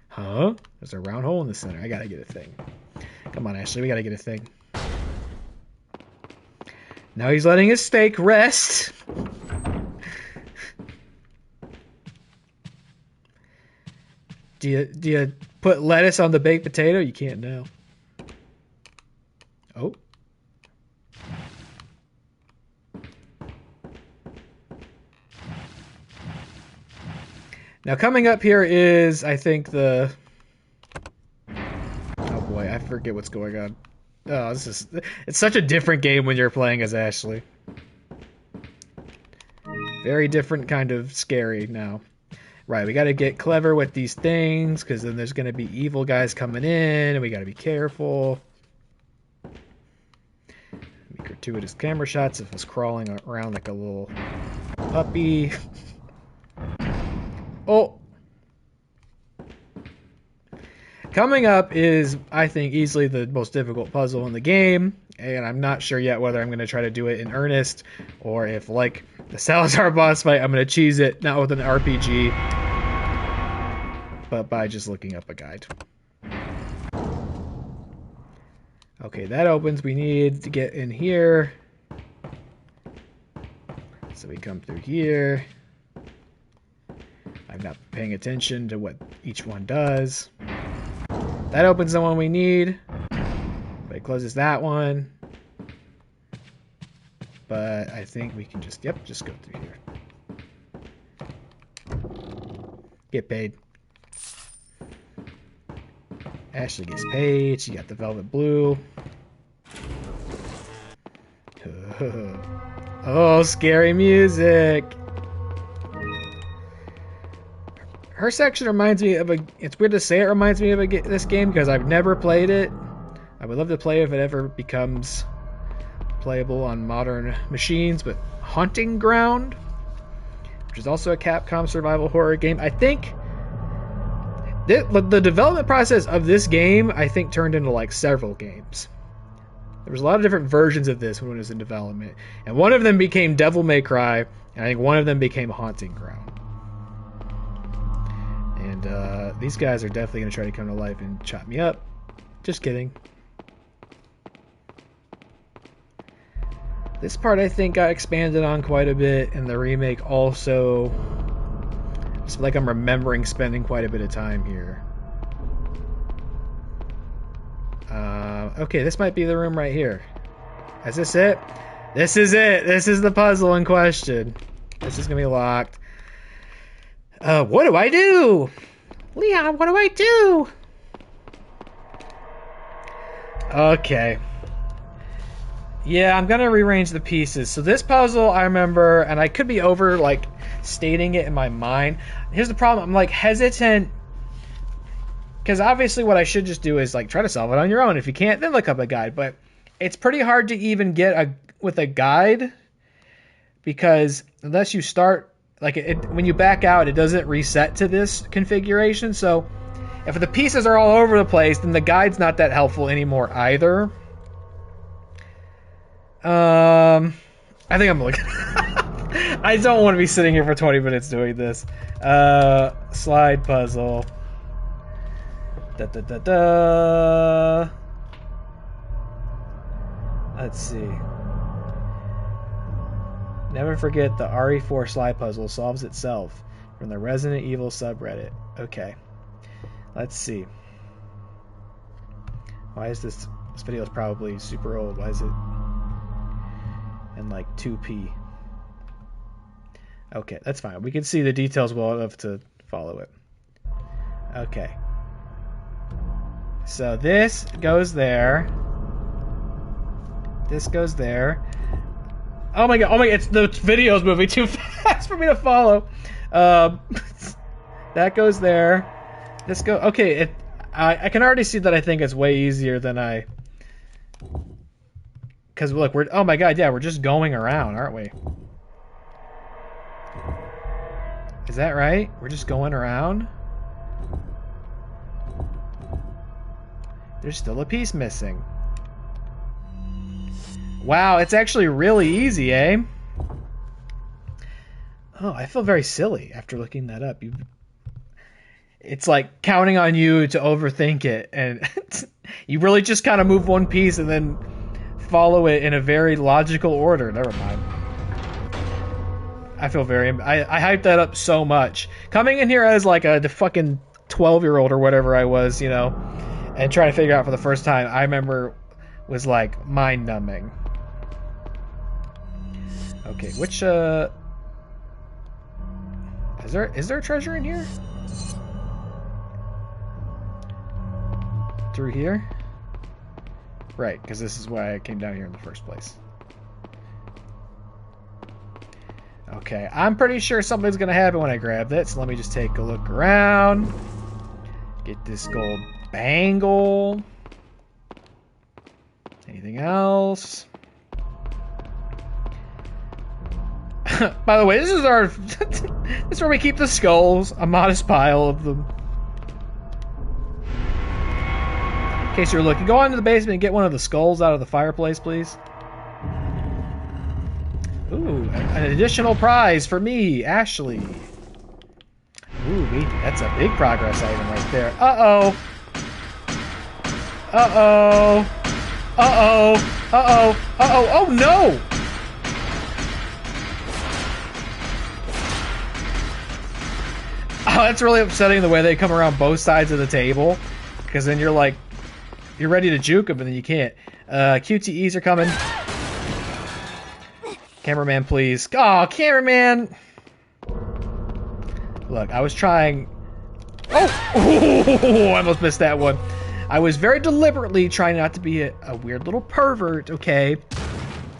Huh? There's a round hole in the center. I gotta get a thing. Come on, Ashley. We gotta get a thing. Now he's letting his steak rest. Do you put lettuce on the baked potato? You can't now. Oh. Now coming up here is, I think, the... Oh boy, I forget what's going on. Oh, it's such a different game when you're playing as Ashley. Very different kind of scary now. Right, we gotta get clever with these things, because then there's gonna be evil guys coming in, and we gotta be careful. Gratuitous camera shots of us crawling around like a little puppy. Oh! Coming up is, I think, easily the most difficult puzzle in the game, and I'm not sure yet whether I'm going to try to do it in earnest, or if, like the Salazar boss fight, I'm going to cheese it, not with an RPG, but by just looking up a guide. Okay, that opens. We need to get in here. So we come through here. I'm not paying attention to what each one does. That opens the one we need. But it closes that one. But I think we can just, just go through here. Get paid. Ashley gets paid. She got the velvet blue. Oh, scary music. Her section reminds me of it's weird to say it reminds me of this game because I've never played it. I would love to play if it ever becomes playable on modern machines, but Haunting Ground, which is also a Capcom survival horror game. I think the development process of this game, I think, turned into like several games. There was a lot of different versions of this when it was in development, and one of them became Devil May Cry, and I think one of them became Haunting Ground. And these guys are definitely going to try to come to life and chop me up. Just kidding. This part I think got expanded on quite a bit in the remake also. It's like I'm remembering spending quite a bit of time here. Okay, this might be the room right here. Is this it? This is it! This is the puzzle in question. This is going to be locked. What do I do? Leon, what do I do? Okay. Yeah, I'm going to rearrange the pieces. So this puzzle, I remember, and I could be over, like, stating it in my mind. Here's the problem. I'm like hesitant because obviously what I should just do is like try to solve it on your own. If you can't, then look up a guide. But it's pretty hard to even get with a guide because unless you start like when you back out, it doesn't reset to this configuration. So if the pieces are all over the place, then the guide's not that helpful anymore either. I think I'm looking. I don't want to be sitting here for 20 minutes doing this. Slide puzzle. Let's see. Never forget the RE4 slide puzzle solves itself from the Resident Evil subreddit. Okay. Let's see. Why is this video is probably super old. Why is it in like 2p? Okay, that's fine. We can see the details well enough to follow it. Okay. So this goes there. This goes there. Oh my god, it's the video's moving too fast for me to follow. That goes there. This go okay, I can already see that I think it's way easier than I because look, oh my god, yeah, we're just going around, aren't we? Is that right? We're just going around? There's still a piece missing. Wow, it's actually really easy, eh? Oh, I feel very silly after looking that up. It's like counting on you to overthink it, and you really just kind of move one piece and then follow it in a very logical order. Never mind. I feel very... I hyped that up so much. Coming in here as like the fucking 12-year-old or whatever I was, you know, and trying to figure out for the first time, I remember was like mind-numbing. Okay, which is there a treasure in here? Through here? Right, because this is why I came down here in the first place. Okay, I'm pretty sure something's gonna happen when I grab that, so let me just take a look around. Get this gold bangle. Anything else? By the way, this is our this is where we keep the skulls, a modest pile of them. In case you're looking, go on to the basement and get one of the skulls out of the fireplace, please. Ooh, an additional prize for me, Ashley. Ooh, that's a big progress item right there. Uh-oh. Uh-oh. Uh-oh. Uh-oh. Uh-oh. Oh, no! Oh, that's really upsetting the way they come around both sides of the table. Because then you're like, you're ready to juke them and then you can't. QTEs are coming. Cameraman, please. Oh, cameraman! Look, I was trying... Oh! I almost missed that one. I was very deliberately trying not to be a weird little pervert, okay?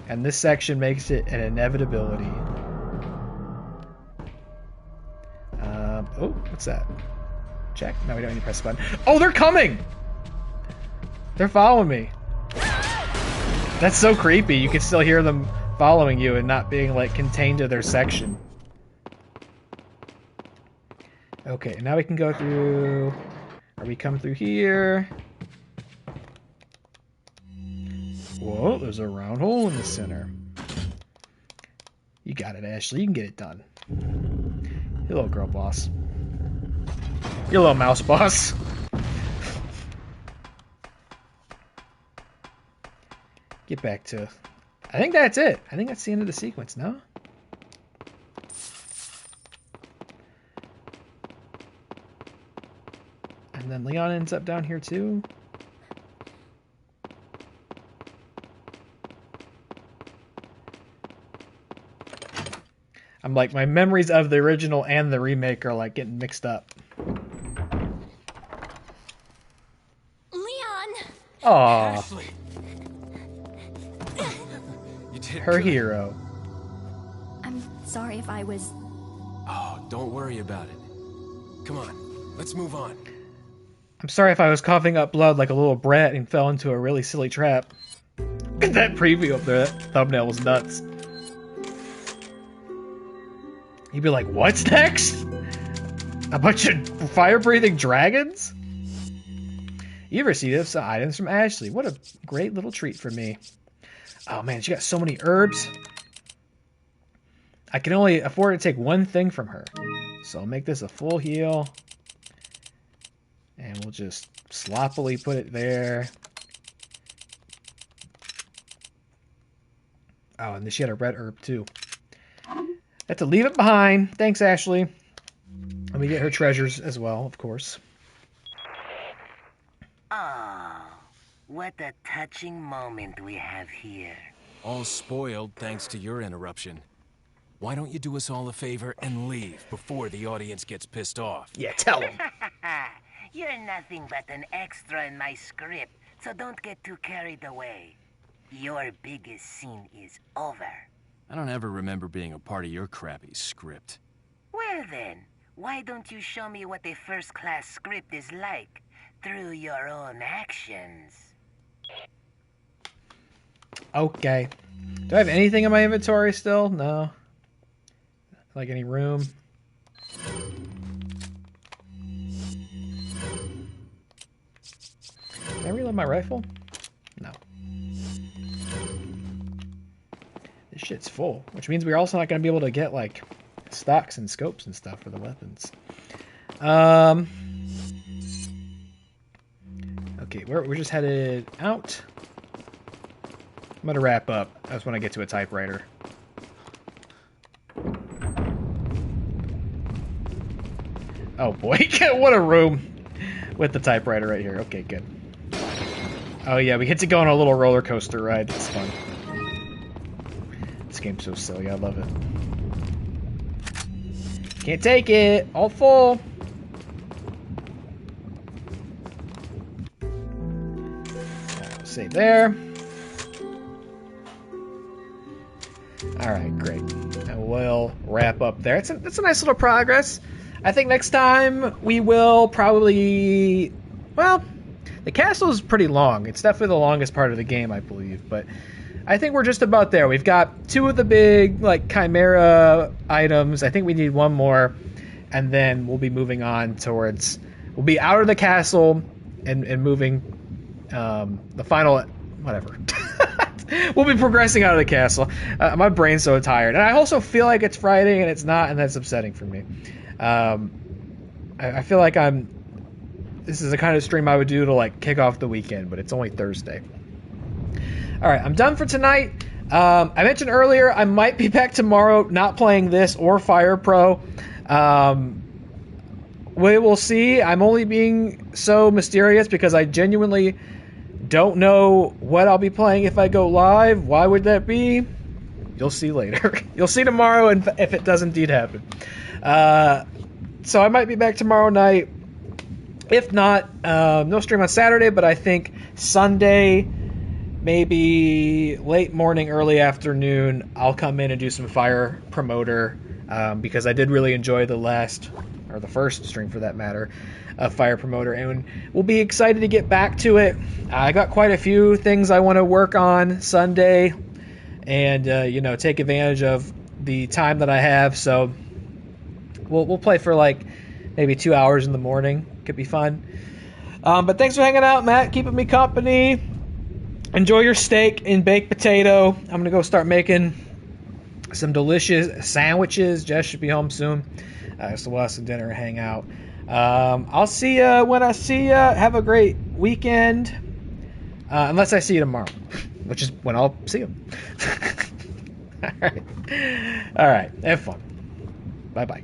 And this section makes it an inevitability. Oh, what's that? Check. No, we don't need to press the button. Oh, they're coming! They're following me. That's so creepy. You can still hear them following you and not being, like, contained to their section. Okay, now we can go through... Or we come through here. Whoa, there's a round hole in the center. You got it, Ashley. You can get it done. You little girl boss. You little mouse boss. Get back to... I think that's it. I think that's the end of the sequence, no? And then Leon ends up down here too. I'm like, my memories of the original and the remake are like getting mixed up. Leon! Aww. Ashley. You did Her good. hero. I'm sorry if I was Don't worry about it. Come on, let's move on. I'm sorry if I was coughing up blood like a little brat and fell into a really silly trap. That preview up there, that thumbnail was nuts. You'd be like, what's next? A bunch of fire-breathing dragons? You received some items from Ashley. What a great little treat for me. Oh man, she got so many herbs. I can only afford to take one thing from her. So I'll make this a full heal. And we'll just sloppily put it there. Oh, and then she had a red herb too. I have to leave it behind. Thanks, Ashley. Let me get her treasures as well, of course. Oh, what a touching moment we have here. All spoiled thanks to your interruption. Why don't you do us all a favor and leave before the audience gets pissed off? Yeah, tell him. You're nothing but an extra in my script, so don't get too carried away. Your biggest scene is over. I don't ever remember being a part of your crappy script. Well then, why don't you show me what a first-class script is like through your own actions? Okay. Do I have anything in my inventory still? No. Like any room? Can I reload my rifle? No. This shit's full, which means we're also not going to be able to get like stocks and scopes and stuff for the weapons. Okay, we're just headed out. I'm gonna wrap up. I just want to get to a typewriter. Oh boy, what a room with the typewriter right here. Okay, good. Oh yeah, we get to go on a little roller coaster ride. It's fun. This game's so silly. I love it. Can't take it. All full. Save there. All right, great. And we'll wrap up there. That's a nice little progress. I think next time we will probably, well, the castle is pretty long. It's definitely the longest part of the game, I believe. But I think we're just about there. We've got 2 of the big, like, Chimera items. I think we need 1 more. And then we'll be moving on towards, we'll be out of the castle and moving the final, whatever. We'll be progressing out of the castle. My brain's so tired. And I also feel like it's Friday and it's not, and that's upsetting for me. I feel like this is the kind of stream I would do to like kick off the weekend, but it's only Thursday. All right, I'm done for tonight. I mentioned earlier I might be back tomorrow not playing this or Fire Pro. We will see. I'm only being so mysterious because I genuinely don't know what I'll be playing if I go live. Why would that be? You'll see later. You'll see tomorrow if it does indeed happen. So I might be back tomorrow night. If not, no stream on Saturday, but I think Sunday, maybe late morning, early afternoon, I'll come in and do some Fire Promoter because I did really enjoy the first stream for that matter, of Fire Promoter, and we'll be excited to get back to it. I got quite a few things I want to work on Sunday and, take advantage of the time that I have, so we'll play for like maybe 2 hours in the morning. Could be fun. But thanks for hanging out, Matt, keeping me company. Enjoy your steak and baked potato. I'm going to go start making some delicious sandwiches. Jess should be home soon. So we'll have some dinner and hang out. I'll see you when I see you. Have a great weekend. Unless I see you tomorrow, which is when I'll see you. All right. Have fun. Bye-bye.